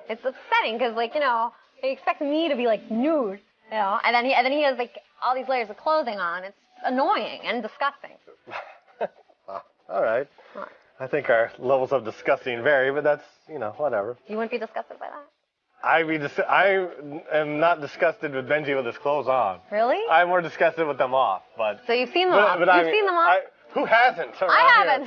It's upsetting because, like, you know, he expects me to be, like, nude, you know, and then he has, like, all these layers of clothing on. It's annoying and disgusting. All right. I think our levels of disgusting vary, but that's, you know, whatever. You wouldn't be disgusted by that? I am not disgusted with Benji with his clothes on. Really? I'm more disgusted with them off, but... So you've seen them off? You've seen them off? Who hasn't? I haven't.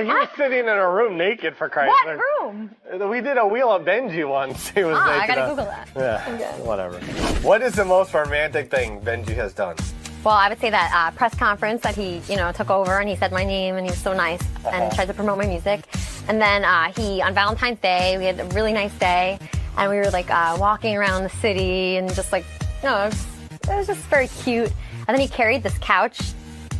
He was sitting in a room naked, for Christ's sake. What room? We did a Wheel of Benji once. He was naked. I gotta Google that. Yeah, Okay. whatever. What is the most romantic thing Benji has done? Well, I would say that press conference that he, you know, took over and he said my name and he was so nice and tried to promote my music. And then on Valentine's Day, we had a really nice day and we were like walking around the city and just like, you know, it was just very cute. And then he carried this couch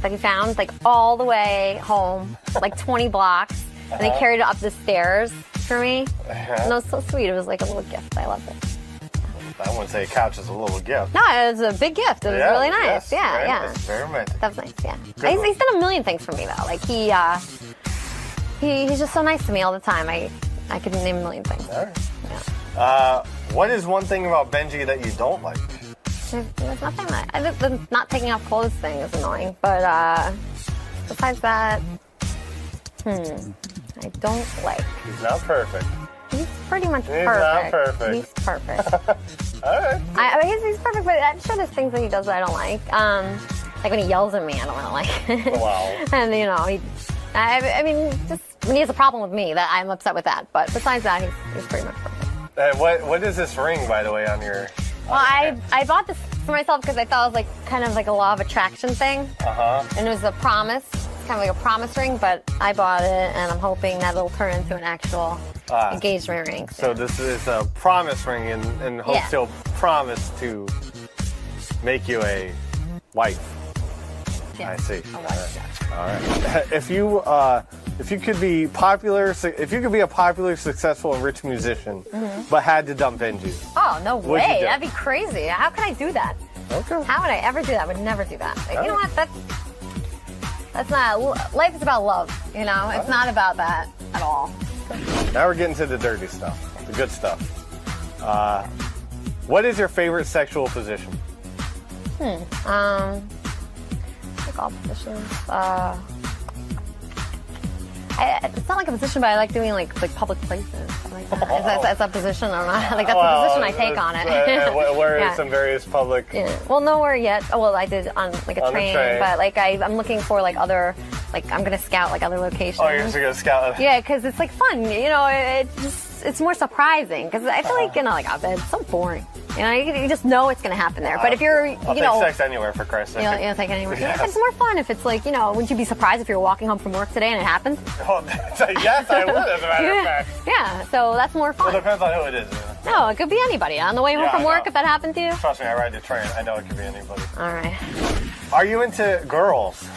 that he found like all the way home, like 20 blocks. And he carried it up the stairs for me. And it was so sweet. It was like a little gift. I loved it. I wouldn't say a couch is a little gift. No, it was a big gift. It was really nice. Yes, Yeah. It's very romantic. That was nice, yeah. He's done a million things for me, though. Like, he's just so nice to me all the time. I could name a million things. All right. Yeah. What is one thing about Benji that you don't like? There's nothing the not taking off clothes thing is annoying. But besides that, I don't like. He's not perfect. He's pretty much perfect. He's not perfect. He's perfect. All right. He's perfect, but I'm sure there's things that he does that I don't like. Like when he yells at me, I don't want to like it. Wow. And, you know, I mean, just when he has a problem with me, that I'm upset with that. But besides that, he's pretty much perfect. What is this ring, by the way, on your... Well, I bought this for myself because I thought it was like kind of like a law of attraction thing. And it was a promise. It's kind of like a promise ring, but I bought it, and I'm hoping that it'll turn into an actual engagement ring. So this is a promise ring in hopes he'll promise to make you a wife. Yeah. I see. A wife, All right. If you could be a popular, successful, and rich musician, but had to dump Benji. Oh, no way. That'd be crazy. How could I do that? Okay. How would I ever do that? I would never do that. Like, you know what? That's not... Life is about love, you know? It's not about that at all. Now we're getting to the dirty stuff, the good stuff. What is your favorite sexual position? Like all positions. It's not like a position, but I like doing like public places. Like that. Is that a position or not? Like that's the position I take on it. Where are some various public? Yeah. Well, nowhere yet. Oh, well, I did on like a train, but like I'm looking for like other, like I'm gonna scout like other locations. Oh, you're just gonna scout? Yeah, because it's like fun. You know, it's more surprising because I feel like, you know, like it's so boring. You know, you just know it's going to happen there. But if you're, I'll take sex anywhere, for Christ's sake. You know, take anywhere. Yes. It's more fun if it's like, you know, wouldn't you be surprised if you were walking home from work today and it happened? Oh, yes, I would, as a matter of fact. Yeah, so that's more fun. Well, it depends on who it is. No, it could be anybody. On the way home from work, if that happened to you? Trust me, I ride the train. I know it could be anybody. All right. Are you into girls?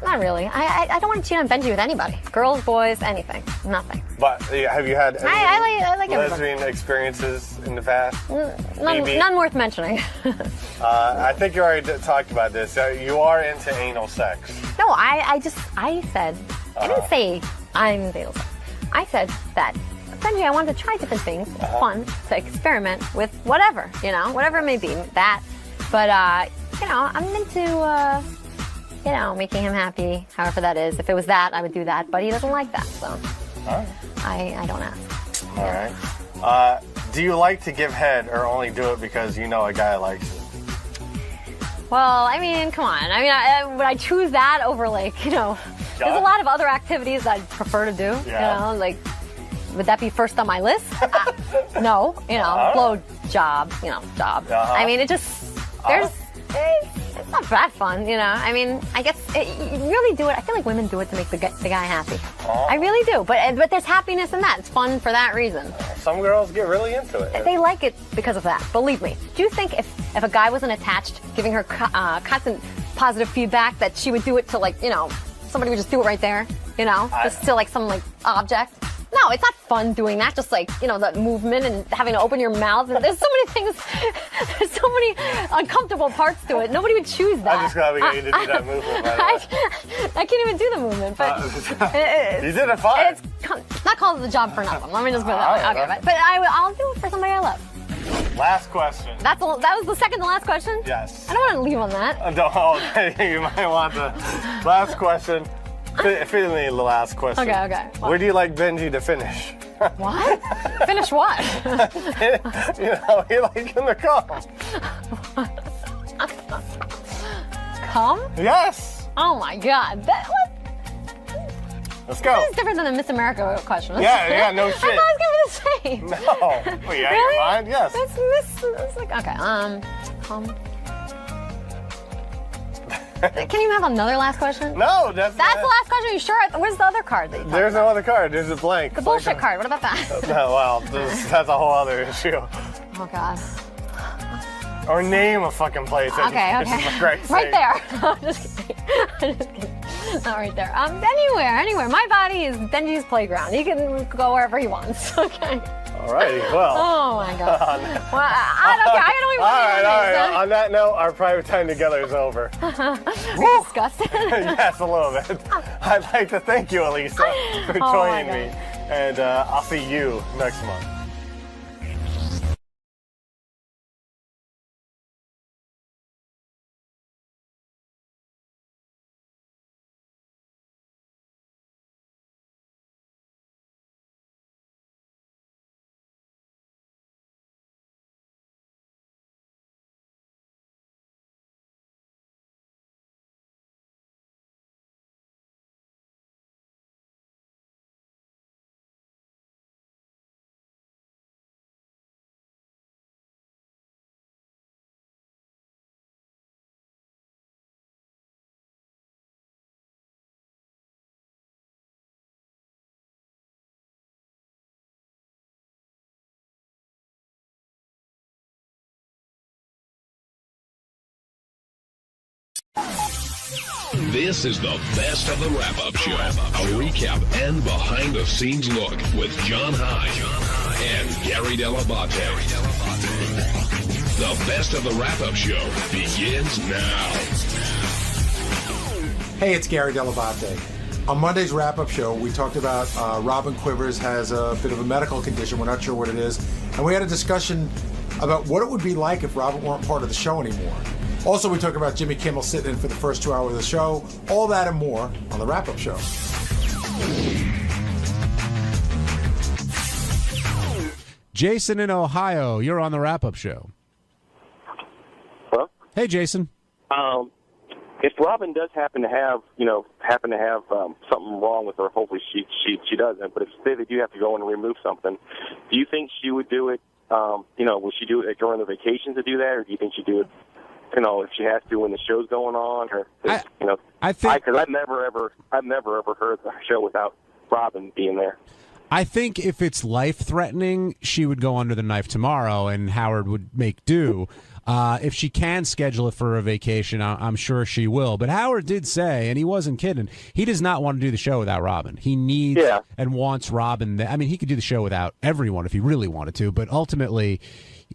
Not really. I don't want to cheat on Benji with anybody. Girls, boys, anything. Nothing. But have you had any I like lesbian experiences in the past? None worth mentioning. I think you already talked about this. You are into anal sex. No, I said, I didn't say I'm into anal sex. I said that, Benji, I wanted to try different things. Fun to experiment with whatever, you know, whatever it may be. That. But, you know, I'm into... you know, making him happy, however that is. If it was that, I would do that. But he doesn't like that, so I don't ask. All right. Do you like to give head or only do it because you know a guy likes it? Well, I mean, come on. I mean, would I choose that over, like, there's a lot of other activities I'd prefer to do. Yeah. Like, would that be first on my list? No, blow job, job. I mean, it's not that fun, I mean, I guess you really do it. I feel like women do it to make the guy happy. I really do. But there's happiness in that. It's fun for that reason. Some girls get really into it. They like it because of that. Believe me. Do you think if a guy wasn't attached, giving her constant positive feedback, that she would do it to, like, somebody would just do it right there, just to, like, some, like, object? No, it's not fun doing that. Just like, that movement and having to open your mouth. And there's so many things, there's so many uncomfortable parts to it. Nobody would choose that. I'm just glad we got you to do that movement, by the way. I can't even do the movement, but you did it fine. It's not called the job for nothing. Let me just put it that way. Okay, but I'll do it for somebody I love. Last question. That was the second to last question? Yes. I don't want to leave on that. Okay, you might want the last question. Fit me the last question. Okay. Where do you like Benji to finish? What? Finish what? You like him to come. Come? Yes. Oh my God. Let's go. This is different than the Miss America question. Yeah, no shit. I thought it was going to be the same. No. Well, yeah, really? Your mind? Yes. It's like, okay, come. Can you have another last question? No, that's the last question. Are you sure? Where's the other card? There's no other card. There's a blank. The bullshit card. What about that? No, well, that's a whole other issue. Oh, God. Or name a fucking place. Okay. Right there. I'm just kidding. Not right there. Anywhere. My body is Benji's playground. He can go wherever he wants. Okay. All righty, well. Oh, my God. Well, I don't even want All right. On that note, our private time together is over. You're disgusted? Yes, a little bit. I'd like to thank you, Elisa, for joining me. And I'll see you next month. This is the best of the wrap-up show. A recap and behind-the-scenes look with John High and Gary Dell'Abate. The best of the wrap-up show begins now. Hey, it's Gary Dell'Abate. On Monday's wrap-up show, we talked about Robin Quivers has a bit of a medical condition. We're not sure what it is. And we had a discussion about what it would be like if Robin weren't part of the show anymore. Also, we talked about Jimmy Kimmel sitting in for the first 2 hours of the show. All that and more on the wrap-up show. Jason in Ohio, you're on the wrap-up show. Hello? Hey, Jason. If Robin does happen to have something wrong with her, hopefully she doesn't. But if say they do have to go in and remove something, do you think she would do it? Would she do it during the vacation to do that, or do you think she'd do it? If she has to when the show's going on, or I think because I've never ever heard the show without Robin being there. I think if it's life-threatening, she would go under the knife tomorrow, and Howard would make do. If she can schedule it for a vacation, I'm sure she will. But Howard did say, and he wasn't kidding, he does not want to do the show without Robin. He needs and wants Robin there. I mean, he could do the show without everyone if he really wanted to, but ultimately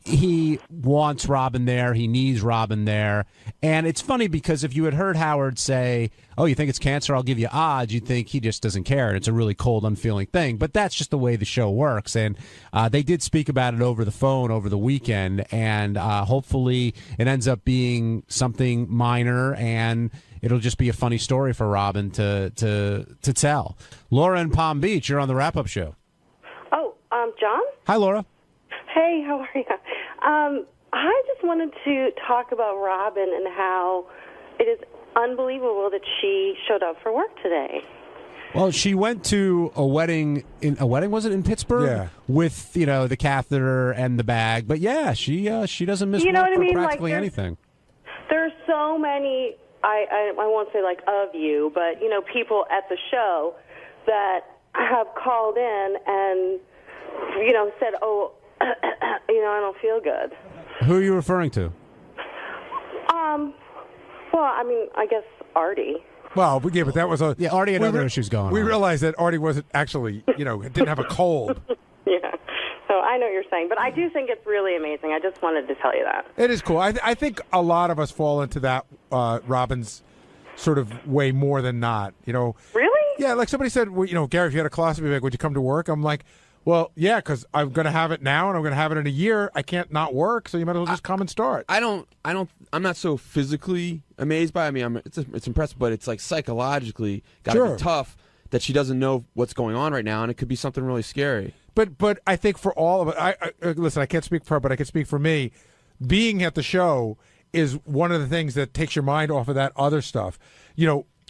he wants Robin there. He needs Robin there. And it's funny because if you had heard Howard say, oh, you think it's cancer? I'll give you odds. You'd think he just doesn't care. And it's a really cold, unfeeling thing. But that's just the way the show works. And they did speak about it over the phone over the weekend. And hopefully it ends up being something minor and it'll just be a funny story for Robin to tell. Laura in Palm Beach, you're on the wrap-up show. Oh, John? Hi, Laura. Hey, how are you? I just wanted to talk about Robin and how it is unbelievable that she showed up for work today. Well, she went to a wedding. Was it in Pittsburgh? Yeah. With the catheter and the bag. But yeah, she doesn't miss work for practically anything. There's so many. I won't say like of you, but people at the show that have called in and said, "Oh, I don't feel good." Who are you referring to? Well, I guess Artie. Well, yeah, but that was a... Yeah, Artie had other issues going on. We realized that Artie wasn't actually, didn't have a cold. Yeah. So I know what you're saying, but I do think it's really amazing. I just wanted to tell you that. It is cool. I think a lot of us fall into that Robin's sort of way more than not, Really? Yeah, like somebody said, well, Gary, if you had a colostomy bag, would you come to work? I'm like, well, yeah, because I'm going to have it now and I'm going to have it in a year. I can't not work, so you might as well just come and start. I'm not so physically amazed by it. I mean, it's impressive, but it's like psychologically got to be tough that she doesn't know what's going on right now, and it could be something really scary. But I think for all of it, listen, I can't speak for her, but I can speak for me. Being at the show is one of the things that takes your mind off of that other stuff.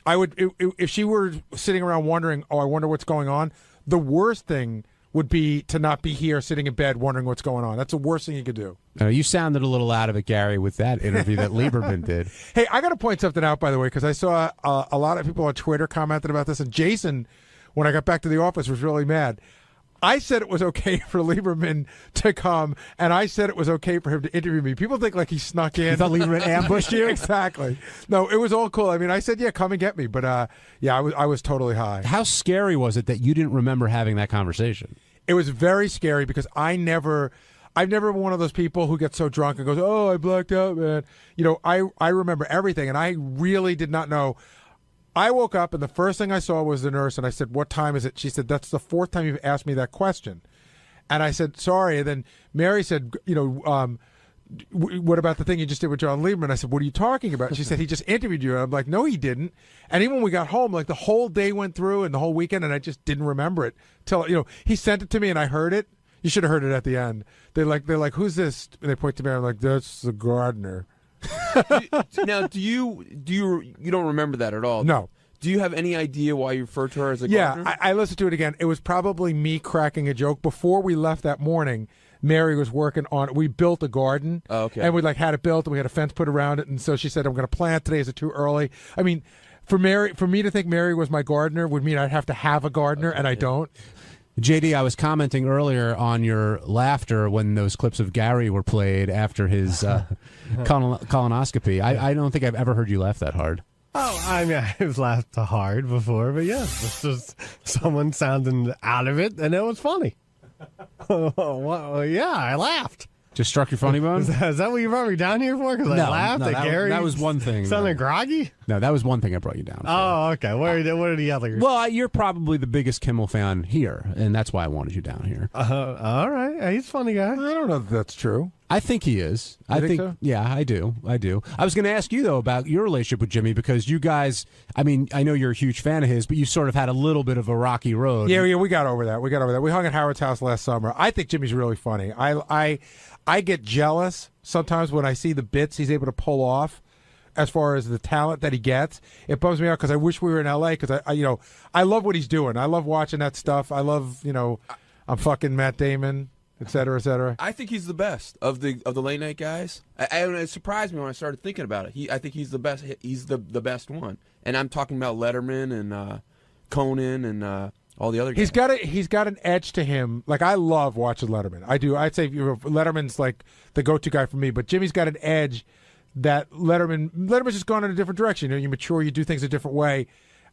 I would if she were sitting around wondering, oh, I wonder what's going on. The worst thing would be to not be here sitting in bed wondering what's going on. That's the worst thing you could do. You sounded a little out of it, Gary, with that interview that Lieberman did. Hey, I got to point something out, by the way, because I saw a lot of people on Twitter commented about this, and Jason, when I got back to the office, was really mad. I said it was okay for Lieberman to come, and I said it was okay for him to interview me. People think like he snuck in. You thought Lieberman ambushed you? Exactly. No, it was all cool. I mean, I said, yeah, come and get me. But, yeah, I was totally high. How scary was it that you didn't remember having that conversation? It was very scary because I've never been one of those people who gets so drunk and goes, oh, I blacked out, man. I remember everything, and I really did not know. I woke up, and the first thing I saw was the nurse, and I said, what time is it? She said, that's the fourth time you've asked me that question. And I said, sorry. And then Mary said, what about the thing you just did with John Lieberman? I said, what are you talking about? She said, he just interviewed you. And I'm like, no, he didn't. And even when we got home, like the whole day went through and the whole weekend, and I just didn't remember it till, he sent it to me and I heard it. You should have heard it at the end. They're like, who's this? And they point to me. I'm like, that's the gardener. Now, you don't remember that at all? No. Do you have any idea why you refer to her as a gardener? Yeah, I listened to it again. It was probably me cracking a joke. Before we left that morning, Mary was working on it. We built a garden. Oh, okay. And we had it built, and we had a fence put around it. And so she said, I'm going to plant today. Is it too early? I mean, for me to think Mary was my gardener would mean I'd have to have a gardener, and I don't. JD, I was commenting earlier on your laughter when those clips of Gary were played after his colonoscopy. I don't think I've ever heard you laugh that hard. Oh, I mean, I've laughed hard before, but yes, it's just someone sounding out of it, and it was funny. Well, yeah, I laughed. Just struck your funny bone? Is that what you brought me down here for? Because I laughed at Gary? That was one thing. Sounding groggy? No, that was one thing I brought you down for. Oh, okay. What are the others? Well, you're probably the biggest Kimmel fan here, and that's why I wanted you down here. All right. He's a funny guy. I don't know if that's true. I think he is. I think so? Yeah, I do. I was going to ask you, though, about your relationship with Jimmy, because you guys, I mean, I know you're a huge fan of his, but you sort of had a little bit of a rocky road. Yeah, we got over that. We hung at Howard's house last summer. I think Jimmy's really funny. I get jealous sometimes when I see the bits he's able to pull off as far as the talent that he gets. It bums me out because I wish we were in L.A. because I love what he's doing. I love watching that stuff. I love, I'm fucking Matt Damon, et cetera, et cetera. I think he's the best of the late night guys. It surprised me when I started thinking about it. I think he's the best. He's the best one. And I'm talking about Letterman and Conan and all the other guys. He's got an edge to him. Like, I love watching Letterman. I do. I'd say Letterman's like the go-to guy for me. But Jimmy's got an edge that Letterman's just gone in a different direction. You mature, you do things a different way.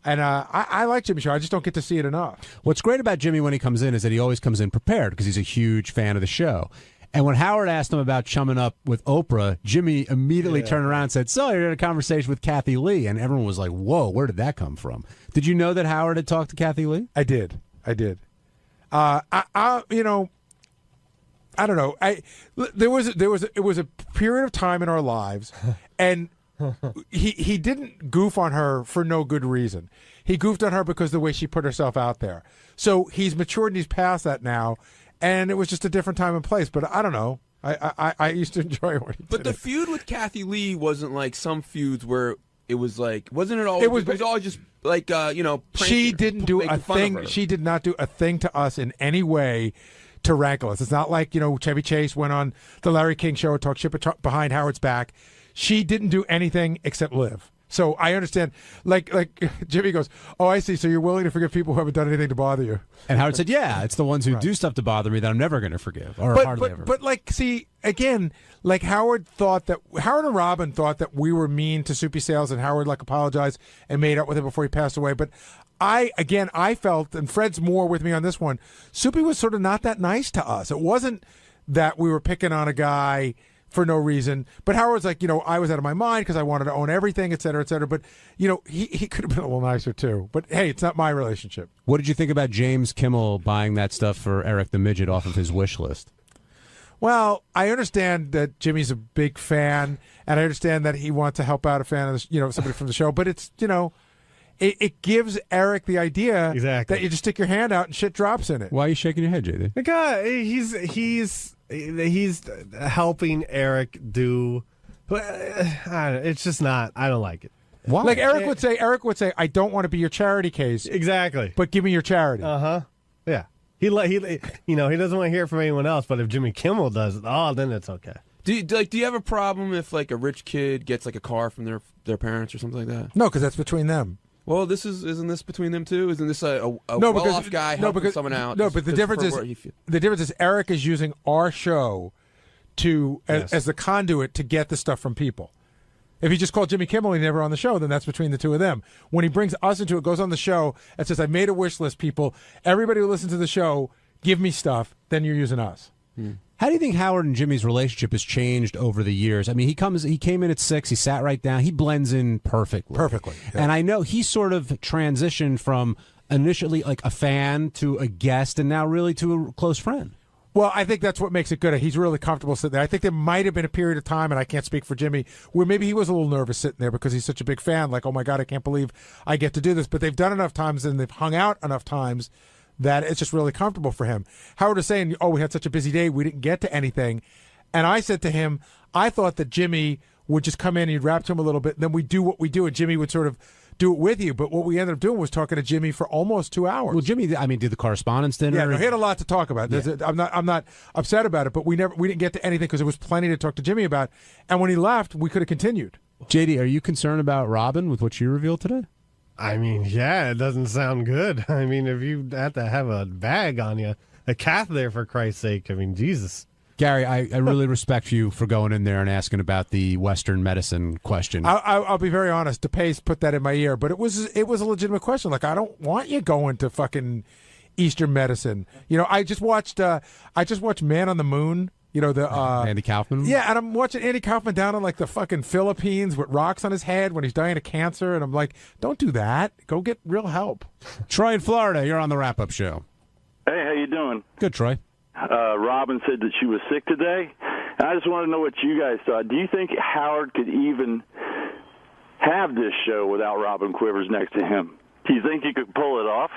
And I like Jimmy Show. I just don't get to see it enough. What's great about Jimmy when he comes in is that he always comes in prepared because he's a huge fan of the show. And when Howard asked him about chumming up with Oprah, Jimmy immediately turned around and said, so you're in a conversation with Kathy Lee. And everyone was like, whoa, where did that come from? Did you know that Howard had talked to Kathy Lee? I did. I don't know. It was a period of time in our lives, and he didn't goof on her for no good reason. He goofed on her because of the way she put herself out there. So he's matured and he's past that now. and it was just a different time and place. But I don't know. I used to enjoy what he did. But the feud with Kathy Lee wasn't like some feuds where it was like, wasn't it all? It was all just like, she didn't do a thing. She did not do a thing to us in any way to rankle us. It's not like, Chevy Chase went on the Larry King show and talked shit behind Howard's back. She didn't do anything except live. So I understand, like Jimmy goes, oh, I see, so you're willing to forgive people who haven't done anything to bother you. And Howard said, yeah, it's the ones who do stuff to bother me that I'm never going to forgive, or hardly ever. But see, again, like Howard and Robin thought that we were mean to Soupy Sales, and Howard apologized and made up with him before he passed away. But I felt, and Fred's more with me on this one, Soupy was sort of not that nice to us. It wasn't that we were picking on a guy for no reason. But Howard's like, I was out of my mind because I wanted to own everything, et cetera, et cetera. But, he could have been a little nicer, too. But, hey, it's not my relationship. What did you think about James Kimmel buying that stuff for Eric the Midget off of his wish list? Well, I understand that Jimmy's a big fan, and I understand that he wants to help out a fan of, somebody from the show. But it's, it gives Eric the idea that you just stick your hand out and shit drops in it. Why are you shaking your head, JD? The guy, he's helping Eric do. It's just not. I don't like it. Why? Like Eric would say, I don't want to be your charity case. Exactly. But give me your charity. Yeah. He doesn't want to hear from anyone else. But if Jimmy Kimmel does it, then it's okay. Do you have a problem if a rich kid gets a car from their parents or something like that? No, because that's between them. Well, isn't this between them too? Isn't this a well-off guy helping someone out? No, but the difference is Eric is using our show as the conduit to get the stuff from people. If he just called Jimmy Kimmel and never on the show, then that's between the two of them. When he brings us into it, goes on the show and says, I made a wish list, people. Everybody who listens to the show, give me stuff. Then you're using us. How do you think Howard and Jimmy's relationship has changed over the years? I mean, he came in at 6, he sat right down, he blends in perfectly. Perfectly. Yeah. And I know he sort of transitioned from initially a fan to a guest and now really to a close friend. Well, I think that's what makes it good. He's really comfortable sitting there. I think there might have been a period of time, and I can't speak for Jimmy, where maybe he was a little nervous sitting there because he's such a big fan. Like, oh my God, I can't believe I get to do this. But they've done enough times and they've hung out enough times that it's just really comfortable for him. Howard was saying, we had such a busy day, we didn't get to anything. And I said to him, I thought that Jimmy would just come in and you'd rap to him a little bit, and then we'd do what we do, and Jimmy would sort of do it with you. But what we ended up doing was talking to Jimmy for almost 2 hours. Well, Jimmy, did the correspondence dinner? Yeah, he had a lot to talk about. Yeah. I'm not upset about it, but we didn't get to anything because there was plenty to talk to Jimmy about. And when he left, we could have continued. JD, are you concerned about Robin with what she revealed today? I mean, yeah, it doesn't sound good. I mean, if you have to have a bag on you, a catheter, for Christ's sake, I mean, Jesus. Gary, I really respect you for going in there and asking about the Western medicine question. I'll be very honest. DePace put that in my ear, but it was a legitimate question. Like, I don't want you going to fucking Eastern medicine. I just watched Man on the Moon. Andy Kaufman? Yeah, and I'm watching Andy Kaufman down in the fucking Philippines with rocks on his head when he's dying of cancer, and I'm like, don't do that. Go get real help. Troy in Florida, you're on the wrap-up show. Hey, how you doing? Good, Troy. Robin said that she was sick today, and I just want to know what you guys thought. Do you think Howard could even have this show without Robin Quivers next to him? Do you think he could pull it off?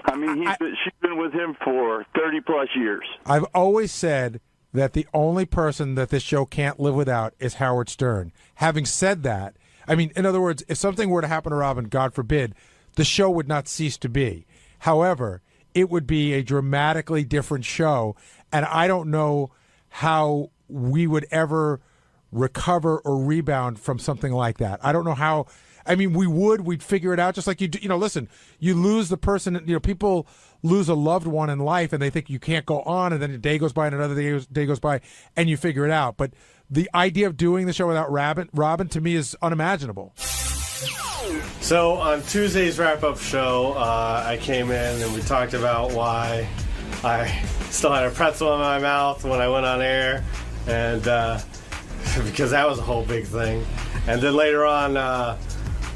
I mean, she's been with him for 30-plus years. I've always said that the only person that this show can't live without is Howard Stern. Having said that, I mean, in other words, if something were to happen to Robin, God forbid, the show would not cease to be. However, it would be a dramatically different show, and I don't know how we would ever recover or rebound from something like that. I don't know how. I mean, we'd figure it out just like you do. Listen, you lose the person, people lose a loved one in life and they think you can't go on, and then a day goes by and another day goes by and you figure it out. But the idea of doing the show without Robin to me is unimaginable. So on Tuesday's wrap-up show, I came in and we talked about why I still had a pretzel in my mouth when I went on air, and because that was a whole big thing. And then later on,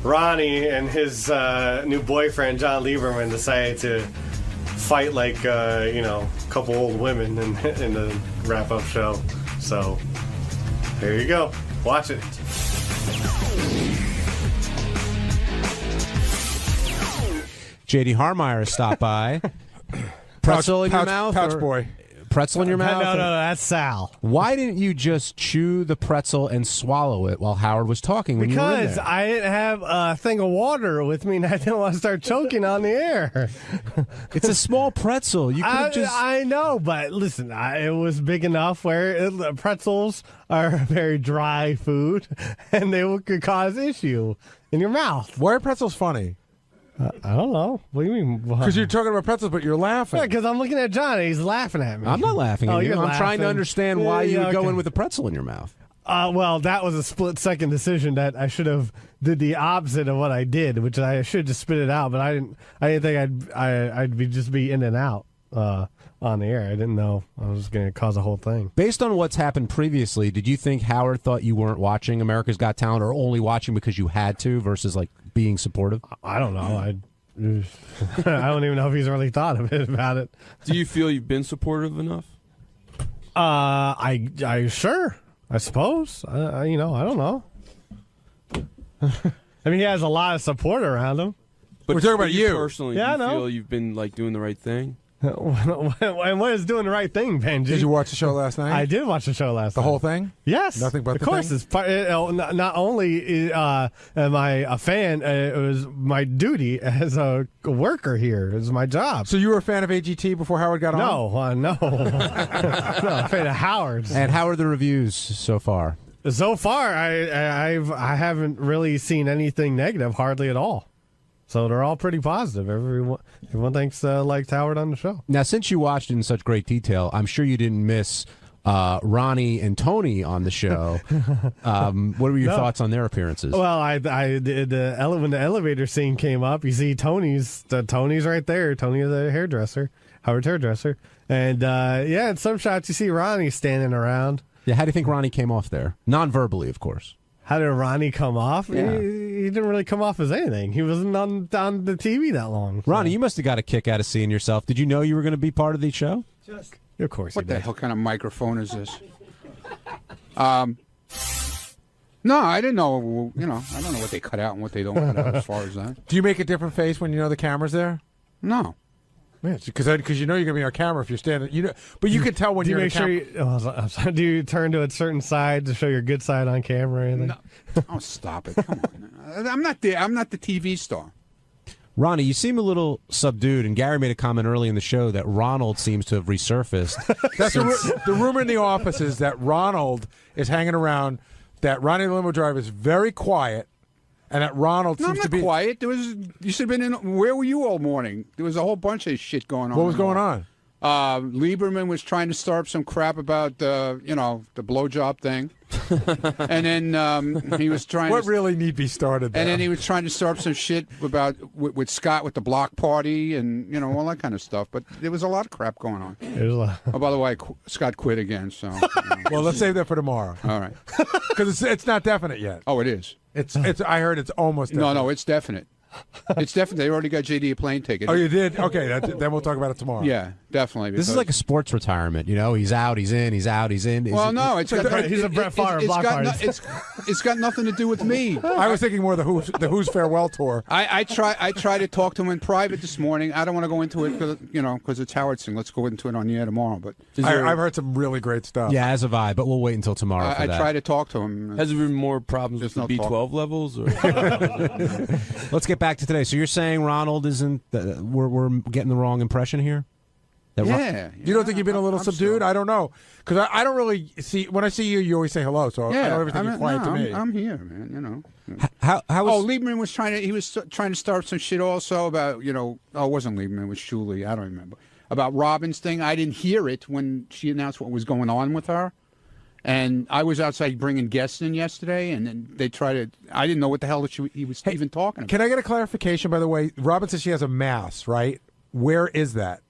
Ronnie and his new boyfriend, John Lieberman, decided to fight like, a couple old women in the wrap-up show. So, there you go. Watch it. J.D. Harmeyer has stopped by. Pretzel in your mouth? Pouch or- boy. Pretzel in your mouth? No, that's Sal. Why didn't you just chew the pretzel and swallow it while Howard was talking when you were in Because there? I didn't have a thing of water with me, and I didn't want to start choking on the air. It's a small pretzel. You could have just... I know, but listen, it was big enough where pretzels are a very dry food, and they could cause issue in your mouth. Why are pretzels funny? I don't know. What do you mean? Because you're talking about pretzels, but you're laughing. Yeah, because I'm looking at John, and he's laughing at me. I'm not laughing at you. you're I'm trying to understand why you would go in with a pretzel in your mouth. Well, that was a split-second decision that I should have did the opposite of what I did, which I should just spit it out. But I didn't think I'd be in and out on the air. I didn't know I was going to cause a whole thing. Based on what's happened previously, did you think Howard thought you weren't watching America's Got Talent or only watching because you had to versus like being supportive? I don't know. I don't even know if he's really thought about it. Do you feel you've been supportive enough? I sure. I suppose. I don't know. I mean, he has a lot of support around him. But we're talking about you personally. Yeah, do you I know. feel you've been like doing the right thing? And what is doing the right thing, Benji? Did you watch the show last night? I did watch the show last night. The whole thing? Yes. Nothing but of the course. thing? It's part, not only am I a fan, it was my duty as a worker here. It was my job. So you were a fan of AGT before Howard got on? No. No, a fan of Howard's. And how are the reviews so far? So far, I haven't really seen anything negative, hardly at all. So they're all pretty positive. Everyone thinks liked Howard on the show. Now, since you watched in such great detail, I'm sure you didn't miss Ronnie and Tony on the show. What were your thoughts on their appearances? Well, I did when the elevator scene came up. You see Tony's right there. Tony is a hairdresser, Howard's hairdresser, and in some shots you see Ronnie standing around. Yeah, how do you think Ronnie came off there? Non-verbally, of course. How did Ronnie come off? Yeah. He didn't really come off as anything. He wasn't on the TV that long. So. Ronnie, you must have got a kick out of seeing yourself. Did you know you were going to be part of the show? Of course. What the hell kind of microphone is this? No, I didn't know. I don't know what they cut out and what they don't cut out as far as that. Do you make a different face when you know the camera's there? No. Because you know you're going to be on camera if you're standing. But you can tell when you're on camera. Do you turn to a certain side to show your good side on camera or anything? No. Oh, stop it! Come on, I'm not the TV star. Ronnie, you seem a little subdued, and Gary made a comment early in the show that Ronald seems to have resurfaced. That's the rumor in the office is that Ronald is hanging around. That Ronnie the limo driver is very quiet. And that Ronald seems to be quiet. You should have been in. Where were you all morning? There was a whole bunch of shit going on. What was going on? Lieberman was trying to stir up some crap about the blowjob thing, and then he was trying. What really need be started there? And then he was trying to stir up some shit about with Scott with the block party and all that kind of stuff. But there was a lot of crap going on. There's a lot. Oh, by the way, Scott quit again. So well, let's save that for tomorrow. All right, because it's not definite yet. Oh, it is. It's. I heard it's almost definite. No, it's definite. It's definite. They already got JD a plane ticket. Oh, you did? Okay, then we'll talk about it tomorrow. Yeah, definitely. This is like a sports retirement. He's out, he's in, he's out, he's in. Well, no, he's a Brett Favre block party. It's got nothing to do with me. I was thinking more of the Who's Farewell tour. I tried to talk to him in private this morning. I don't want to go into it because it's Howard's thing. Let's go into it on the air tomorrow. But I've heard some really great stuff. Yeah, as have I, but we'll wait until tomorrow. I tried to talk to him. Has there been more problems with the B12 levels? Or? Let's get back to today. So you're saying Ronald isn't? We're getting the wrong impression here. You don't think you've been a little subdued? I don't know, because I don't really see. When I see you, you always say hello. So I don't ever think you're quiet to me. I'm here, man. How was? Lieberman was trying to start some shit also about it wasn't Lieberman, it was Shuley. I don't remember about Robin's thing. I didn't hear it when she announced what was going on with her. And I was outside bringing guests in yesterday, and then they tried to. I didn't know what the hell he was even talking about. Can I get a clarification, by the way? Robin says she has a mass, right? Where is that?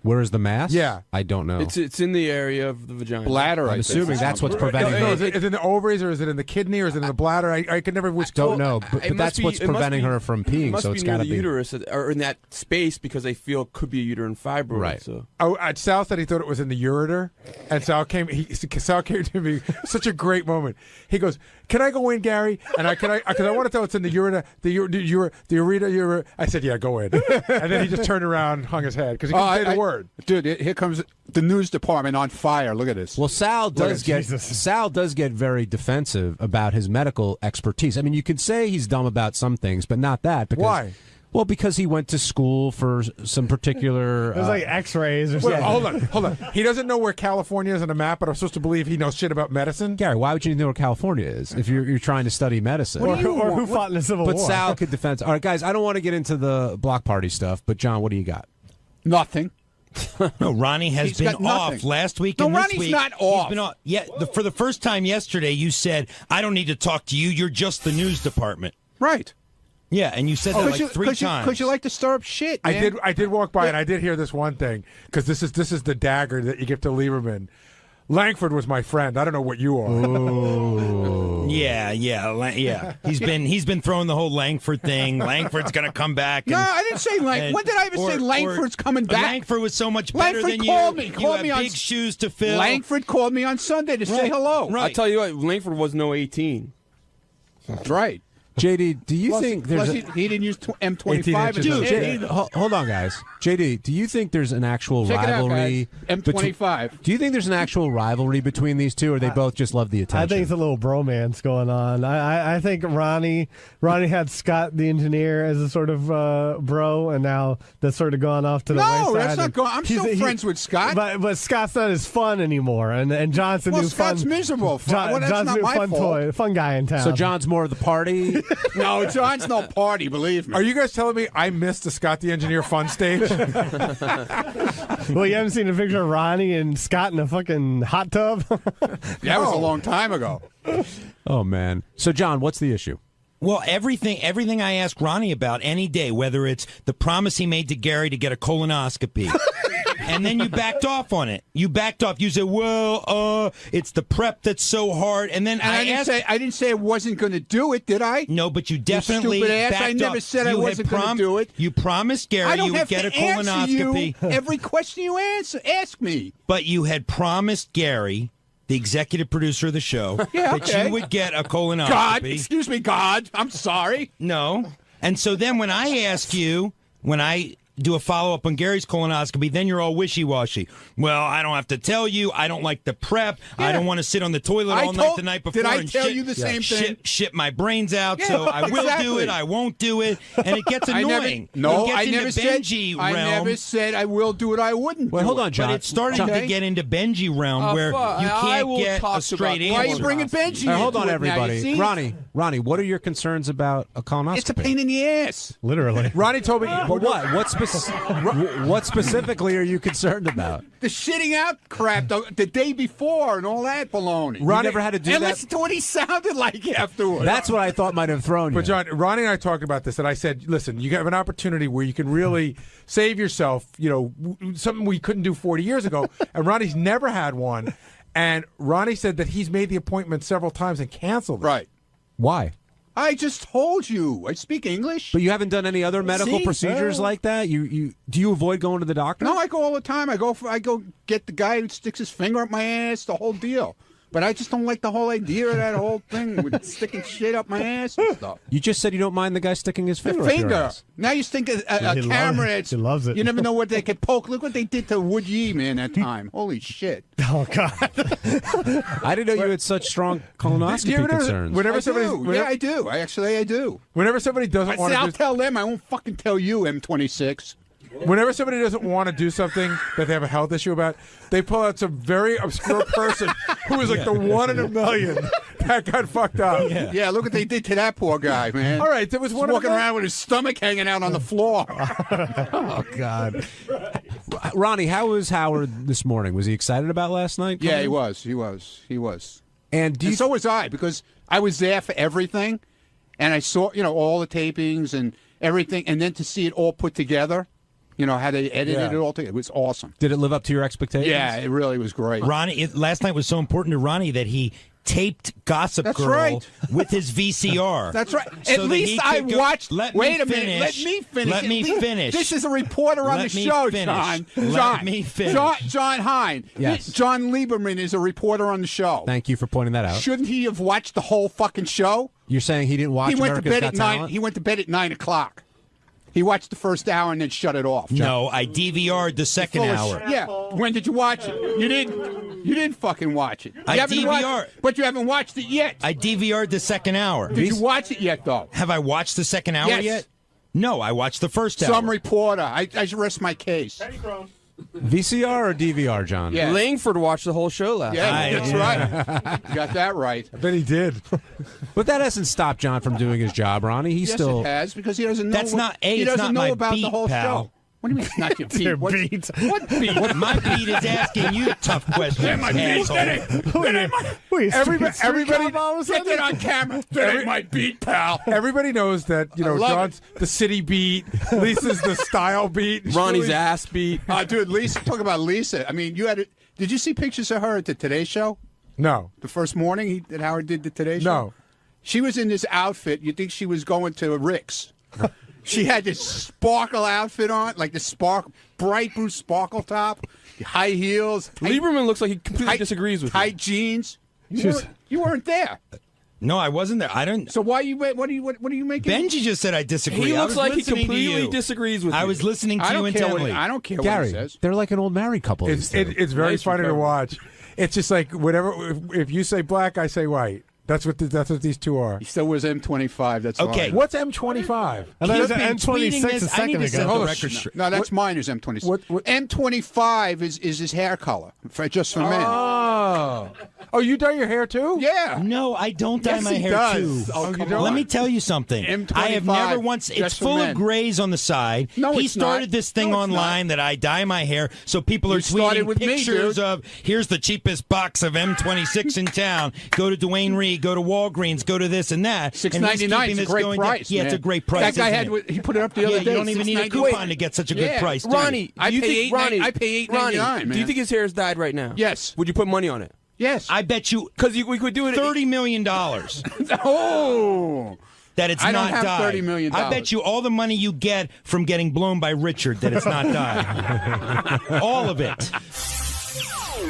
Where is the mass? Yeah. I don't know. It's in the area of the vagina. Bladder, I'm assuming that's what's preventing her. Is it in the ovaries, or is it in the kidney, or is it in the bladder? I could never. Don't know, but that's what's preventing her from peeing. So it's got to be near the uterus or in that space because they feel it could be a uterine fibroid. Right. So. Sal said he thought it was in the ureter, and Sal came to me. Such a great moment. He goes, "Can I go in, Gary?" And because I want to tell it's in the ureter, the ureter. I said, "Yeah, go in." And then he just turned around and hung his head because he couldn't say the word. word. Dude, here comes the news department on fire. Look at this. Well, Sal does get very defensive about his medical expertise. I mean, you could say he's dumb about some things, but not that. Because, why? Well, because he went to school for some particular... It was like X-rays or something. Hold on. He doesn't know where California is on a map, but I'm supposed to believe he knows shit about medicine? Gary, why would you know where California is if you're trying to study medicine? Or who fought in the Civil War? But Sal could defend... All right, guys, I don't want to get into the block party stuff, but John, what do you got? Nothing. No, Ronnie has been off last week and this week. Ronnie's not off. He's been off. Yeah, for the first time yesterday, you said, I don't need to talk to you. You're just the news department. Right. Yeah, and you said that like three times. Because you like to stir up shit, man. I did walk by and I did hear this one thing, because this is the dagger that you give to Lieberman. Langford was my friend. I don't know what you are. Ooh. Yeah. He's been throwing the whole Langford thing. Langford's going to come back. No, I didn't say Langford. When did I ever say Langford's coming back? Langford was so much better than you. Called me have on big shoes to fill. Langford called me on Sunday to say hello. Right. I tell you what, Langford was no 18. That's right. JD, do you think there's he didn't use M25 as Dude, hold on, guys. JD, do you think there's an actual rivalry? M25. Do you think there's an actual rivalry between these two, or they both just love the attention? I think it's a little bromance going on. I think Ronnie had Scott the engineer as a sort of bro, and now that's sort of gone off to the wayside. No, that's not going. I'm still friends with Scott. But Scott's not as fun anymore, and John's the new Scott's fun. miserable. John's not new my fun fault. fun guy in town. So John's more of the party. No, John's no party, believe me. Are you guys telling me I missed the Scott the Engineer fun stage? Well, you haven't seen a picture of Ronnie and Scott in a fucking hot tub? That was a long time ago. Oh, man. So, John, what's the issue? Well, everything I ask Ronnie about any day, whether it's the promise he made to Gary to get a colonoscopy, and then you backed off on it. You backed off. You said, well, it's the prep that's so hard. And then I didn't say I wasn't going to do it, did I? No, but you definitely you stupid ass. backed I never off. said I wasn't going to do it. You promised Gary you would get a colonoscopy. Every question you ask me. But you had promised Gary, the executive producer of the show, that you would get a colonoscopy. God, excuse me, God. I'm sorry. No. And so then when I ask you, when I do a follow-up on Gary's colonoscopy, then you're all wishy-washy. Well, I don't have to tell you. I don't like the prep. Yeah. I don't want to sit on the toilet all night the night before. Did I and tell you the same thing? Shit my brains out, so I will do it, I won't do it, and it gets annoying. I never said I will do it, I wouldn't. Well, hold on, John. But it's starting to get into Benji realm where you can't get a straight answer. Why are you bringing Benji into hold on, it everybody. now, Ronnie, what are your concerns about a colonoscopy? It's a pain in the ass. Literally. Ronnie told me. But what? What specifically are you concerned about? The shitting out crap the day before and all that baloney. Ronnie never had to do and that. listen to what he sounded like afterwards. That's what I thought might have thrown you. But John, Ronnie and I talked about this, and I said, listen, you have an opportunity where you can really save yourself, something we couldn't do 40 years ago. And Ronnie's never had one. And Ronnie said that he's made the appointment several times and canceled it. Right. Why? I just told you. I speak English. But you haven't done any other medical procedures like that? Do you avoid going to the doctor? No, I go all the time. I go get the guy who sticks his finger up my ass, the whole deal. But I just don't like the whole idea of that whole thing with sticking shit up my ass and stuff. You just said you don't mind the guy sticking his finger up your ass. Now you think a camera. He loves it. You never know what they could poke. Look what they did to Wood Yee, man, that time. Holy shit. Oh, God. I didn't know you had such strong colonoscopy concerns. I do. I do. Whenever somebody doesn't want to I'll tell them. I won't fucking tell you, M26. Whenever somebody doesn't want to do something that they have a health issue about, they pull out some very obscure person who is like the one in a million that got fucked up. Yeah, look what they did to that poor guy, man. All right, there was one walking around with his stomach hanging out on the floor. Oh, God. Ronnie, how was Howard this morning? Was he excited about last night? Yeah, he was. And so was I, because I was there for everything, and I saw, all the tapings and everything, and then to see it all put together. How they edited it all together. It was awesome. Did it live up to your expectations? Yeah, it really was great. Ronnie, last night was so important to Ronnie that he taped Gossip Girl with his VCR. That's right. So At least I watched. Wait a minute. Let me finish. Let me finish. This is a reporter on the show, John. Let me finish. John Hine. Yes. John Lieberman is a reporter on the show. Thank you for pointing that out. Shouldn't he have watched the whole fucking show? You're saying he didn't watch America's Got Talent? He went to bed at 9 o'clock. He watched the first hour and then shut it off. No, I DVR'd the second hour. Yeah. When did you watch it? You didn't fucking watch it. I DVR'd. But you haven't watched it yet. I DVR'd the second hour. Did you watch it yet, though? Have I watched the second hour yet? No, I watched the first hour. Some reporter. I rest my case. VCR or DVR, John? Yeah. Langford watched the whole show last night. That's right. You got that right. I bet he did. But that hasn't stopped John from doing his job, Ronnie. He's Yes, still. it has, because he doesn't know. That's not A. He It's doesn't not know my about beat, the whole pal. show. What do you mean it's not your beat? Their What beat. What beat? What my beat is asking you tough questions, asshole. Everybody, get that on camera. That ain't my beat, pal. Everybody knows that, John's the city beat, Lisa's the style beat. Ronnie's ass beat. Dude, Lisa, talk about Lisa. I mean, did you see pictures of her at the Today Show? No. The first morning that Howard did the Today Show? No. She was in this outfit. You'd think she was going to Rick's. She had this sparkle outfit on, like the bright blue sparkle top, high heels. Lieberman looks like he completely disagrees with you. Tight jeans. You weren't there. No, I wasn't there. I don't. So why what are you making? Benji just said I disagree. He I looks was like he listening to completely you. disagrees with you. I was listening to you intently. I don't care Gary, what he says. they're like an old married couple. It's very funny to watch. It's just like whatever. If you say black, I say white. That's what these two are. He still wears M25. That's okay. all. What's M25? I thought it was M26 a second ago. No, that's mine. Is M26. M25 is his hair color just for men. Oh, you dye your hair too? Yeah. No, I don't dye Yes, my he hair does. too. Oh, come Let on. me tell you something. M25 I have never once. It's just for full men. of grays on the side. No, he it's started not. this thing No, it's online that I dye my hair, so people are You started tweeting with me, pictures dude. of here's the cheapest box of M26 in town. Go to Duane Reade. Go to Walgreens. Go to this and that. $6.99 is a great price. Yeah, it's a man. great price. That guy isn't it? he put it up the other Yeah, day. you don't even need a $6.99. coupon to get such a good price. do you? Ronnie, I do you pay think Ronnie? I pay Ronnie, $8.99. do you think his hair is dyed right now? Yes. Would you put money on it? Yes. I bet you Because we could do it. $30 million. Oh. That it's I don't not have dyed. $30 million. I bet you all the money you get from getting blown by Richard that it's not dyed. All of it.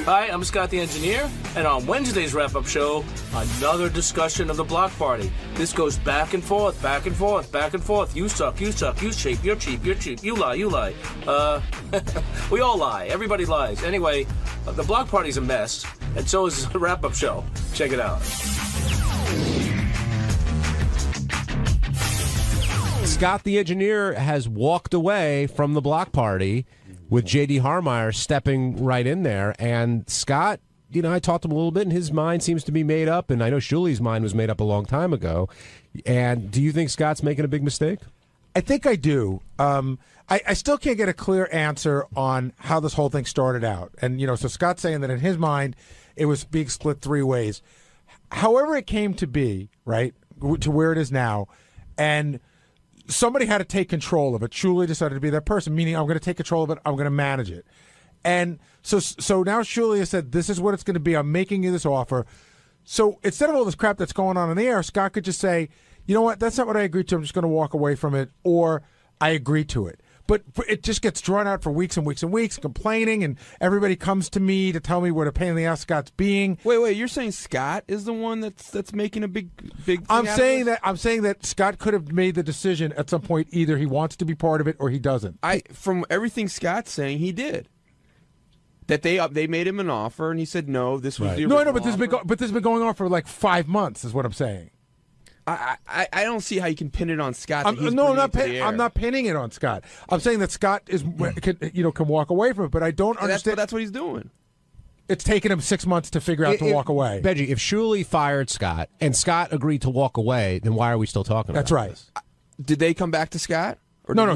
Hi, I'm Scott the Engineer, and on Wednesday's wrap-up show, another discussion of the block party. This goes back and forth, back and forth, back and forth. You suck, you suck, you cheap, you're cheap, you're cheap, you lie, you lie. We all lie. Everybody lies. Anyway, the block party's a mess, and so is the wrap-up show. Check it out. Scott the Engineer has walked away from the block party with J.D. Harmeyer stepping right in there. And Scott, I talked to him a little bit, and his mind seems to be made up. And I know Shuli's mind was made up a long time ago. And do you think Scott's making a big mistake? I think I do. I still can't get a clear answer on how this whole thing started out. And, so Scott's saying that in his mind, it was being split three ways. However it came to be, right, to where it is now, and somebody had to take control of it. Shuli decided to be that person, meaning I'm going to take control of it. I'm going to manage it. And so now Shuli has said, this is what it's going to be. I'm making you this offer. So instead of all this crap that's going on in the air, Scott could just say, you know what, that's not what I agreed to. I'm just going to walk away from it, or I agree to it. But it just gets drawn out for weeks and weeks and weeks, complaining, and everybody comes to me to tell me what a pain in the ass Scott's being. Wait, you're saying Scott is the one that's making a big thing I'm saying that Scott could have made the decision at some point. Either he wants to be part of it or he doesn't. From everything Scott's saying, he did. That they made him an offer and he said no. This was the original no, but this has been going on for like 5 months, is what I'm saying. I don't see how you can pin it on Scott. I'm not pinning it on Scott. I'm saying that Scott can walk away from it, but I don't understand. That's what he's doing. It's taken him 6 months to figure out to walk away. Benji, if Shuli fired Scott and Scott agreed to walk away, then why are we still talking about this? Did they come back to Scott? No.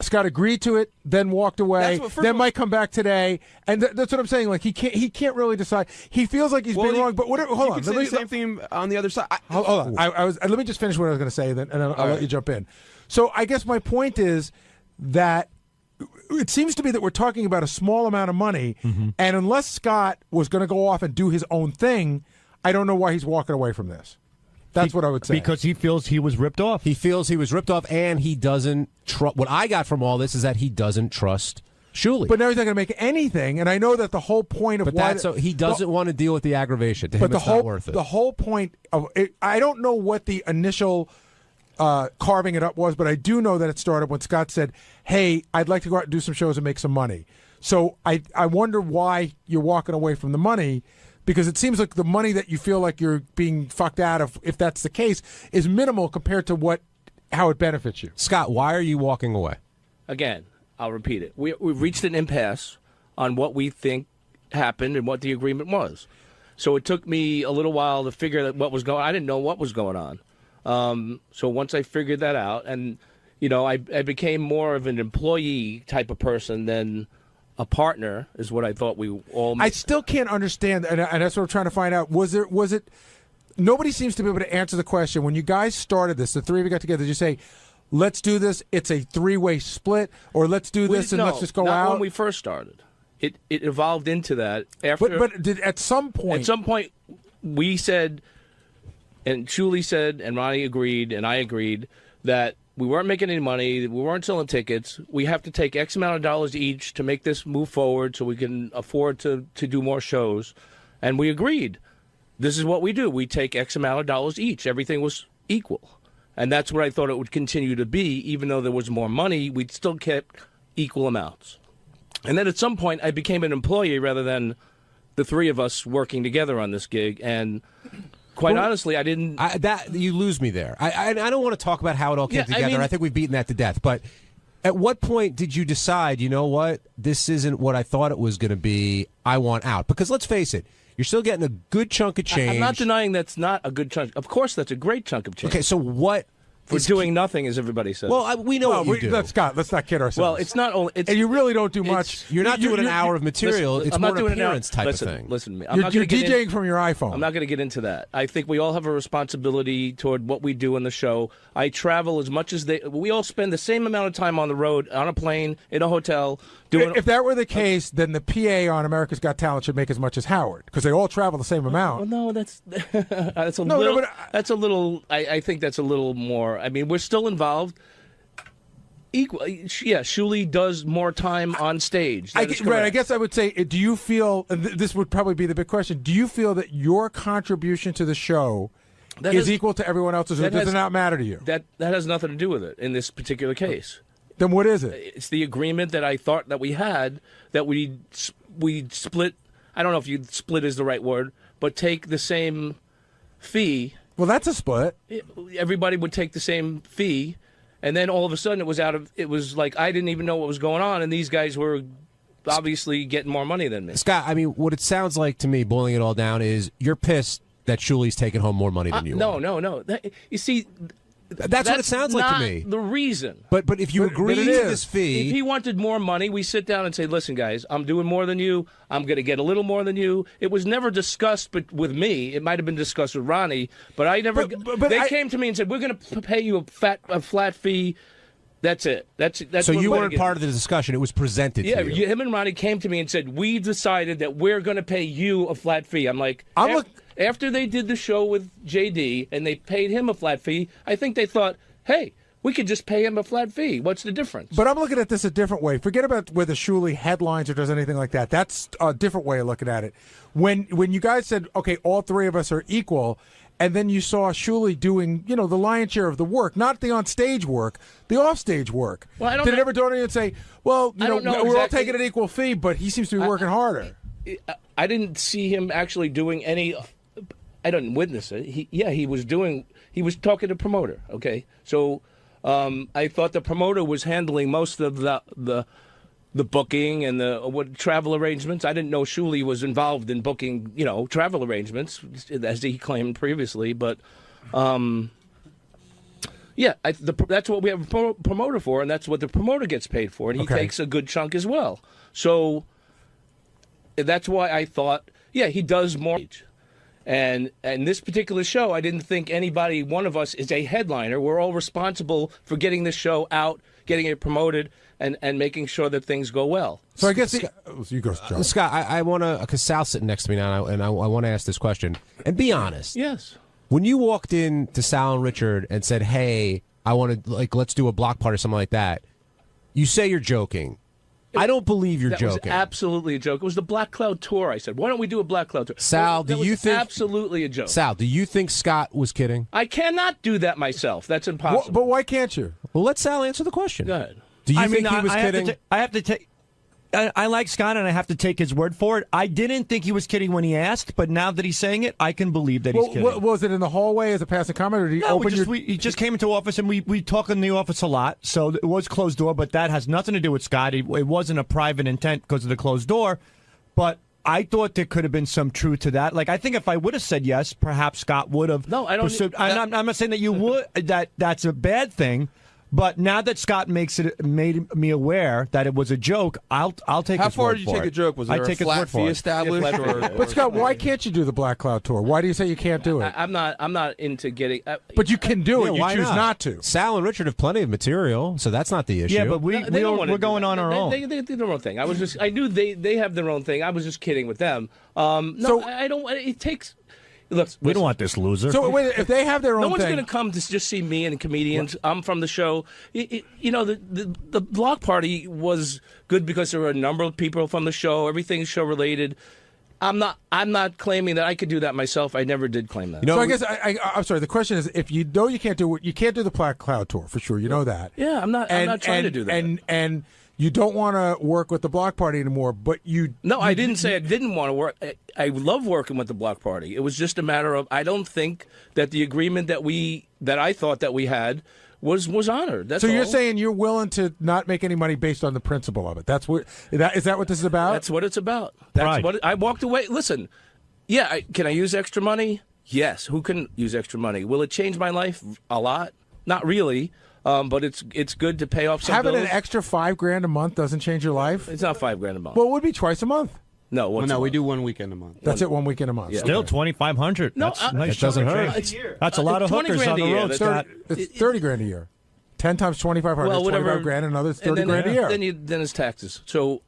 Scott agreed to it, then walked away, then might come back today, and that's what I'm saying. Like he can't really decide. He feels like he's being wrong, but whatever. Hold on, say the same thing on the other side. Hold on. Let me just finish what I was going to say, and then I'll let you jump in. So I guess my point is that it seems to me that we're talking about a small amount of money, and unless Scott was going to go off and do his own thing, I don't know why he's walking away from this. That's what I would say. Because he feels he was ripped off. He feels he was ripped off, and he doesn't trust. What I got from all this is that he doesn't trust Shuli. But now he's not going to make anything, and I know that the whole point of he doesn't want to deal with the aggravation. To him, it's not worth it. The whole point of it, I don't know what the initial carving it up was, but I do know that it started when Scott said, hey, I'd like to go out and do some shows and make some money. So I wonder why you're walking away from the money, because it seems like the money that you feel like you're being fucked out of, if that's the case, is minimal compared to how it benefits you. Scott, why are you walking away? Again, I'll repeat it. We've reached an impasse on what we think happened and what the agreement was. So it took me a little while to figure out what was going on. I didn't know what was going on. So once I figured that out, and, I became more of an employee type of person than a partner, is what I thought we all... I still can't understand, and that's what I'm trying to find out. Was it... Nobody seems to be able to answer the question. When you guys started this, the three of you got together, did you say, let's do this, it's a three-way split, or let's do this and let's just go out? When we first started. It evolved into that. After, but at some point... At some point, we said, and Julie said, and Ronnie agreed, and I agreed, that we weren't making any money, we weren't selling tickets, we have to take X amount of dollars each to make this move forward so we can afford to do more shows. And we agreed. This is what we do. We take X amount of dollars each. Everything was equal. And that's what I thought it would continue to be. Even though there was more money, we'd still kept equal amounts. And then at some point, I became an employee rather than the three of us working together on this gig. And quite honestly, I didn't... you lose me there. I don't want to talk about how it all came together. I think we've beaten that to death. But at what point did you decide, you know what, this isn't what I thought it was going to be, I want out? Because let's face it, you're still getting a good chunk of change. I'm not denying that's not a good chunk. Of course, that's a great chunk of change. Okay, so what... For doing nothing, as everybody says. Well, we know what you do. Let's not kid ourselves. Well, it's not only... and you really don't do much. You're not doing an hour of material. It's more an appearance type of thing. Listen to me. You're DJing from your iPhone. I'm not going to get into that. I think we all have a responsibility toward what we do in the show. I travel as much as they... We all spend the same amount of time on the road, on a plane, in a hotel, doing... If that were the case, then the PA on America's Got Talent should make as much as Howard, because they all travel the same amount. Well, no, that's a little... That's a little... I think that's a little more... I mean, we're still involved. Equal, yeah. Shuli does more time on stage. I guess I would say, do you feel? This would probably be the big question. Do you feel that your contribution to the show is equal to everyone else's, or does it not matter to you? That has nothing to do with it in this particular case. Then what is it? It's the agreement that I thought that we had, that we split. I don't know if split is the right word, but take the same fee. Well, that's a split. Everybody would take the same fee, and then all of a sudden it was like I didn't even know what was going on, and these guys were obviously getting more money than me. Scott, I mean, what it sounds like to me, boiling it all down, is you're pissed that Shuli's taking home more money than you are. No. You see... That's what it sounds like to me. The reason. But if you agree to this fee... If he wanted more money, we sit down and say, listen, guys, I'm doing more than you. I'm going to get a little more than you. It was never discussed with me. It might have been discussed with Ronnie, but I never... They came to me and said, we're going to pay you a flat fee. That's it. That's so you weren't part of the discussion. It was presented to you. Yeah, him and Ronnie came to me and said, we decided that we're going to pay you a flat fee. I'm like... After they did the show with JD and they paid him a flat fee, I think they thought, hey, we could just pay him a flat fee. What's the difference? But I'm looking at this a different way. Forget about whether Shuli headlines or does anything like that. That's a different way of looking at it. When you guys said, okay, all three of us are equal, and then you saw Shuli doing, the lion's share of the work, not the on-stage work, the off-stage work. Well, did it ever dawn on you and say, well, we're all taking an equal fee, but he seems to be working harder? I didn't see him actually doing any... I didn't witness it. He was talking to the promoter. Okay, so I thought the promoter was handling most of the booking and the travel arrangements. I didn't know Shuli was involved in booking, travel arrangements as he claimed previously. But that's what we have a promoter for, and that's what the promoter gets paid for, and he takes a good chunk as well. So that's why I thought, he does more. And this particular show, I didn't think one of us is a headliner. We're all responsible for getting this show out, getting it promoted, and making sure that things go well. So I guess you go, John. Scott, I want to, because Sal's sitting next to me now, and I want to ask this question. And be honest. Yes. When you walked in to Sal and Richard and said, hey, I want to, let's do a block party or something like that, you say you're joking. I don't believe you're joking. That was absolutely a joke. It was the Black Cloud Tour. I said, why don't we do a Black Cloud Tour? Sal, do you think... absolutely a joke. Sal, do you think Scott was kidding? I cannot do that myself. That's impossible. But why can't you? Well, let Sal answer the question. Go ahead. Do you think he was kidding? I have to take... I like Scott, and I have to take his word for it. I didn't think he was kidding when he asked, but now that he's saying it, I can believe that he's kidding. Was it in the hallway as a passing comment, or did he open he just came into office, and we talk in the office a lot, so it was closed door, but that has nothing to do with Scott. It wasn't a private intent because of the closed door, but I thought there could have been some truth to that. Like, I think if I would have said yes, perhaps Scott would have pursued. I'm not saying that you would, that's a bad thing. But now that Scott made me aware that it was a joke, I'll take his word for it. How far did you take a joke? Was there a flat fee established? But Scott, why can't you do the Black Cloud Tour? Why do you say you can't do it? I'm not into getting. But you can do it. You why choose not to. Sal and Richard have plenty of material, so that's not the issue. Yeah, but we're going on our own. They do their own thing. I knew they have their own thing. I was just kidding with them. I don't. It takes. Look, we don't want this loser. So wait, if they have their own no one's thing, going to come to just see me and comedians. I'm from the show. The block party was good because there were a number of people from the show. Everything's show related. I'm not claiming that I could do that myself. I never did claim that. So I guess I'm sorry. The question is, if you know you can't do it, you can't do the Black Cloud Tour for sure. You know that. Yeah, I'm not trying to do that. And you don't want to work with the block party anymore, but you... No, I didn't say I didn't want to work. I love working with the block party. It was just a matter of, I don't think that the agreement that I thought that we had was honored. That's so all. You're saying you're willing to not make any money based on the principle of it. Is that what this is about? That's what it's about. That's what I walked away. Listen, can I use extra money? Yes. Who can use extra money? Will it change my life? A lot? Not really. But it's good to pay off some Having bills. an extra $5,000 a month doesn't change your life. It's not $5,000 a month. Well, it would be twice a month. No, we do one weekend a month. That's it, one weekend a month. Yeah. Still $2,500. No, that's nice. It doesn't hurt. That's a lot of hookers on the road, Scott. It's $30,000 a year. 10 times $2,500. Well, whatever. $25,000, another $30,000 a year. Then it's taxes. So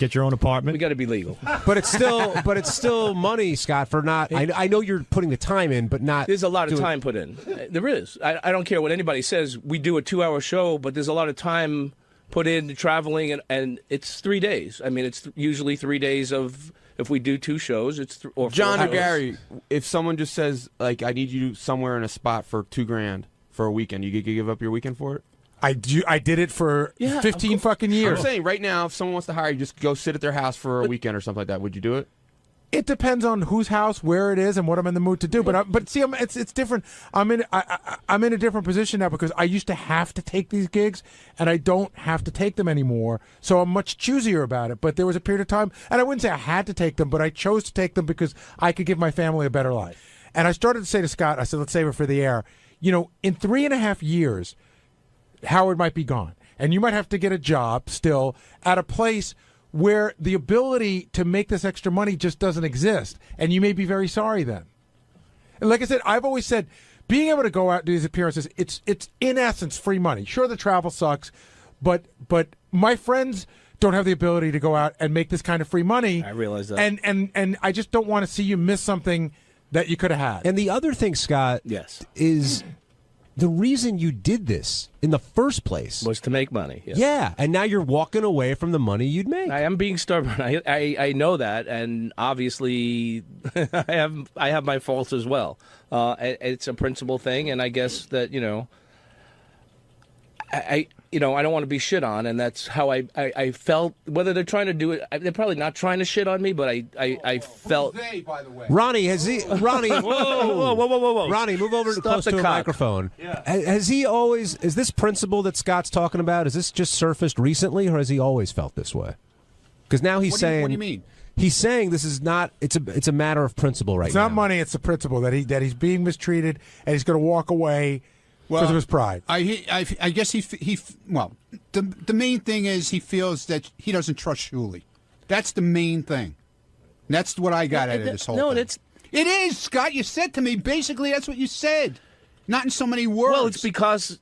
get your own apartment. We got to be legal. But it's still money, Scott. For not. I know you're putting the time in, but not. There's a lot of time put in. There is. I don't care what anybody says. We do a 2-hour show, but there's a lot of time put in traveling, and it's 3 days. I mean, it's usually 3 days of. If we do 2 shows, it's or John or 4 hours. Gary, if someone just says like, I need you somewhere in a spot for $2,000 for a weekend, you could give up your weekend for it? I did it for 15 fucking years. I'm saying right now, if someone wants to hire you, just go sit at their house for a weekend or something like that. Would you do it? It depends on whose house, where it is, and what I'm in the mood to do. But see, it's different. I'm in a different position now because I used to have to take these gigs, and I don't have to take them anymore. So I'm much choosier about it. But there was a period of time, and I wouldn't say I had to take them, but I chose to take them because I could give my family a better life. And I started to say to Scott, I said, let's save it for the air. You know, in 3.5 years, Howard might be gone, and you might have to get a job still at a place where the ability to make this extra money just doesn't exist, and you may be very sorry then. And like I said, I've always said, being able to go out and do these appearances, it's in essence free money. Sure, the travel sucks, but my friends don't have the ability to go out and make this kind of free money. I realize that. And I just don't want to see you miss something that you could have had. And the other thing, Scott, is the reason you did this in the first place was to make money. Yeah, and now you're walking away from the money you'd make. I am being stubborn. I know that, and obviously I have my faults as well. It's a principle thing, and I guess that I don't want to be shit on, and that's how I felt. Whether they're trying to do it, they're probably not trying to shit on me, but I felt. They, by the way. Ronnie, whoa. Ronnie, move over close to a microphone. Yeah. Has he always, is this principle that Scott's talking about, is this just surfaced recently, or has he always felt this way? Because now he's saying. What do you mean? He's saying this is not. It's a matter of principle right now. It's not money. It's the principle that he's being mistreated, and he's going to walk away. Because of his pride. I guess the main thing is he feels that he doesn't trust Shuley. That's the main thing. That's what I got out of this whole thing. It is, Scott. You said to me, basically, that's what you said. Not in so many words. Well, it's because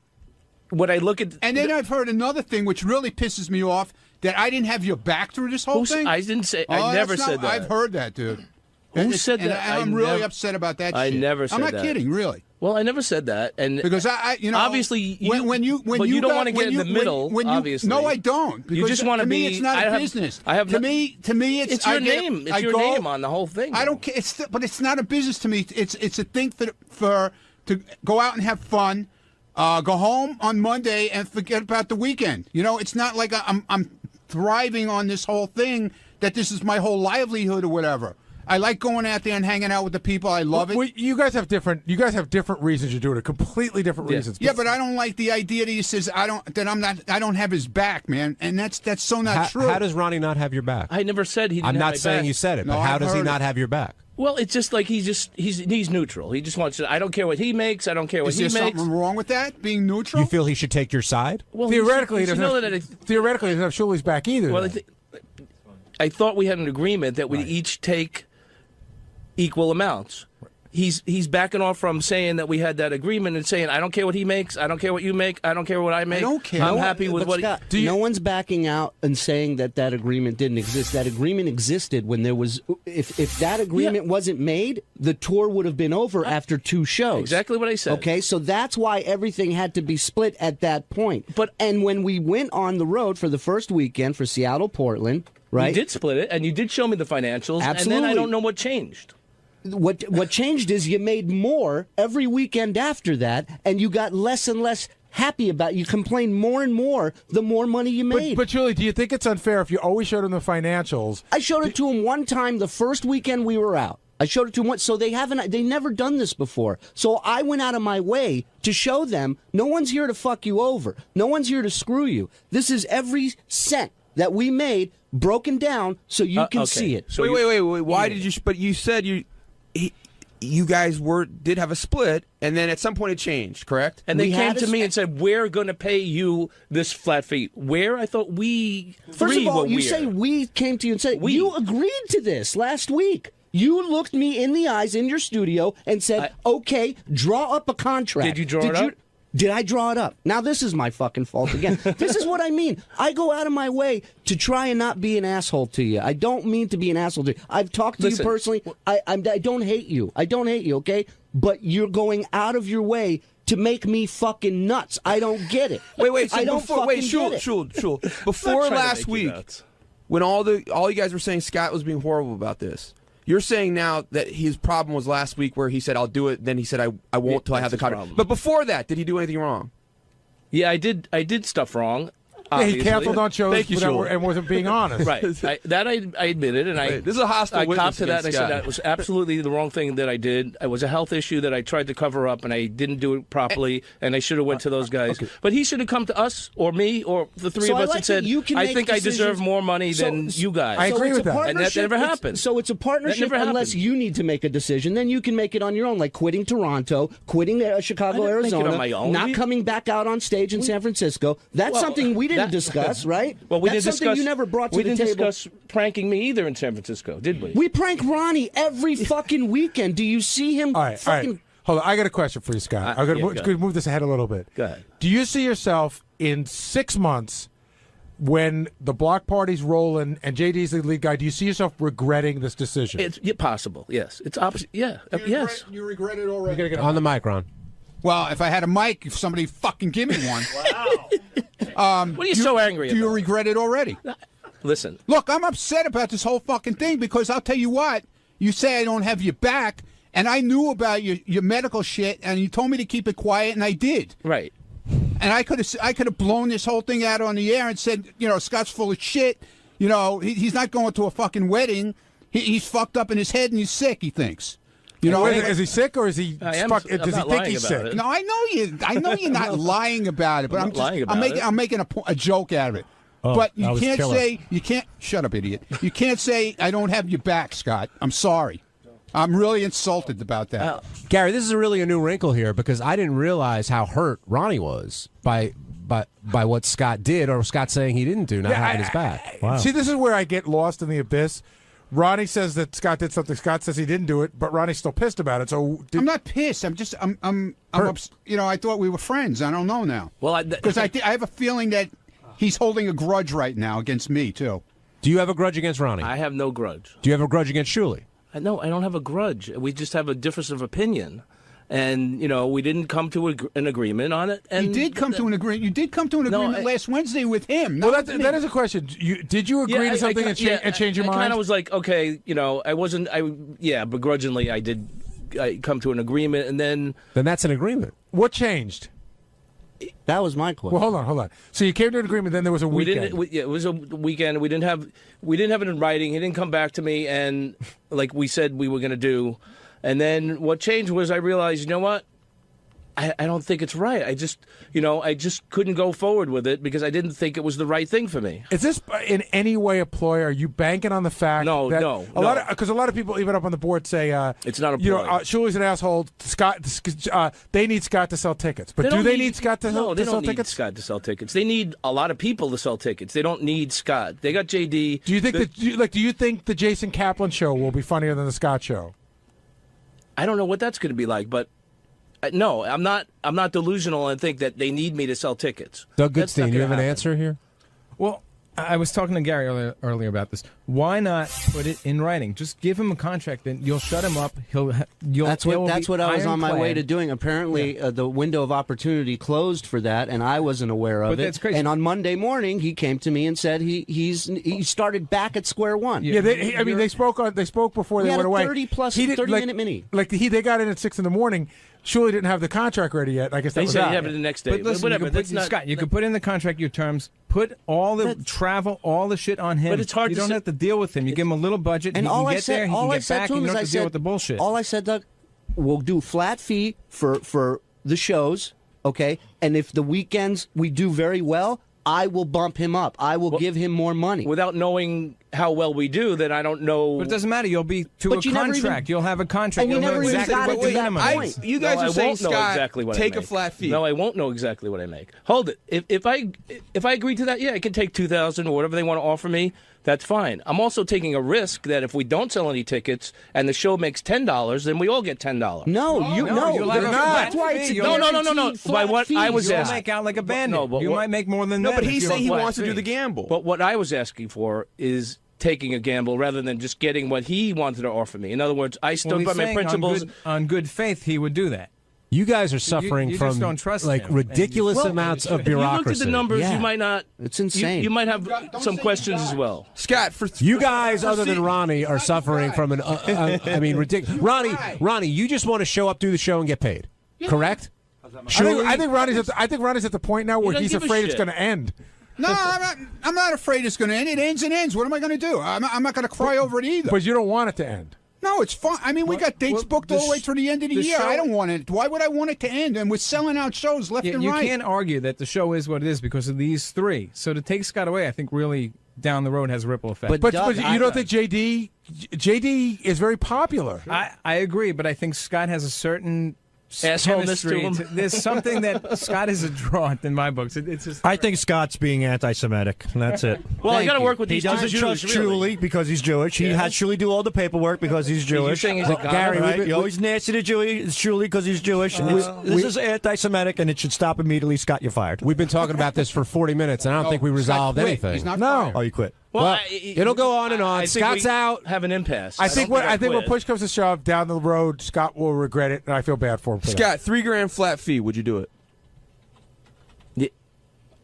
when I look at... And then I've heard another thing which really pisses me off, that I didn't have your back through this whole thing. I didn't say... I never said that. I've heard that, dude. Who said that? I'm really upset about that shit. I never said that. I'm not kidding, really. Well, I never said that, and because I obviously when you don't want to get in the middle. Obviously, no, I don't. You just want to be. me, it's not a business. To me, it's your name. It's your name on the whole thing. I don't care. But it's not a business to me. It's a thing for to go out and have fun, go home on Monday and forget about the weekend. It's not like I'm thriving on this whole thing that this is my whole livelihood or whatever. I like going out there and hanging out with the people. I love it. Well, you guys have different reasons you do it. Completely different reasons. Yeah, but I don't like the idea that he says I don't have his back, man. And that's so not true. How does Ronnie not have your back? I never said he didn't I'm have not my saying back. you said it, but how does he not have your back? Well, it's just like he's neutral. He just wants to. I don't care what he makes. I don't care what he makes. Is there something wrong with that? Being neutral? You feel he should take your side? Well, theoretically, he doesn't have Shuli's back either. Well, I thought we had an agreement that we each take equal amounts. He's backing off from saying that we had that agreement and saying I don't care what he makes, I don't care what you make, I don't care what I make. I don't care. I'm happy with what Scott, no one's backing out and saying that agreement didn't exist. That agreement existed when there was. If that agreement wasn't made, the tour would have been over after 2 shows. Exactly what I said. Okay, so that's why everything had to be split at that point. And when we went on the road for the first weekend for Seattle, Portland, right? You did split it, and you did show me the financials. Absolutely. And then I don't know what changed. What changed is you made more every weekend after that, and you got less and less happy about it. You complained more and more the more money you made. But Julie, do you think it's unfair if you always showed him the financials? I showed it to him one time the first weekend we were out. I showed it to them once, so they never done this before. So I went out of my way to show them no one's here to fuck you over. No one's here to screw you. This is every cent that we made broken down so you can see it. So wait. Why did you? But you said you guys did have a split, and then at some point it changed, correct? And they came to me and said, "We're going to pay you this flat fee." Where? I thought we First of all, you weird. say we came to you and said you agreed to this last week. You looked me in the eyes in your studio and said, "Okay, draw up a contract." Did you draw it up? Did I draw it up? Now, this is my fucking fault again. This is what I mean. I go out of my way to try and not be an asshole to you. I don't mean to be an asshole to you. I've talked to you personally. I don't hate you. I don't hate you, okay? But you're going out of your way to make me fucking nuts. I don't get it. Wait. So I don't Shul. Before last week, when all you guys were saying Scott was being horrible about this, you're saying now that his problem was last week where he said, "I'll do it," then he said, I won't till I have the contract. But before that, did he do anything wrong? Yeah, I did stuff wrong. Yeah, he canceled on shows and wasn't being honest. Right. I admitted, and this is a hostile I witness copped to that. And I against said Scott. that was absolutely the wrong thing that I did. It was a health issue that I tried to cover up, and I didn't do it properly, and I should have went to those guys. Okay. But he should have come to us or me or the three of us and said, "I think I deserve more money than you guys." I agree with that. And that never happened. So it's a partnership unless you need to make a decision. Then you can make it on your own, like quitting Toronto, quitting Chicago, Arizona, make it on my own. not coming back out on stage in San Francisco. That's something we didn't discuss, right? Well, we That's didn't something discuss. you never brought to we the didn't table. discuss pranking me either in San Francisco, did we? We prank Ronnie every fucking weekend. Do you see him? All right. Hold on. I got a question for you, Scott. I'm going to move this ahead a little bit. Go ahead. Do you see yourself in 6 months when the block party's rolling and JD's the lead guy? Do you see yourself regretting this decision? It's possible. Yes. It's opposite. Yeah. Yes. You regret it already. You gotta get on the mic, Ron. Well, if I had a mic, if somebody fucking give me one. Wow. What are you so angry about? Do you regret it already? Listen. Look, I'm upset about this whole fucking thing because I'll tell you what. You say I don't have your back, and I knew about your medical shit, and you told me to keep it quiet, and I did. Right. And I could have blown this whole thing out on the air and said, Scott's full of shit. He's not going to a fucking wedding. He's fucked up in his head and he's sick, he thinks. Is he sick or is he? Does he think he's sick? No, I know you're not lying about it, but I'm making a joke out of it. Oh, but you can't shut up, idiot. You can't say I don't have your back, Scott. I'm sorry. I'm really insulted about that. Gary, this is really a new wrinkle here because I didn't realize how hurt Ronnie was by what Scott did or Scott saying he didn't do, not having his back. Wow. See, this is where I get lost in the abyss. Ronnie says that Scott did something. Scott says he didn't do it, but Ronnie's still pissed about it. So I'm not pissed. I'm I thought we were friends. I don't know now. Well, because I have a feeling that he's holding a grudge right now against me too. Do you have a grudge against Ronnie? I have no grudge. Do you have a grudge against Shuli? No, I don't have a grudge. We just have a difference of opinion. And we didn't come to an agreement on it. And you did come to an agreement. You did come to an agreement last Wednesday with him. Well, that is a question. Did you agree to something and change your mind? I kind of was like, okay, I wasn't. Begrudgingly, I come to an agreement, and then that's an agreement. What changed? That was my question. Well, hold on. So you came to an agreement. Then there was a weekend. It was a weekend. We didn't have it in writing. He didn't come back to me, and like we said we were going to do. And then what changed was I realized, you know what? I don't think it's right. I just couldn't go forward with it because I didn't think it was the right thing for me. Is this in any way a ploy? Are you banking on the fact that because a lot of people, even up on the board, say it's not a ploy. Shuli's an asshole. Scott, they need Scott to sell tickets, but do they need Scott to sell tickets? No, they don't need Scott to sell tickets. They need a lot of people to sell tickets. They don't need Scott. They got JD. Do you think do you think the Jason Kaplan show will be funnier than the Scott show? I don't know what that's going to be like, but. No, I'm not delusional and think that they need me to sell tickets. Doug Goodstein, do you have an answer here? Well, I was talking to Gary earlier about this. Why not put it in writing? Just give him a contract, and you'll shut him up. That's what I was on my way to doing. Apparently, the window of opportunity closed for that, and I wasn't aware of it. That's crazy. And on Monday morning, he came to me and said he started back at square one. Yeah, they spoke before they went away. 30-minute mini. They got in at 6 a.m. Shuli didn't have the contract ready yet. I guess they said he had it the next day. But listen, whatever. Scott, you could put in the contract your terms. Put all the travel, all the shit on him. But it's hard. You don't have to deal with him. You give him a little budget. And he all can I get said, there. He all can I get said back. to him You don't is, have to deal with the bullshit. All I said, Doug, we'll do flat fee for the shows, okay? And if the weekends we do very well, I will bump him up. I will give him more money. Without knowing how well we do, then I don't know. But it doesn't matter. You'll be to a contract. You'll have a contract. And you never even got it to that point. You guys are saying, Scott, take a flat fee. No, I won't know exactly what I make. Hold it. If I agree to that, yeah, I can take $2,000 or whatever they want to offer me. That's fine. I'm also taking a risk that if we don't sell any tickets and the show makes $10, then we all get $10. No, you're not. That's why it's no. By what I was asking, asking, make out like a bandit. You might make more than that. No, but he's saying he wants to do the gamble. But what I was asking for is taking a gamble rather than just getting what he wanted to offer me. In other words, I stood by my principles. On good faith, he would do that. You guys are suffering you from just don't trust him. ridiculous amounts of bureaucracy. If you looked at the numbers, you might not. It's insane. You might have some questions as well. Scott, you guys, other than Ronnie, are suffering from an. Ridiculous. Ronnie, you just want to show up, do the show, and get paid. Correct? I think Ronnie's at the point now where he's afraid it's going to end. No, I'm not afraid it's going to end. It ends and ends. What am I going to do? I'm not going to cry over it either. But you don't want it to end. No, it's fun. I mean, we got dates booked all the way through the end of the year. I don't want it. Why would I want it to end? And we're selling out shows left and right. You can't argue that the show is what it is because of these three. So to take Scott away, I think really down the road has a ripple effect. But you don't think JD is very popular? I agree, but I think Scott has a certain assholeness to him. There's something that Scott is a draw in my books. It's just. I think Scott's being anti-Semitic. That's it. Well, I got to work with these. He doesn't trust Shuli because he's Jewish. He had Shuli do all the paperwork because he's Jewish. You're saying he's a Gary, right? You're always nasty to Shuli because he's Jewish. This is anti-Semitic, and it should stop immediately. Scott, you're fired. We've been talking about this for 40 minutes, and I don't think we resolved anything. He's not fired. Oh, you quit. Well, it'll go on and on. Scott's out. Have an impasse. I think when push comes to shove down the road, Scott will regret it, and I feel bad for him. Scott, $3,000 flat fee. Would you do it?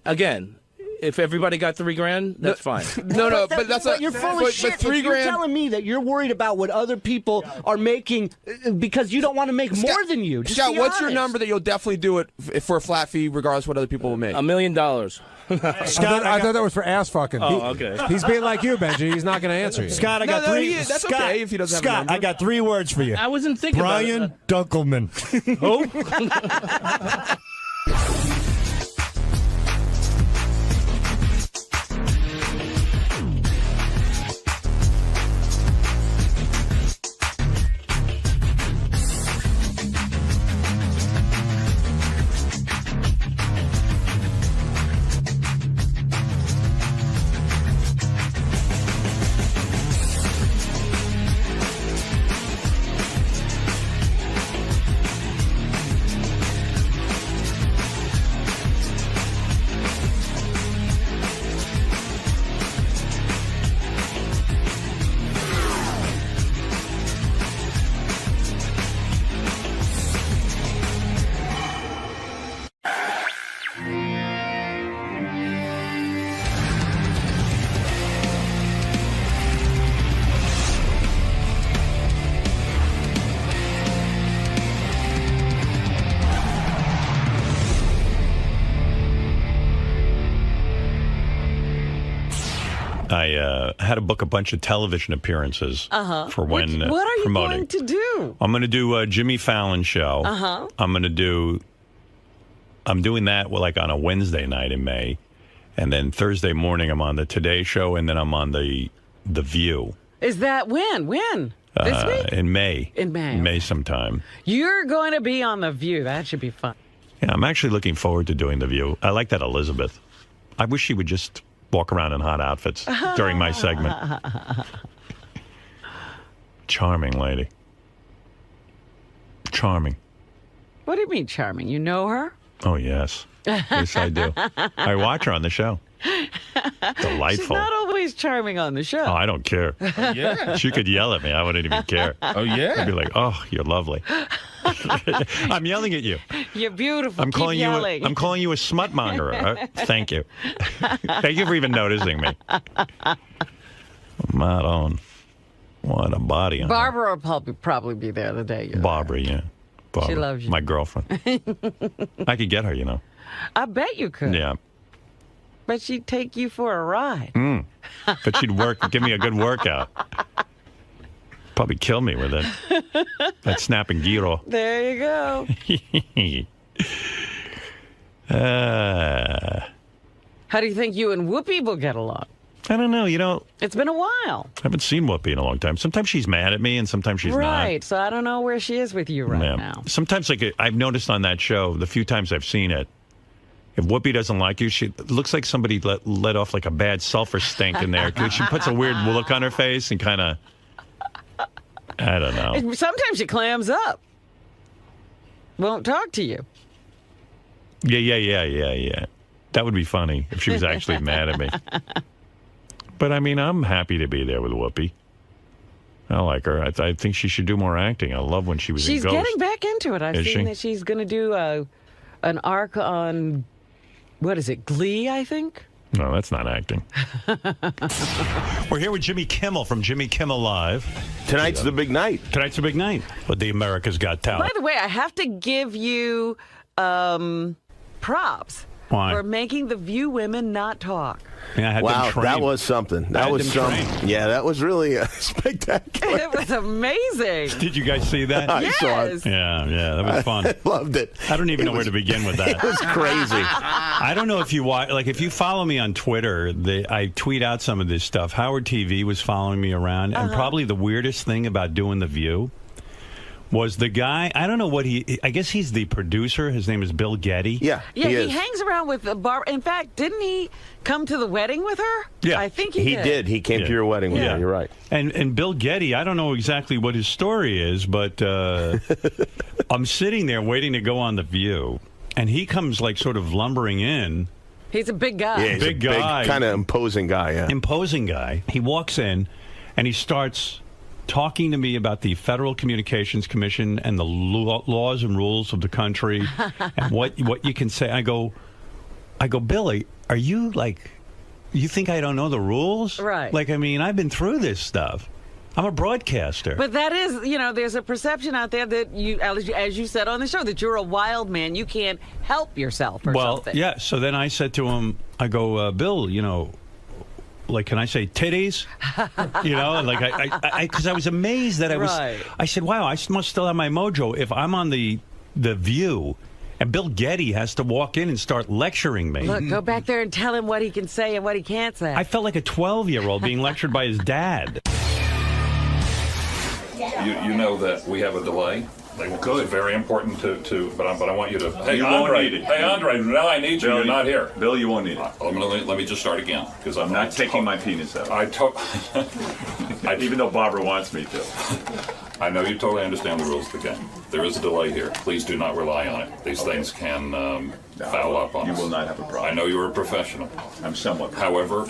Again, if everybody got $3,000, that's fine. No, but that's but you're full of shit. If you're telling me that you're worried about what other people are making because you don't want to make more than you. Just Scott, be what's your honest. number that you'll definitely do it for a flat fee, regardless of what other people will make? $1 million. Scott, I thought that was for ass fucking. Oh, okay. He's being like you, Benji. He's not going to answer you. Scott, I got three. That's Scott, okay if he doesn't have a Scott, number. I got 3 words for you. I wasn't thinking Brian about it. Dunkelman. Who? I had to book a bunch of television appearances for when What are you promoting. going to do? I'm going to do Jimmy Fallon show. I'm doing that like on a Wednesday night in May, and then Thursday morning I'm on the Today Show, and then I'm on the View. Is that when? When? This week? In May. In May. In May sometime. You're going to be on The View. That should be fun. Yeah, I'm actually looking forward to doing The View. I like that Elizabeth. I wish she would just walk around in hot outfits during my segment. Charming lady. Charming. What do you mean charming? You know her? Oh, yes. Yes, I do. I watch her on the show. Delightful. She's not always charming on the show. Oh, I don't care. Oh, yeah. She could yell at me. I wouldn't even care. Oh, yeah? I'd be like, oh, you're lovely. I'm yelling at you. You're beautiful. I'm calling Keep yelling. I'm calling you a smut monger. Thank you. Thank you for even noticing me. Maron. What a body on Barbara will probably be there the day you're Barbara, yeah. Barbara, She loves you. my girlfriend. I could get her, you know. I bet you could. Yeah. But she'd take you for a ride. But she'd give me a good workout. Probably kill me with it. That snapping gyro. There you go. How do you think you and Whoopi will get along? I don't know. It's been a while. I haven't seen Whoopi in a long time. Sometimes she's mad at me, and sometimes she's not. Right. So I don't know where she is with you right now. Sometimes, like I've noticed on that show, the few times I've seen it, if Whoopi doesn't like you, it looks like somebody let off like a bad sulfur stink in there. She puts a weird look on her face and kind of, I don't know. Sometimes she clams up. Won't talk to you. Yeah. That would be funny if she was actually mad at me. But I mean, I'm happy to be there with Whoopi. I like her. I think she should do more acting. I love when she was in Ghost. She's getting back into it. I've Is seen she? that she's going to do an arc on, what is it, Glee, I think? No, that's not acting. We're here with Jimmy Kimmel from Jimmy Kimmel Live. Tonight's the big night. Tonight's the big night. But the America's Got Talent. By the way, I have to give you props Why? for making the View women not talk. Yeah, I had them Wow, trained. that was something. I That had was them something. trained. Yeah, that was really spectacular. It was amazing. Did you guys see that? I saw it. Yeah, that was fun. I loved it. I don't even know where to begin with that. It was crazy. I don't know if you watch, like if you follow me on Twitter, I tweet out some of this stuff. Howard TV was following me around, and probably the weirdest thing about doing The View was the guy, I don't know what I guess he's the producer. His name is Bill Getty. Yeah, he hangs around with Barbara. In fact, didn't he come to the wedding with her? Yeah. I think he did. He came to your wedding with her. You're right. And Bill Getty, I don't know exactly what his story is, but I'm sitting there waiting to go on The View, and he comes like sort of lumbering in. He's a big guy. Yeah, he's Big a guy. kind of imposing guy, yeah. Imposing guy. He walks in, and he starts talking to me about the Federal Communications Commission and the laws and rules of the country and what you can say. I go, Billy, are you like, you think I don't know the rules? Right. Like, I mean, I've been through this stuff. I'm a broadcaster. But that is, there's a perception out there that you, as you said on the show, that you're a wild man. You can't help yourself or something. Yeah. So then I said to him, I go, Bill, like, can I say titties? Like because I was amazed that I said, wow, I must still have my mojo if I'm on the View and Bill Getty has to walk in and start lecturing me. Look, go back there and tell him what he can say and what he can't say. I felt like a 12-year-old being lectured by his dad. You know that we have a delay. Good. It's very important but I want you to. Hey, You Andre. won't need it. Hey, Andre. Now I need you. Bill, You're not here. Bill, you won't need it. Let me just start again because I'm not taking my penis out. Even though Barbara wants me to. I know you totally understand the rules of the game. There is a delay here. Please do not rely on it. These things can foul up on us. You will not have a problem. I know you're a professional. I'm somewhat. However,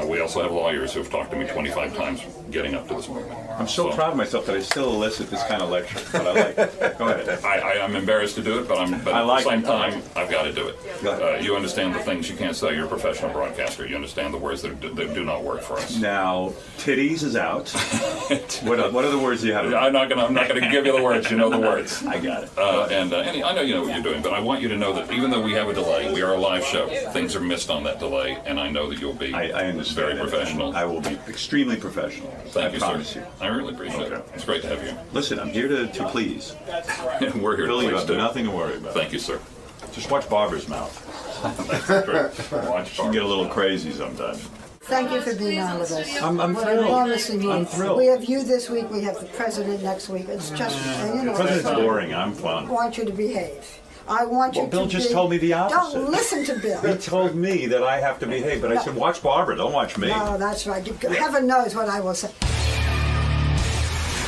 we also have lawyers who have talked to me 25 times getting up to this moment. I'm so proud of myself that I still elicit this kind of lecture. But I like it. Go ahead. I'm embarrassed to do it, but at the same time, I've got to do it. You understand the things you can't say. You're a professional broadcaster. You understand the words that do not work for us. Now, titties is out. What are the words you have? I'm not gonna give you the words. You know the words. I got it. And I know you know what you're doing, but I want you to know that even though we have a delay, we are a live show. Things are missed on that delay, and I know that you'll be I understand very professional. I will be extremely professional. Thank you, promise sir. you. I really appreciate it. It's great to have you. Listen, I'm here to please. We're here Bill, to you please have too. nothing to worry about. Thank you, sir. Just watch Barbara's mouth. She can get a little crazy sometimes. Thank you for being on with us. I'm What thrilled. enormously means. I'm thrilled. We have you this week. We have the president next week. It's just, you know. The president's so boring. I'm I fun. want you to behave. I want you Well, to Bill just be- told me the opposite. Don't listen to Bill. He told me that I have to behave, but I No. said, watch Barbara, don't watch me. No, that's right. Heaven knows what I will say.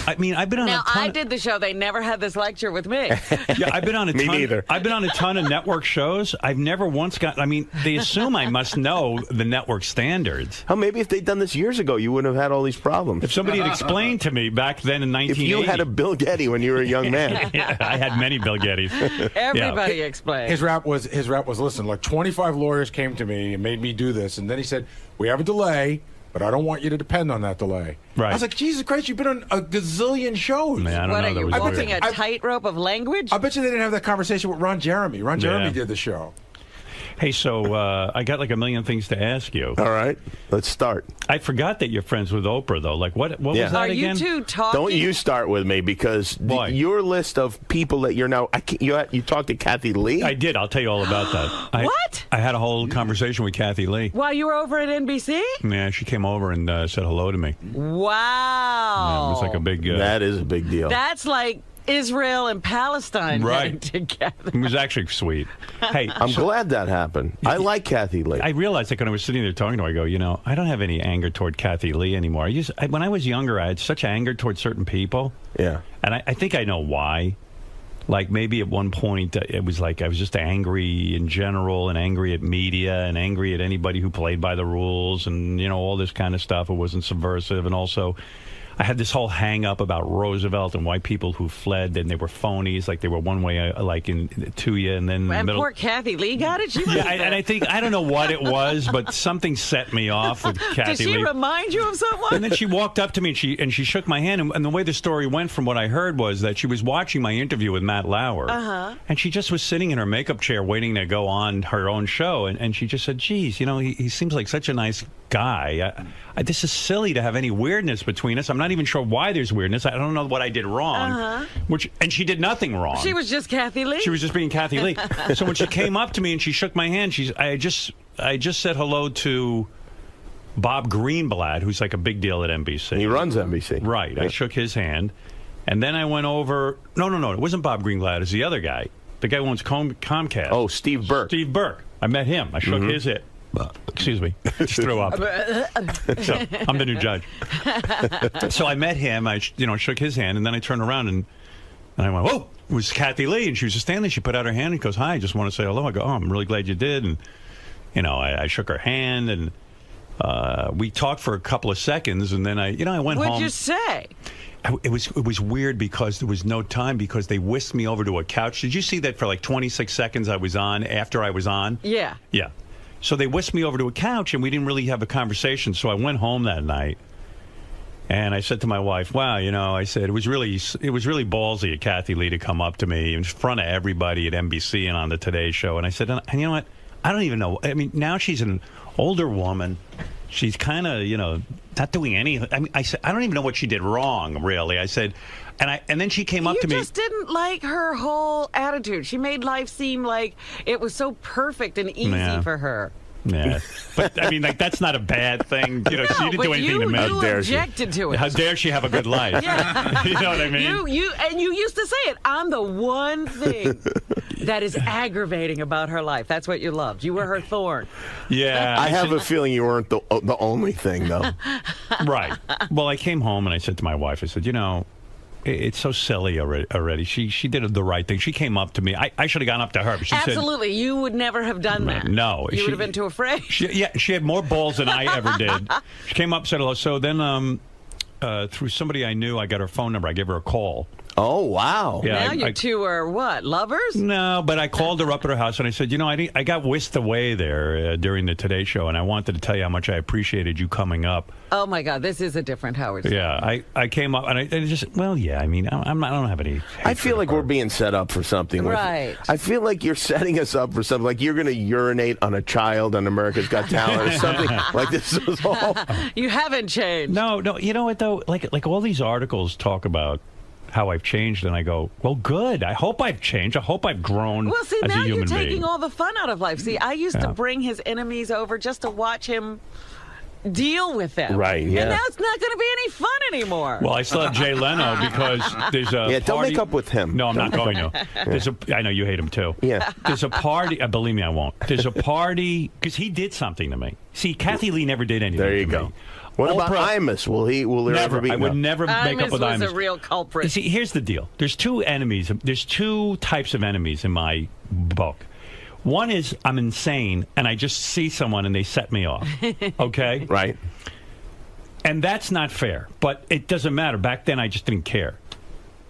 I mean, I've been on Now, a ton. I did the show. They never had this lecture with me. Yeah, I've been on a Me ton. neither. I've been on a ton of network shows. I've never once got. I mean, they assume I must know the network standards. How maybe if they'd done this years ago, you wouldn't have had all these problems. If somebody had explained to me back then in 1980, if you had a Bill Getty when you were a young man. Yeah, I had many Bill Gettys. Everybody explained. His rap was listen, like 25 lawyers came to me and made me do this, and then he said, "We have a delay, but I don't want you to depend on that delay." Right. I was like, Jesus Christ, you've been on a gazillion shows. Man, I don't What know. are that you was walking weird. a tightrope of language? I bet you they didn't have that conversation with Ron Jeremy. Ron Jeremy Yeah. did the show. Hey, so I got like a million things to ask you. All right, let's start. I forgot that you're friends with Oprah, though. Like, what was that Are again? you two talking? Don't you start with me because your list of people that you're now. You talked to Kathy Lee. I did. I'll tell you all about that. What? I had a whole conversation with Kathy Lee. While you were over at NBC? Yeah, she came over and said hello to me. Wow. Yeah, it was like a big. That is a big deal. That's like Israel and Palestine Right. getting together. It was actually sweet. Hey, I'm glad that happened. I like Kathy Lee. I realized that when I was sitting there talking to her, I go, I don't have any anger toward Kathy Lee anymore. When I was younger, I had such anger toward certain people. Yeah. And I think I know why. Like maybe at one point it was like I was just angry in general and angry at media and angry at anybody who played by the rules and, all this kind of stuff. It wasn't subversive. And also I had this whole hang up about Roosevelt and white people who fled and they were phonies, like they were one way, like to you, and then in the And middle. poor Kathy Lee got it? She was And I think I don't know what it was, but something set me off with Kathy Did she Lee. remind you of someone? And then she walked up to me and she shook my hand. And the way the story went, from what I heard, was that she was watching my interview with Matt Lauer, and she just was sitting in her makeup chair waiting to go on her own show. And she just said, "Geez, he seems like such a nice guy. This is silly to have any weirdness between us. I'm not even sure why there's weirdness. I don't know what I did wrong." And she did nothing wrong. She was just Kathy Lee? She was just being Kathy Lee. So when she came up to me and she shook my hand, I just said hello to Bob Greenblatt, who's like a big deal at NBC. He runs NBC. Right. I shook his hand. And then I went over. No. It wasn't Bob Greenblatt. It's the other guy. The guy who owns Comcast. Oh, Steve Burke. Steve Burke. I met him. I shook his hand. Excuse me. Just threw up. So, I'm the new judge. So I met him. I shook his hand, and then I turned around and I went, "Whoa!" It was Kathy Lee, and she was just standing there. She put out her hand and goes, "Hi, I just want to say hello." I go, "Oh, I'm really glad you did." And I shook her hand, and we talked for a couple of seconds, and then I went home. What'd you say? It was weird because there was no time because they whisked me over to a couch. Did you see that for like 26 seconds I was on after I was on? Yeah. Yeah. So they whisked me over to a couch, and we didn't really have a conversation. So I went home that night, and I said to my wife, "Wow, I said it was really ballsy of Kathy Lee to come up to me in front of everybody at NBC and on the Today Show." And I said, "And you know what? I don't even know. I mean, now she's an older woman. She's kind of, not doing anything. I mean, I said, I don't even know what she did wrong, really." I said, and then she came up to me. You just didn't like her whole attitude. She made life seem like it was so perfect and easy for her. Yeah, but I mean, like that's not a bad thing. She didn't do anything to me. You objected to it. How dare she have a good life? Yeah. You know what I mean? You used to say it. I'm the one thing that is aggravating about her life. That's what you loved. You were her thorn. Yeah. I have a feeling you weren't the only thing, though. Right. Well, I came home and I said to my wife, I said, it's so silly already. She did the right thing. She came up to me. I should have gone up to her. But she Absolutely. You would never have done that. No. You would have been too afraid. She had more balls than I ever did. She came up and said hello. So then through somebody I knew, I got her phone number. I gave her a call. Oh, wow. Now you two are what, lovers? No, but I called her up at her house and I said, I got whisked away there during the Today Show, and I wanted to tell you how much I appreciated you coming up. Oh my God, this is a different Howard Stern. Yeah, I came up and I just, I don't have any. I feel like we're being set up for something. Right. I feel like you're setting us up for something. Like you're going to urinate on a child on America's Got Talent or something. Like this is all. You haven't changed. No, you know what though? Like all these articles talk about how I've changed, and I go, well, good. I hope I've changed. I hope I've grown Well, see, as now a you're human taking being. all the fun out of life. See, I used to bring his enemies over just to watch him deal with them. Right, yeah. And now it's not going to be any fun anymore. Well, I still have Jay Leno because there's a Yeah, don't party. make up with him. No, I'm not going to. I know you hate him too. Yeah. There's a party. Believe me, I won't. There's a party because he did something to me. See, Kathy Lee never did anything. There you to go. Me. What about Imus? Will there Never. ever be? I would never make up with Imus was Imus. a real culprit. You see, here's the deal. There's two enemies. There's two types of enemies in my book. One is I'm insane and I just see someone and they set me off. Okay? Right. And that's not fair. But it doesn't matter. Back then I just didn't care.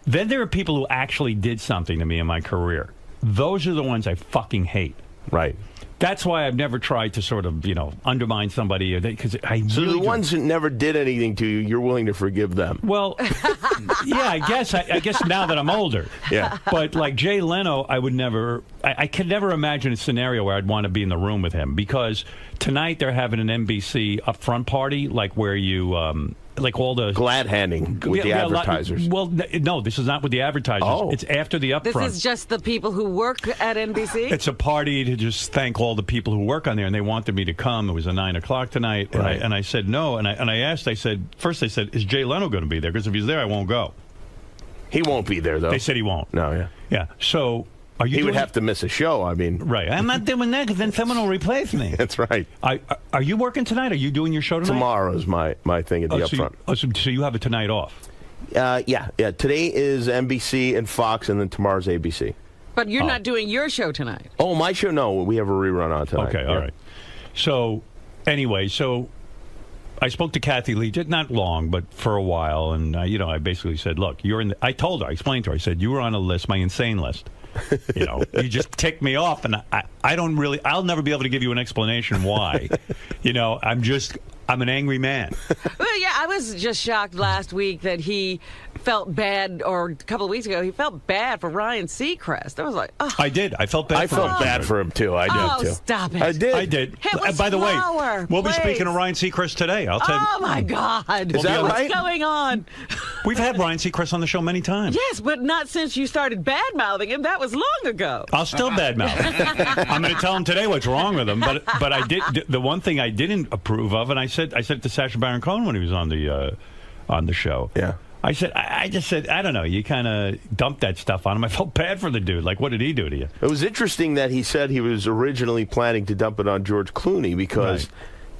Then there are people who actually did something to me in my career. Those are the ones I fucking hate. Right. That's why I've never tried to sort of, undermine somebody. Because So the ones that never did anything to you, you're willing to forgive them. Well, yeah, I guess now that I'm older. Yeah. But like Jay Leno, I would never. I could never imagine a scenario where I'd want to be in the room with him because tonight they're having an NBC upfront party, like where you. Like all the glad handing with the advertisers. No, this is not with the advertisers. Oh. It's after the upfront. This is just the people who work at NBC? It's a party to just thank all the people who work on there, and they wanted me to come. It was at 9 o'clock tonight, Right. and I said no, and I asked. I said first, they said, is Jay Leno going to be there? Because if he's there, I won't go. He won't be there though. They said he won't. No, yeah. Yeah. So are you? He would doing- have to miss a show. I mean, Right. I'm not doing that because then someone will replace me. That's right. Are you working tonight? Are you doing your show tonight? Tomorrow's my thing at the upfront. So you have it tonight off? Yeah. Today is NBC and Fox, and then tomorrow's ABC. But you're not doing your show tonight. Oh, my show? No, we have a rerun on tonight. Okay, all right. So, anyway, I spoke to Kathy Lee, not long, but for a while, and I basically said, look, you're in. I told her, I explained to her, I said, you were on a list, my insane list. You just ticked me off, and I'll never be able to give you an explanation why. I'm an angry man. Well, yeah, I was just shocked last week that he felt bad, or a couple of weeks ago, he felt bad for Ryan Seacrest. I was like, oh. I did. I felt bad I for felt him. bad for him, too. I did, too. Stop it. I did. I did. It was By the way, Flower, we'll be please. speaking of Ryan Seacrest today. I'll tell you. Oh, my God. Is that right? What's going on? We've had Ryan Seacrest on the show many times. Yes, but not since you started bad-mouthing him. That was long ago. I'll still badmouth him. I'm going to tell him today what's wrong with him. But I did the one thing I didn't approve of, and I said it to Sacha Baron Cohen when he was on the show. Yeah. I just said, I don't know. You kind of dumped that stuff on him. I felt bad for the dude. Like, what did he do to you? It was interesting that he said he was originally planning to dump it on George Clooney because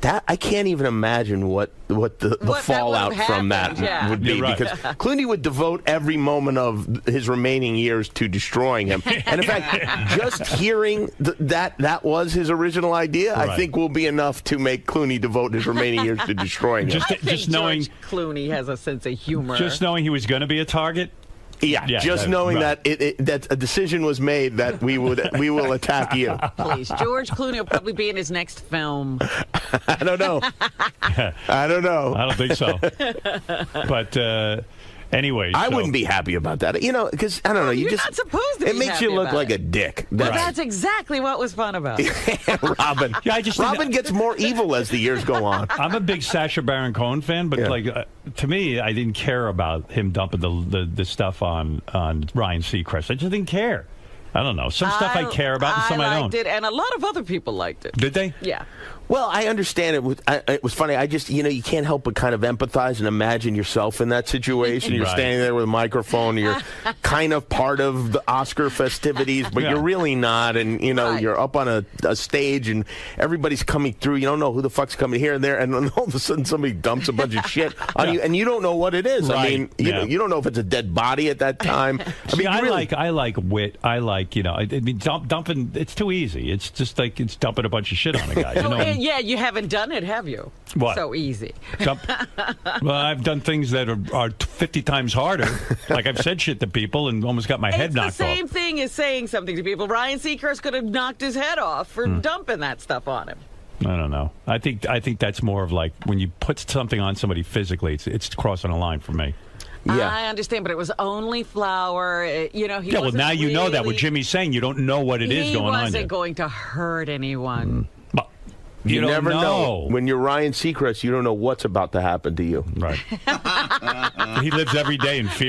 that I can't even imagine what the fallout from that would be, because Clooney would devote every moment of his remaining years to destroying him. And in fact, just hearing that was his original idea, I think will be enough to make Clooney devote his remaining years to destroying him. Just knowing George Clooney has a sense of humor. Just knowing he was going to be a target. Yeah, just knowing that that a decision was made that we will attack you. Please, George Clooney will probably be in his next film. I don't know. I don't know. I don't think so. But anyway, I wouldn't be happy about that. Because I don't know. You're not supposed to. It makes you look like a dick. But that's exactly what was fun about it. Robin. Yeah, Robin gets more evil as the years go on. I'm a big Sacha Baron Cohen fan, but to me, I didn't care about him dumping the stuff on Ryan Seacrest. I just didn't care. I don't know. Some stuff I care about, and some I don't. liked it, and a lot of other people liked it. Did they? Yeah. Well, I understand it. It was funny. I just, you can't help but kind of empathize and imagine yourself in that situation. You're standing there with a microphone. You're kind of part of the Oscar festivities, but you're really not. And, you're up on a stage, and everybody's coming through. You don't know who the fuck's coming here and there. And then all of a sudden, somebody dumps a bunch of shit on you, and you don't know what it is. Right. I mean, you don't know if it's a dead body at that time. I like wit. I like, dumping. It's too easy. It's just like it's dumping a bunch of shit on a guy. You know what I mean? Yeah, you haven't done it, have you? What? So easy. Well, I've done things that are 50 times harder. Like I've said shit to people and almost got my head knocked It's the same off. thing as saying something to people. Ryan Seacrest could have knocked his head off for dumping that stuff on him. I don't know. I think that's more of like when you put something on somebody physically, it's crossing a line for me. Yeah. I understand, but it was only flour. He well, now you know that. What Jimmy's saying, you don't know what it is going on. He wasn't going to hurt anyone. You don't never know. When you're Ryan Seacrest, you don't know what's about to happen to you. Right. He lives every day in fear.